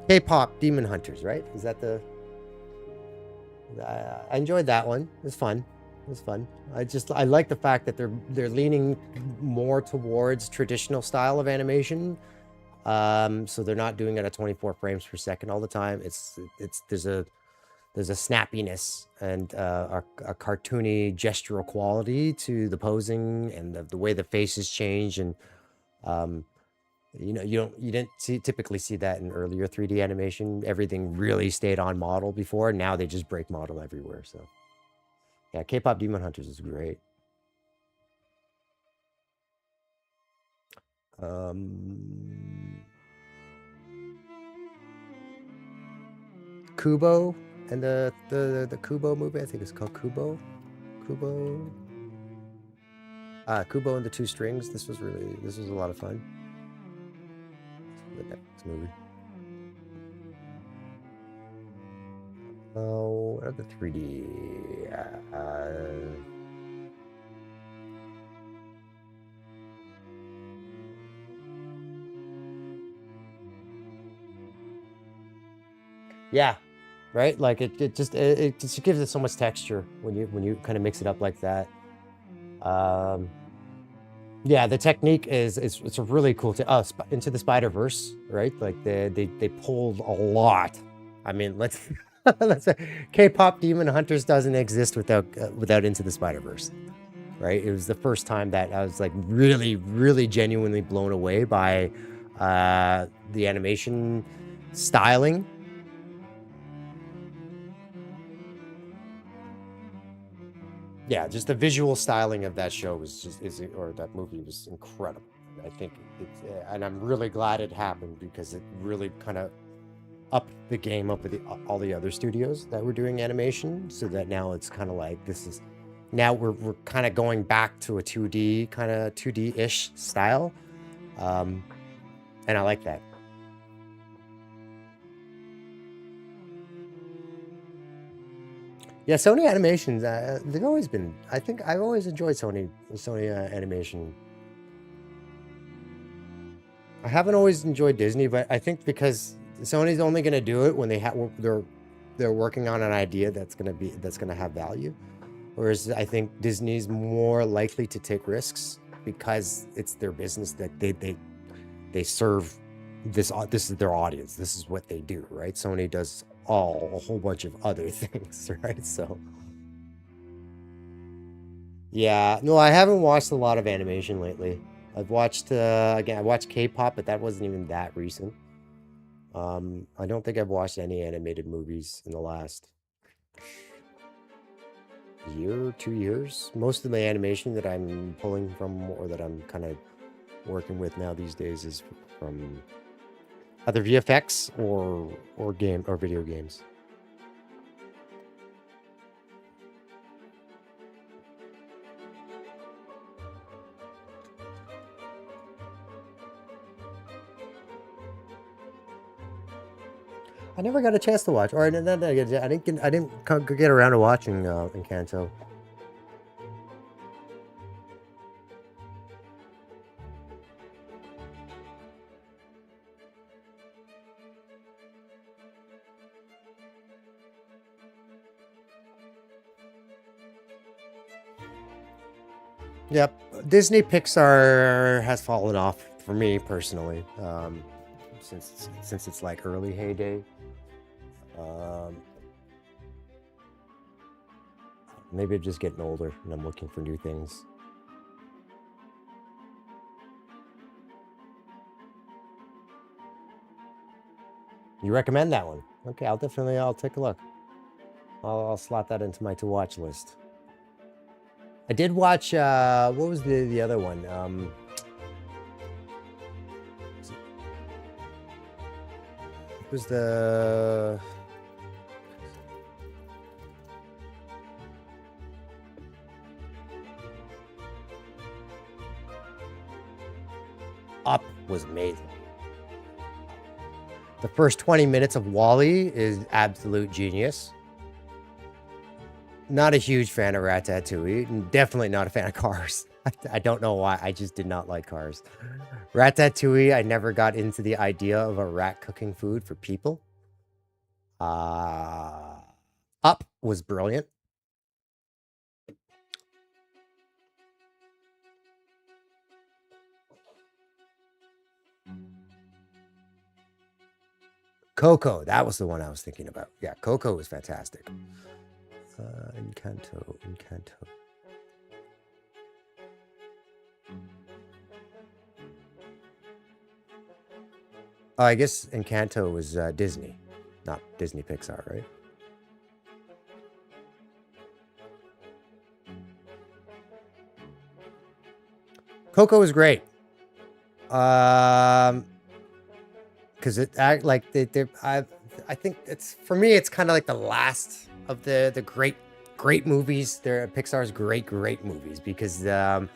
K-pop Demon Hunters, right? Is that the? I enjoyed that one. It was fun. It was fun. I like the fact that they're leaning more towards traditional style of animation. So they're not doing it at 24 frames per second all the time. There's a snappiness and a cartoony gestural quality to the posing and the way the faces change, and you didn't typically see that in earlier 3D animation. Everything really stayed on model before. Now they just break model everywhere. So yeah, K-pop Demon Hunters is great. Kubo and the Kubo movie, I think it's called Kubo. Kubo and the Two Strings. This was a lot of fun. This movie. Oh, what are the 3D? Yeah, right. Like it just gives it so much texture when you kind of mix it up like that. Yeah, the technique it's a really cool. Into the Spider-Verse, right? Like they pulled a lot. I mean, let's K-pop Demon Hunters doesn't exist without Into the Spider-Verse, right? It was the first time that I was like really, really genuinely blown away by the animation styling. Yeah, just the visual styling of that show or that movie was incredible. I think and I'm really glad it happened because it really kind of upped the game up with all the other studios that were doing animation, so that now it's kind of like now we're kind of going back to a 2D-ish style, and I like that. Yeah, Sony animations, they've always been. I think I've always enjoyed Sony animation. I haven't always enjoyed Disney, but I think because Sony's only going to do it when they're working on an idea that's going to have value, whereas I think Disney's more likely to take risks because it's their business, that they serve this is their audience. This is what they do, right? Sony does a whole bunch of other things, right? So Yeah, no, I haven't watched a lot of animation lately. I've watched again, I watched K-pop, but that wasn't even that recent. I don't think I've watched any animated movies in the last year, 2 years. Most of the animation that I'm pulling from or that I'm kind of working with now these days is from either VFX or game or video games. I never got a chance to watch, or I didn't get around to watching Encanto. Yep, Disney Pixar has fallen off for me personally, since it's like early heyday. Um, maybe I'm just getting older and I'm looking for new things. You recommend that one? Okay, I'll take a look. I'll slot that into my to watch list. I did watch what was the other one? It was the Up was amazing. The first 20 minutes of Wall-E is absolute genius. Not a huge fan of Ratatouille, and definitely not a fan of Cars. I don't know why, I just did not like Cars. Ratatouille, I never got into the idea of a rat cooking food for people. Up was brilliant. Coco, that was the one I was thinking about. Yeah, Coco was fantastic. Encanto. Oh, I guess Encanto was Disney, not Disney Pixar, right? Coco was great. Because it act like I think it's for me it's kind of like the last of the great movies. They're Pixar's great movies because they're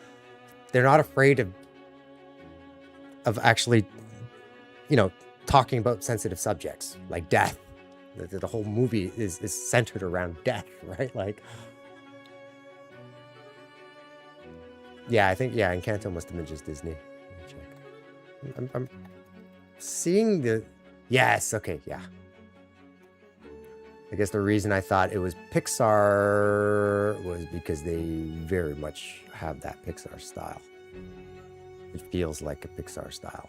not afraid of actually talking about sensitive subjects like death. The whole movie is centered around death, right? Like, yeah, I think Encanto must have been just Disney. Let me check. I'm seeing the yes, okay, yeah. I guess the reason I thought it was Pixar was because they very much have that Pixar style. It feels like a Pixar style.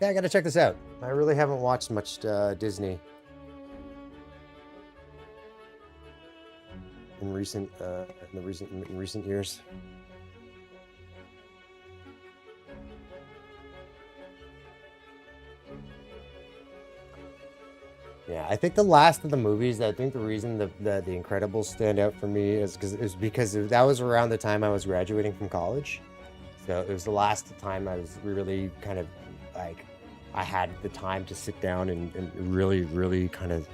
Yeah, I gotta check this out. I really haven't watched much Disney in recent years. Yeah, I think the last of the movies. I think the reason the Incredibles stand out for me is because that was around the time I was graduating from college. So it was the last time I was really kind of like I had the time to sit down and really kind of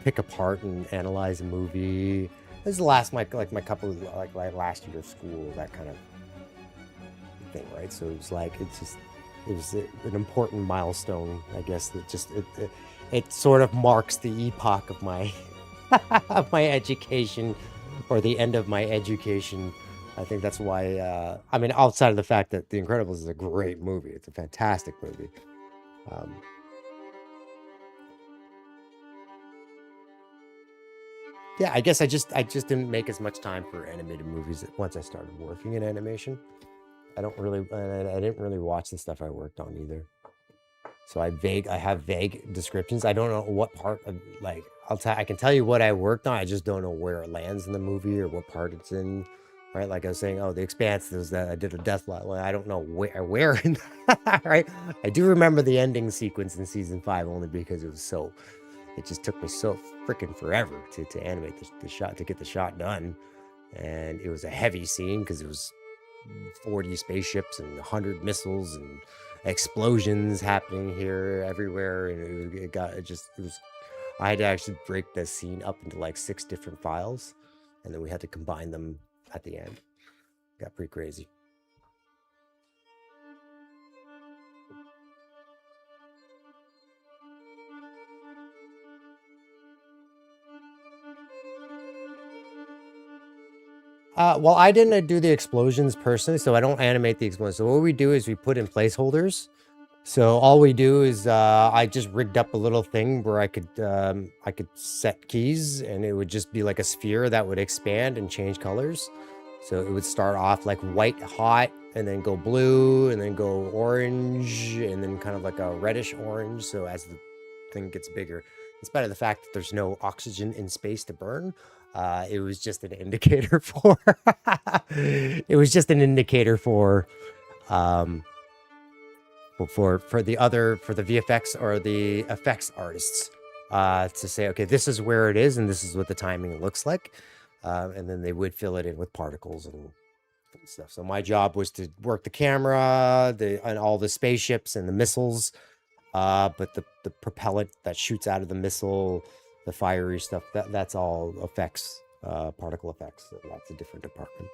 pick apart and analyze a movie. This is the last my couple of like last year of school, that kind of thing, right? So it was like it was an important milestone, I guess, that just it sort of marks the epoch of my of my education or the end of my education. I think that's why I mean, outside of the fact that The Incredibles is a great movie, it's a fantastic movie. Um, yeah, I guess I just didn't make as much time for animated movies once I started working in animation. I didn't really watch the stuff I worked on either. So I have vague descriptions. I don't know what part of, like, I can tell you what I worked on. I just don't know where it lands in the movie or what part it's in. Right? Like I was saying, oh, The Expanse is that I did a death lot. Well, I don't know where in right. I do remember the ending sequence in season 5 only because it just took me so freaking forever to animate the shot, to get the shot done. And it was a heavy scene because it was 40 spaceships and 100 missiles and explosions happening here everywhere, and it was, I had to actually break the scene up into like 6 different files, and then we had to combine them at the end. Got pretty crazy. Well, I didn't do the explosions personally, so I don't animate the explosions. So what we do is we put in placeholders. So all we do is I just rigged up a little thing where I could set keys, and it would just be like a sphere that would expand and change colors. So it would start off like white hot, and then go blue, and then go orange, and then kind of like a reddish orange. So as the thing gets bigger, in spite of the fact that there's no oxygen in space to burn, it was just an indicator for it was just an indicator for um for the VFX or the effects artists to say, okay, this is where it is and this is what the timing looks like, and then they would fill it in with particles and stuff. So my job was to work the camera, and all the spaceships and the missiles, but the propellant that shoots out of the missile, the fiery stuff, that's all effects, particle effects. So that's a different department.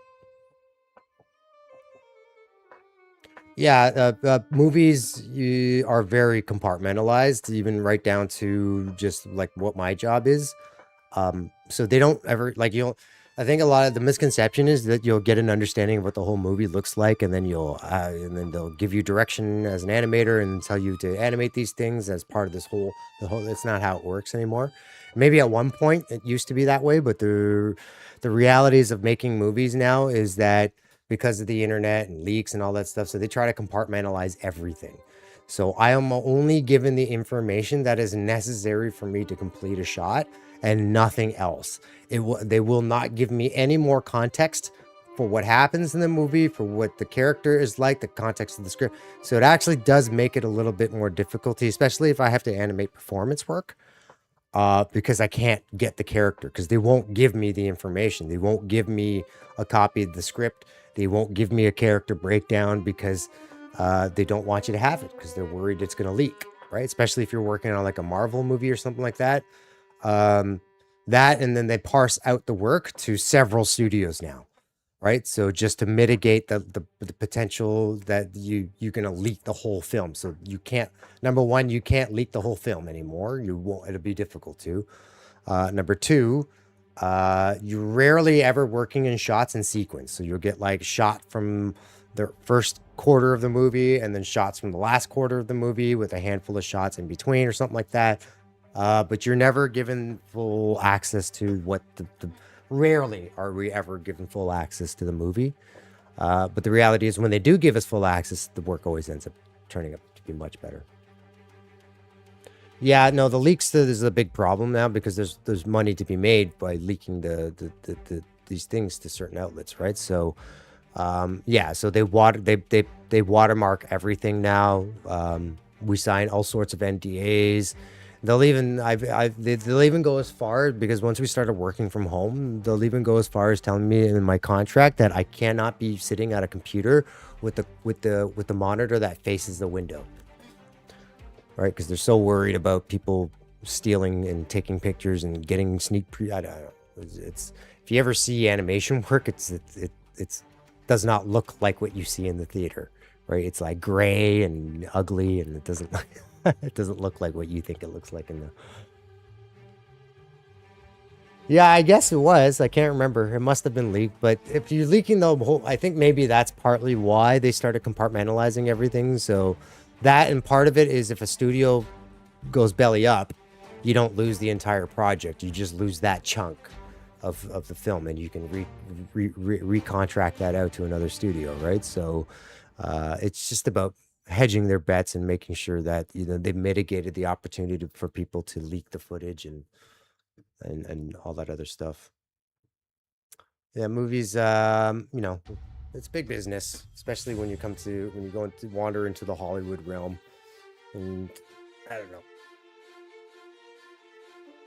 Yeah, movies are very compartmentalized, even right down to just like what my job is. So they don't ever like you'll. I think a lot of the misconception is that you'll get an understanding of what the whole movie looks like, and then and then they'll give you direction as an animator and tell you to animate these things as part of the whole. That's not how it works anymore. Maybe at one point it used to be that way, but the realities of making movies now is that because of the internet and leaks and all that stuff, so they try to compartmentalize everything. So I am only given the information that is necessary for me to complete a shot and nothing else. They will not give me any more context for what happens in the movie, for what the character is like, the context of the script. So it actually does make it a little bit more difficulty, especially if I have to animate performance work, because I can't get the character, because they won't give me the information. They won't give me a copy of the script. They won't give me a character breakdown because they don't want you to have it because they're worried it's going to leak, right? Especially if you're working on like a Marvel movie or something like that. That, and then they parse out the work to several studios now, right? So just to mitigate the potential that you're going to leak the whole film. So you can't, number one, you can't leak the whole film anymore. You won't, it'll be difficult to. Number two, you're rarely ever working in shots in sequence. So you'll get like shot from the first quarter of the movie and then shots from the last quarter of the movie with a handful of shots in between or something like that. But you're never given full access to what rarely are we ever given full access to the movie. But the reality is when they do give us full access, the work always ends up turning up to be much better. Yeah, no, the leaks is a big problem now because there's money to be made by leaking these things to certain outlets, right? So, yeah, so they watermark everything now. We sign all sorts of NDAs. They'll even go as far, because once we started working from home, they'll even go as far as telling me in my contract that I cannot be sitting at a computer with the monitor that faces the window. Right, because they're so worried about people stealing and taking pictures and getting sneak I don't know. It's if you ever see animation work, it does not look like what you see in the theater, right? It's like gray and ugly, and it doesn't it doesn't look like what you think it looks like in the. Yeah, I guess it was. I can't remember. It must have been leaked. But if you're leaking the whole, I think maybe that's partly why they started compartmentalizing everything. So. That, and part of it is if a studio goes belly up, you don't lose the entire project. You just lose that chunk of the film, and you can recontract that out to another studio, right? So it's just about hedging their bets and making sure that they mitigated the opportunity for people to leak the footage and all that other stuff. Yeah, movies. It's big business, especially when you go into wander into the Hollywood realm. And I don't know.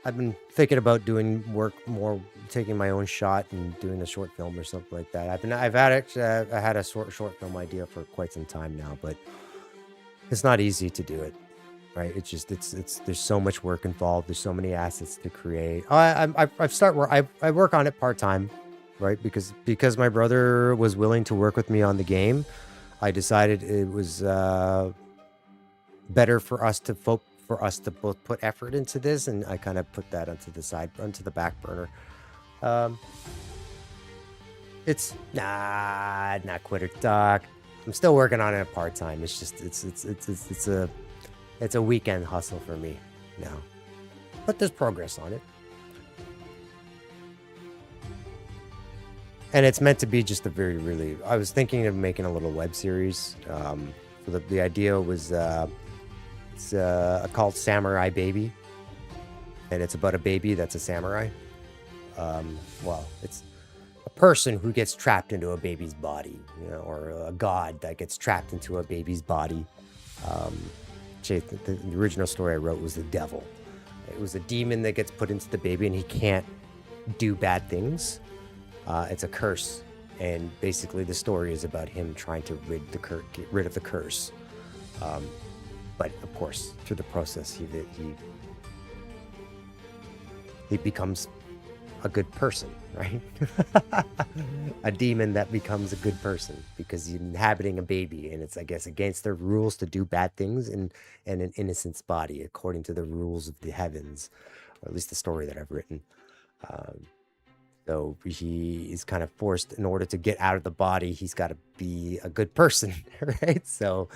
I've been thinking about doing work more, taking my own shot and doing a short film or something like that. I had a short film idea for quite some time now, but it's not easy to do it, right? It's there's so much work involved. There's so many assets to create. I work on it part time, right? Because my brother was willing to work with me on the game. I decided it was better for us to both put effort into this, and I kind of put that onto the back burner. Um, it's not quitter talk. I'm still working on it part time. It's just it's a weekend hustle for me now, but there's progress on it, and it's meant to be just a very really. I was thinking of making a little web series. So the idea was it's called Samurai Baby, and it's about a baby that's a samurai. Well, it's a person who gets trapped into a baby's body, or a god that gets trapped into a baby's body. Um, the original story I wrote was the devil. It was a demon that gets put into the baby, and he can't do bad things. It's a curse, and basically the story is about him trying to get rid of the curse. But of course, through the process, he becomes a good person, right? A demon that becomes a good person because he's inhabiting a baby, and it's, I guess, against their rules to do bad things in an innocent's body, according to the rules of the heavens, or at least the story that I've written. Um, so he is kind of forced, in order to get out of the body, he's got to be a good person, right? So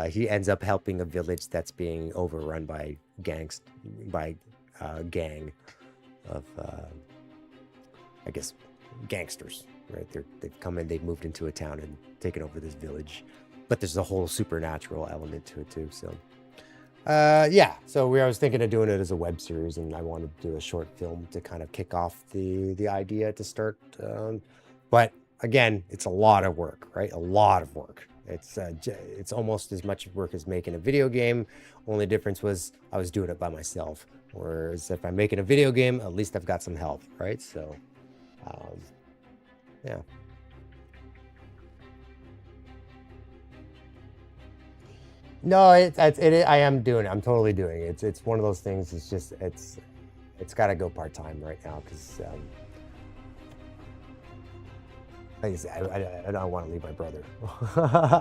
he ends up helping a village that's being overrun by a gang of, I guess, gangsters, right? They've come in, they've moved into a town and taken over this village, but there's a whole supernatural element to it too. So yeah, so I was thinking of doing it as a web series, and I wanted to do a short film to kind of kick off the idea to start. But again, it's a lot of work, right? A lot of work. It's almost as much work as making a video game. Only difference was I was doing it by myself. Whereas if I'm making a video game, at least I've got some help, right? So, yeah. No, I am doing it. I'm totally doing it. It's one of those things. It's got to go part time right now because, like I said, I don't want to leave my brother.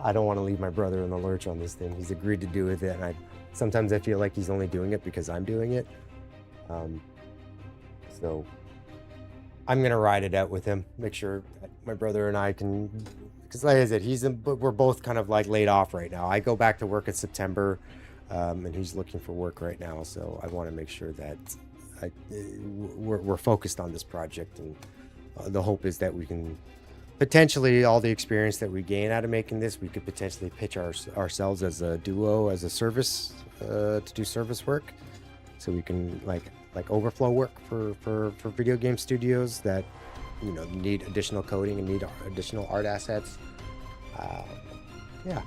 I don't want to leave my brother in the lurch on this thing. He's agreed to do with it, and sometimes I feel like he's only doing it because I'm doing it. So I'm gonna ride it out with him. Make sure that my brother and I can. Because like I said, we're both kind of like laid off right now. I go back to work in September, and he's looking for work right now. So I want to make sure that we're focused on this project, and the hope is that we can potentially, all the experience that we gain out of making this, we could potentially pitch ourselves as a duo, as a service, to do service work, so we can like overflow work for video game studios that need additional coding and need additional art assets. Yeah.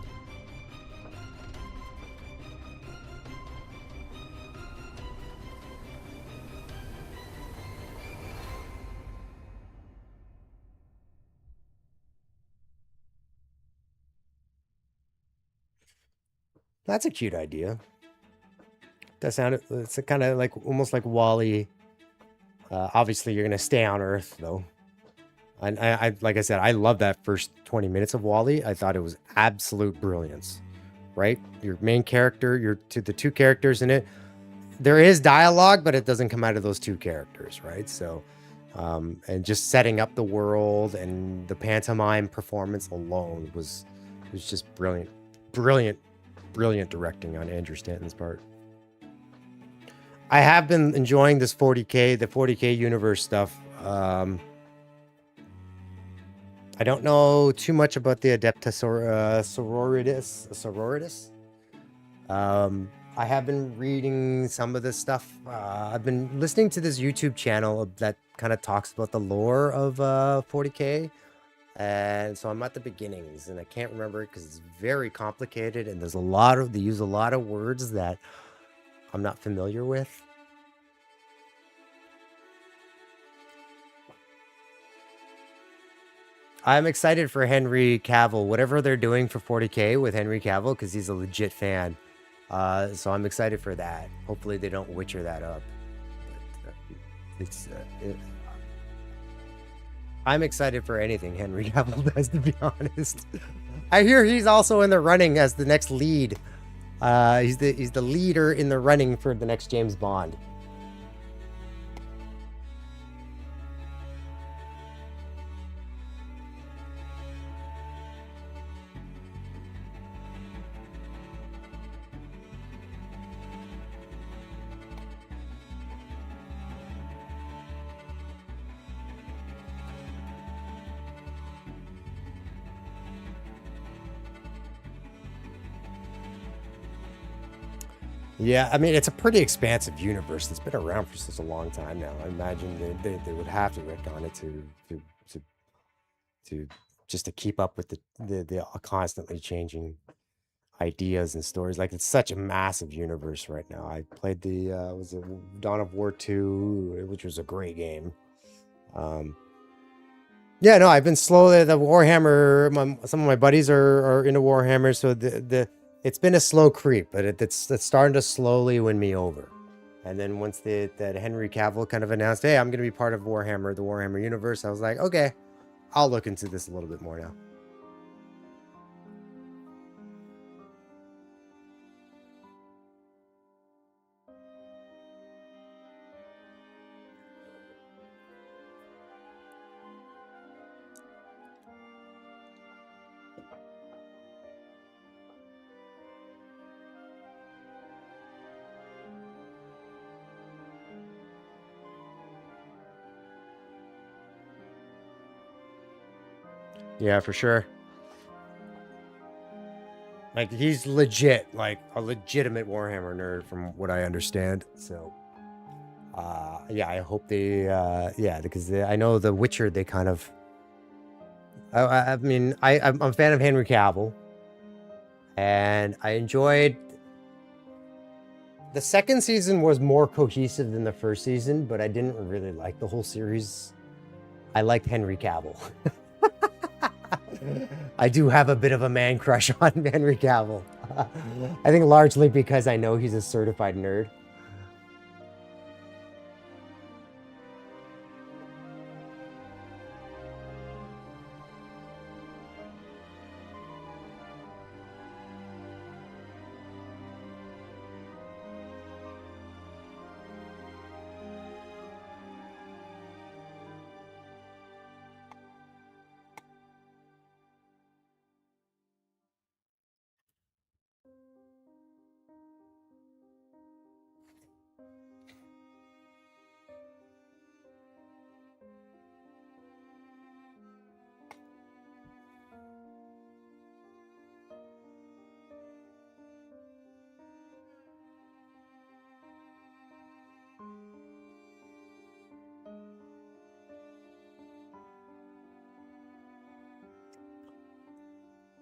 That's a cute idea. It's kind of like almost like Wall-E. Obviously, you're gonna stay on Earth though. And like I said, I love that first 20 minutes of Wall-E. I thought it was absolute brilliance. Right? Your main character, the two characters in it. There is dialogue, but it doesn't come out of those two characters, right? So, and just setting up the world and the pantomime performance alone was just brilliant, brilliant, brilliant directing on Andrew Stanton's part. I have been enjoying the 40K universe stuff. I don't know too much about the Adepta Sororitas. I have been reading some of this stuff. I've been listening to this YouTube channel that kind of talks about the lore of 40K. And so I'm at the beginnings, and I can't remember it because it's very complicated, and they use a lot of words that I'm not familiar with. I'm excited for Henry Cavill, whatever they're doing for 40K with Henry Cavill, because he's a legit fan. So I'm excited for that. Hopefully they don't Witcher that up. But, I'm excited for anything Henry Cavill does, to be honest. I hear he's also in the running as the next lead. He's the leader in the running for the next James Bond. Yeah, I mean, it's a pretty expansive universe that's been around for such a long time now. I imagine they would have to work on it to just to keep up with the constantly changing ideas and stories. Like, it's such a massive universe right now. I played the was it Dawn of War 2, which was a great game. Yeah, no, I've been slowly the Warhammer. Some of my buddies are into Warhammer, so it's been a slow creep, but it's starting to slowly win me over. And then once that Henry Cavill kind of announced, hey, I'm going to be part of Warhammer, the Warhammer universe, I was like, okay, I'll look into this a little bit more now. Yeah, for sure. Like, he's legit, like a legitimate Warhammer nerd from what I understand. So, yeah, I hope they, yeah, because I know The Witcher, they kind of, I mean, I'm a fan of Henry Cavill, and I enjoyed the second season was more cohesive than the first season, but I didn't really like the whole series. I liked Henry Cavill. I do have a bit of a man crush on Henry Cavill. I think largely because I know he's a certified nerd.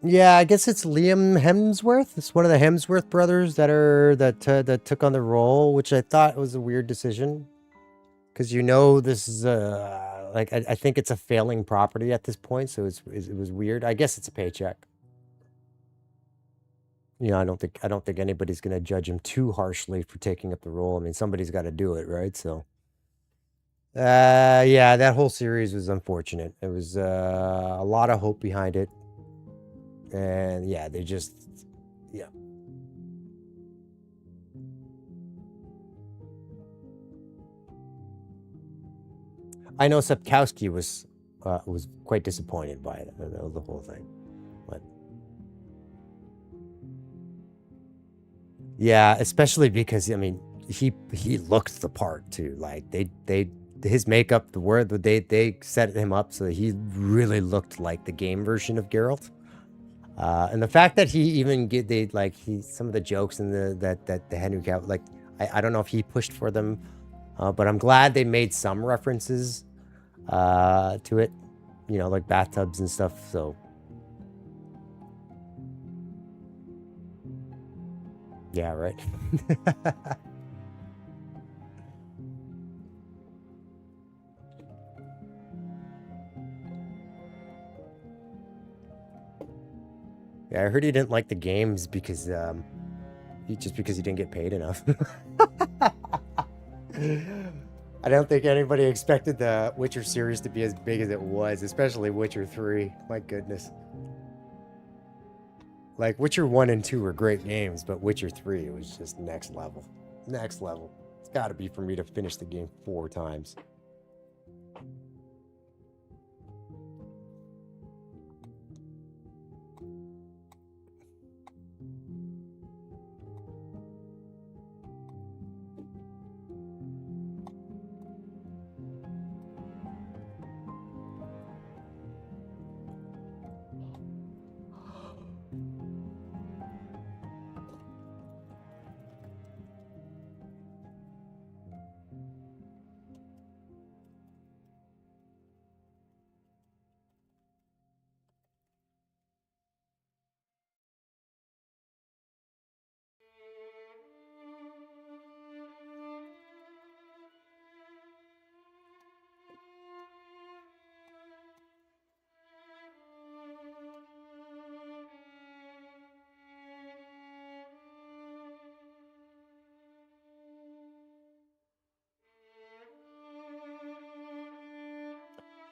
Yeah, I guess it's Liam Hemsworth. It's one of the Hemsworth brothers that took on the role, which I thought was a weird decision, because this is like I think it's a failing property at this point, so it was weird. I guess it's a paycheck. I don't think anybody's gonna judge him too harshly for taking up the role. I mean, somebody's got to do it, right? So, yeah, that whole series was unfortunate. It was a lot of hope behind it. And yeah, yeah. I know Sapkowski was quite disappointed by it, the whole thing. But yeah, especially because I mean, he looked the part too. Like they his makeup, the word that they set him up so that he really looked like the game version of Geralt. And the fact that he even get they like he some of the jokes and that the Henry Cavill like I don't know if he pushed for them, but I'm glad they made some references to it, you know, like bathtubs and stuff. So yeah, right. Yeah, I heard he didn't like the games because because he didn't get paid enough. I don't think anybody expected the Witcher series to be as big as it was, especially Witcher 3. My goodness. Like Witcher 1 and 2 were great games, but Witcher 3 was just next level. Next level. It's got to be for me to finish the game 4 times.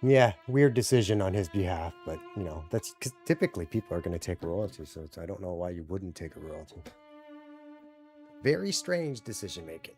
Yeah, weird decision on his behalf, but you know, that's because typically people are going to take a royalty, so I don't know why you wouldn't take a royalty. Very strange decision making.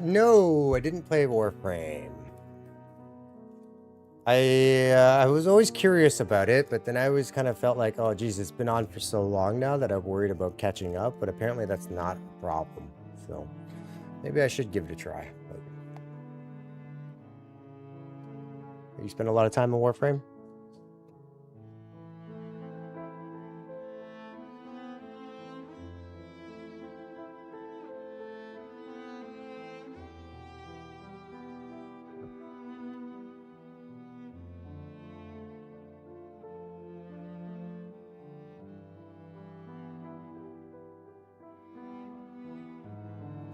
No, I didn't play Warframe. I was always curious about it, but then I always kind of felt like, oh, geez, it's been on for so long now that I'm worried about catching up. But apparently, that's not a problem. So maybe I should give it a try. But you spend a lot of time in Warframe?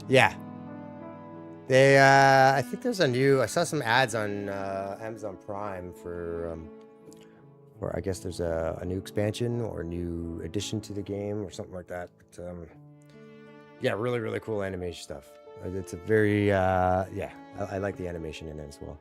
Yeah. They, I think there's a new. I saw some ads on Amazon Prime for I guess there's a new expansion or a new addition to the game or something like that. But yeah, really, really cool animation stuff. It's a very, yeah, I like the animation in it as well.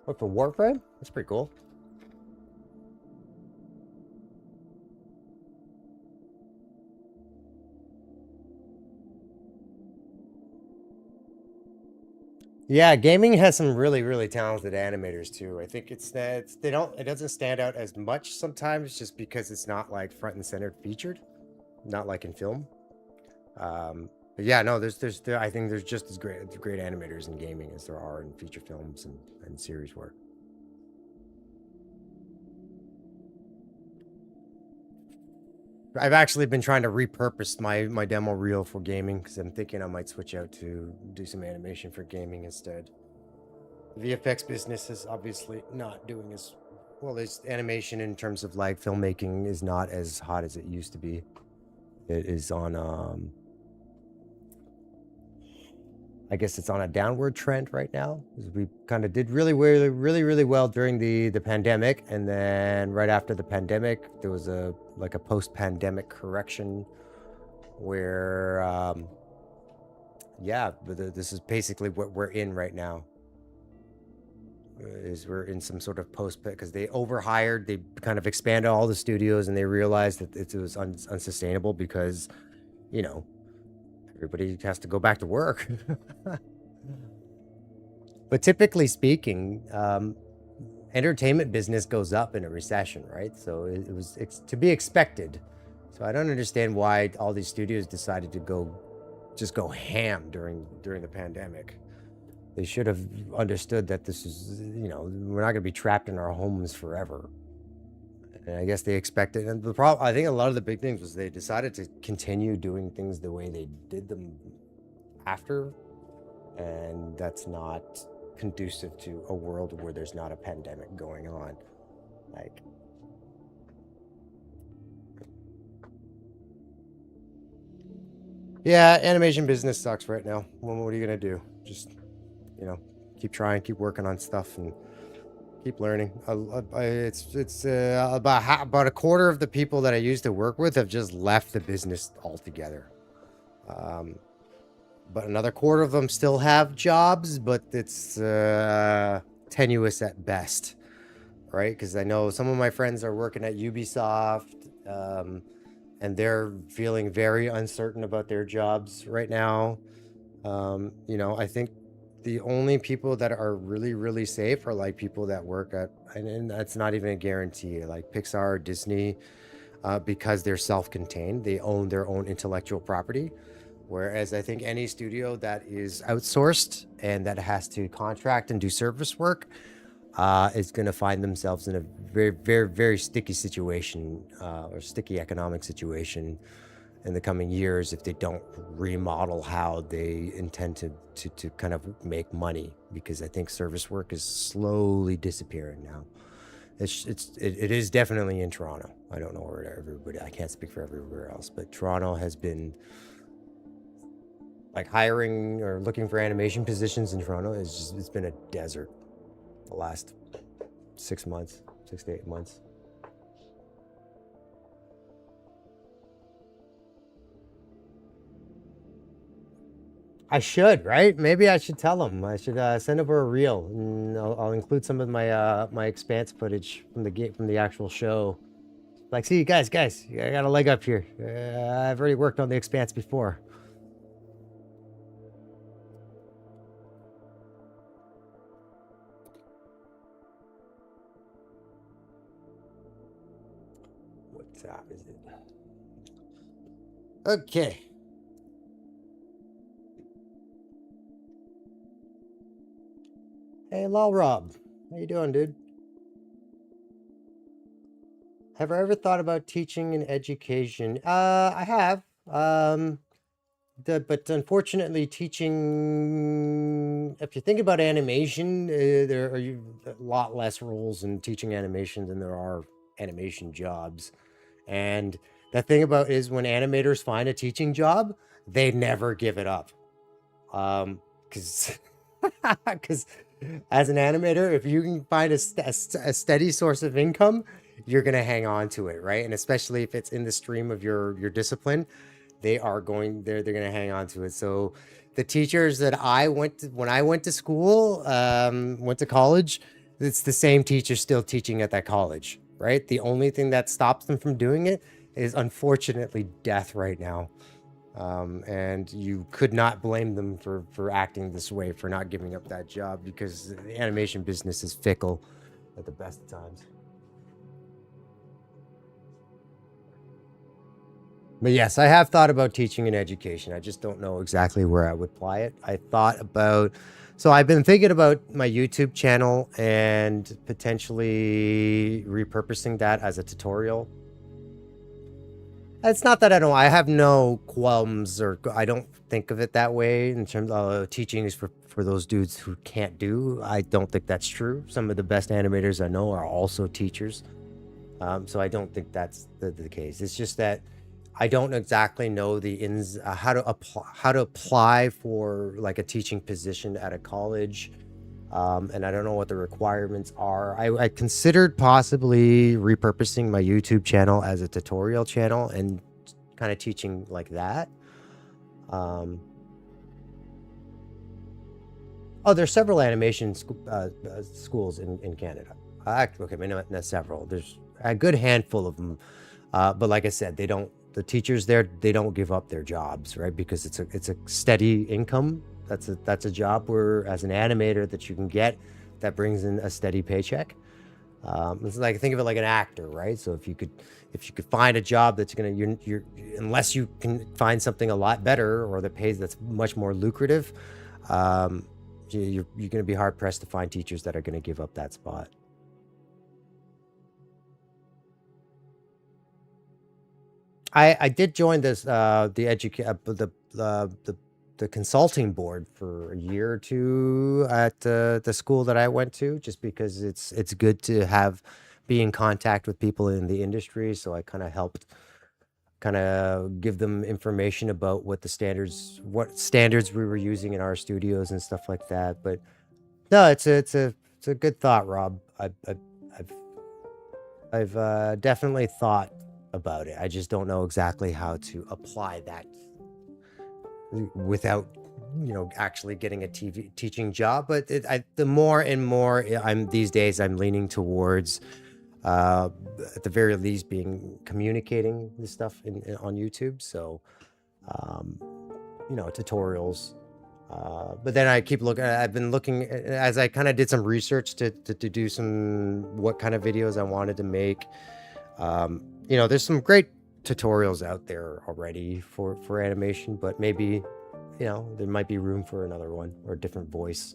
What, for Warframe? That's pretty cool. Yeah, gaming has some really, really talented animators too. I think it doesn't stand out as much sometimes just because it's not like front and center featured, not like in film. But yeah, no, I think there's just as great animators in gaming as there are in feature films and series work. I've actually been trying to repurpose my demo reel for gaming because I'm thinking I might switch out to do some animation for gaming instead. The VFX business is obviously not doing as well as animation in terms of like filmmaking is not as hot as it used to be. It is on I guess it's on a downward trend right now. We kind of did really well during the pandemic, and then right after the pandemic, there was a post-pandemic correction where, yeah, this is basically what we're in right now. Is we're in some sort of post because they overhired, they kind of expanded all the studios, and they realized that it was unsustainable because, you know, everybody has to go back to work. But typically speaking, entertainment business goes up in a recession, right? So it's to be expected. So I don't understand why all these studios decided to just go ham during the pandemic. They should have understood that this is, we're not going to be trapped in our homes forever. And I guess they expected, and I think a lot of the big things was they decided to continue doing things the way they did them after, and that's not conducive to a world where there's not a pandemic going on. Like, yeah, animation business sucks right now. Well, what are you gonna do? Just, keep trying, keep working on stuff, and keep learning. It's about a quarter of the people that I used to work with have just left the business altogether. But another quarter of them still have jobs, but it's tenuous at best, right? Because I know some of my friends are working at Ubisoft, and they're feeling very uncertain about their jobs right now. I think the only people that are really, really safe are like people that work at, and that's not even a guarantee, like Pixar or Disney, because they're self-contained. They own their own intellectual property. Whereas I think any studio that is outsourced and that has to contract and do service work is going to find themselves in a very, very, very sticky situation, or sticky economic situation in the coming years if they don't remodel how they intend to kind of make money, because I think service work is slowly disappearing now. It is definitely in Toronto. I don't know where everybody, I can't speak for everywhere else, but Toronto has been like hiring or looking for animation positions in Toronto it's been a desert the last 6 to 8 months. I should, right? Maybe I should tell them. I should send over a reel, and I'll include some of my my Expanse footage from the actual show. Like, see, guys, I got a leg up here. I've already worked on the Expanse before. What time is it? Okay. Hey, Lol Rob. How you doing, dude? Have I ever thought about teaching in education? I have. But unfortunately, teaching, if you think about animation, there are a lot less roles in teaching animation than there are animation jobs. And the thing about is when animators find a teaching job, they never give it up. Because as an animator, if you can find a steady source of income, you're going to hang on to it, right? And especially if it's in the stream of your discipline, they're going to hang on to it. So the teachers that when I went to school, went to college, It's the same teacher still teaching at that college, right? The only thing that stops them from doing it is unfortunately death right now. And you could not blame them for acting this way, for not giving up that job, because the animation business is fickle at the best of times. But yes, I have thought about teaching in education. I just don't know exactly where I would apply it. I thought about, so I've been thinking about my YouTube channel and potentially repurposing that as a tutorial. It's not that I have no qualms, or I don't think of it that way in terms of teaching is for those dudes who can't do. I don't think that's true. Some of the best animators I know are also teachers. So I don't think that's the case. It's just that I don't exactly know the ins how to apply for like a teaching position at a college, and I don't know what the requirements are. I considered possibly repurposing my YouTube channel as a tutorial channel and kind of teaching like that. Um, oh, there's several animation schools in Canada. Okay, maybe not several. There's a good handful of them, but like I said, they don't. The teachers there, they don't give up their jobs, right? Because it's a steady income. That's a job where, as an animator, that you can get that brings in a steady paycheck. It's like, think of it like an actor, right? So if you could find a job that's gonna you're unless you can find something a lot better or that pays that's much more lucrative, you're gonna be hard pressed to find teachers that are gonna give up that spot. I did join this the consulting board for a year or two at the school that I went to, just because it's good to be in contact with people in the industry. So I kind of helped kind of give them information about what standards we were using in our studios and stuff like that. But no, it's a good thought, Rob. I've definitely thought about it. I just don't know exactly how to apply that without, actually getting a TV teaching job. But the more and more I'm these days, I'm leaning towards, uh, at the very least, being communicating this stuff on YouTube. So, um, tutorials. But then I keep looking. I've been looking as I kind of did some research to do some what kind of videos I wanted to make. There's some great tutorials out there already for animation, but maybe, there might be room for another one or a different voice,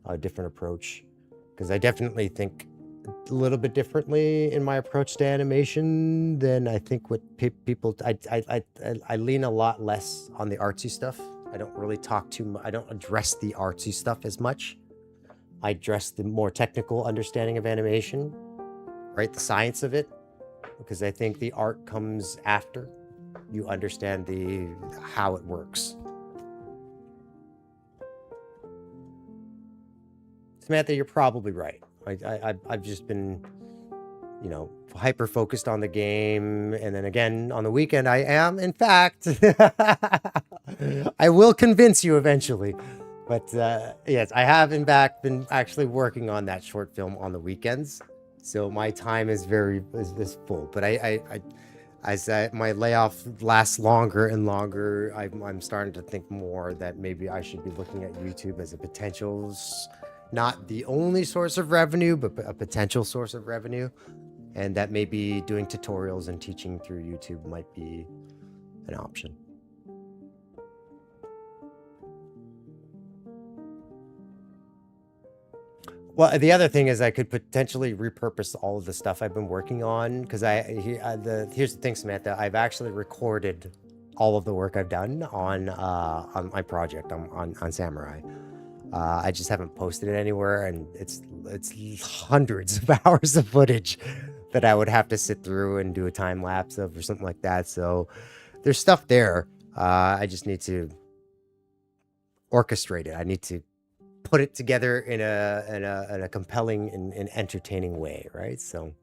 a different approach. Because I definitely think a little bit differently in my approach to animation than I think what people. I lean a lot less on the artsy stuff. I don't really talk too much. I don't address the artsy stuff as much. I address the more technical understanding of animation, right? The science of it, because I think the art comes after you understand how it works. Samantha, you're probably right. I've just been, hyper focused on the game, and then again on the weekend I am. In fact, I will convince you eventually. But yes, I have in fact been actually working on that short film on the weekends, so my time is is full. But as my layoff lasts longer and longer, I'm starting to think more that maybe I should be looking at YouTube as a potential, not the only source of revenue, but a potential source of revenue, and that maybe doing tutorials and teaching through YouTube might be an option. Well, the other thing is I could potentially repurpose all of the stuff I've been working on, because here's the thing, Samantha. I've actually recorded all of the work I've done on my project on Samurai. I just haven't posted it anywhere, and it's hundreds of hours of footage that I would have to sit through and do a time lapse of or something like that. So there's stuff there. I just need to orchestrate it. I need to put it together in a compelling and entertaining way, right? So,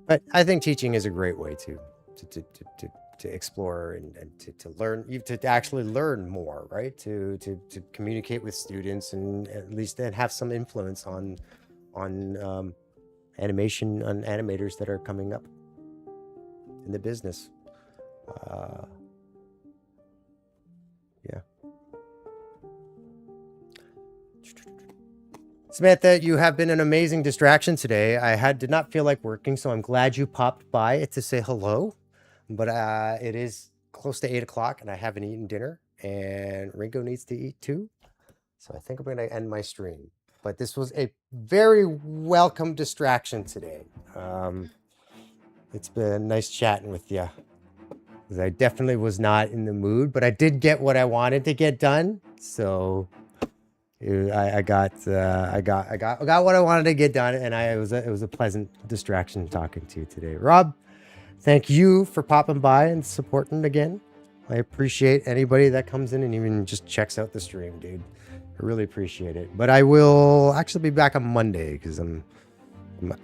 but I think teaching is a great way to to explore and to learn, to actually learn more, right? To communicate with students and at least then have some influence on animation, on animators that are coming up in the business. Yeah. Samantha, you have been an amazing distraction today. I did not feel like working, so I'm glad you popped by to say hello. But it is close to 8 o'clock, and I haven't eaten dinner, and Ringo needs to eat too. So I think I'm going to end my stream. But this was a very welcome distraction today. It's been nice chatting with you. I definitely was not in the mood, but I did get what I wanted to get done. So I got what I wanted to get done, and it was a pleasant distraction talking to you today. Rob, thank you for popping by and supporting again. I appreciate anybody that comes in and even just checks out the stream, dude. I really appreciate it. But I will actually be back on Monday because I'm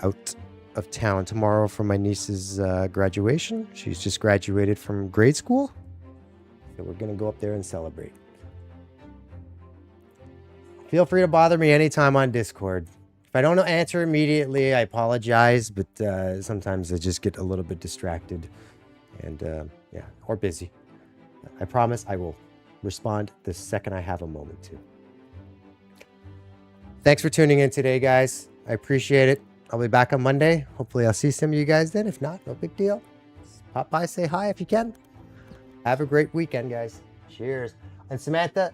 out of town tomorrow for my niece's graduation. She's just graduated from grade school, so we're gonna go up there and celebrate. Feel free to bother me anytime on Discord. If I don't answer immediately, I apologize, but sometimes I just get a little bit distracted and yeah, or busy. I promise I will respond the second I have a moment to. Thanks for tuning in today, guys. I appreciate it. I'll be back on Monday. Hopefully I'll see some of you guys then. If not, no big deal. Just pop by, say hi if you can. Have a great weekend, guys. Cheers. And Samantha,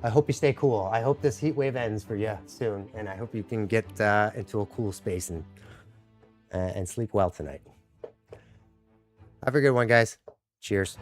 I hope you stay cool. I hope this heat wave ends for you soon, and I hope you can get into a cool space and sleep well tonight. Have a good one, guys. Cheers.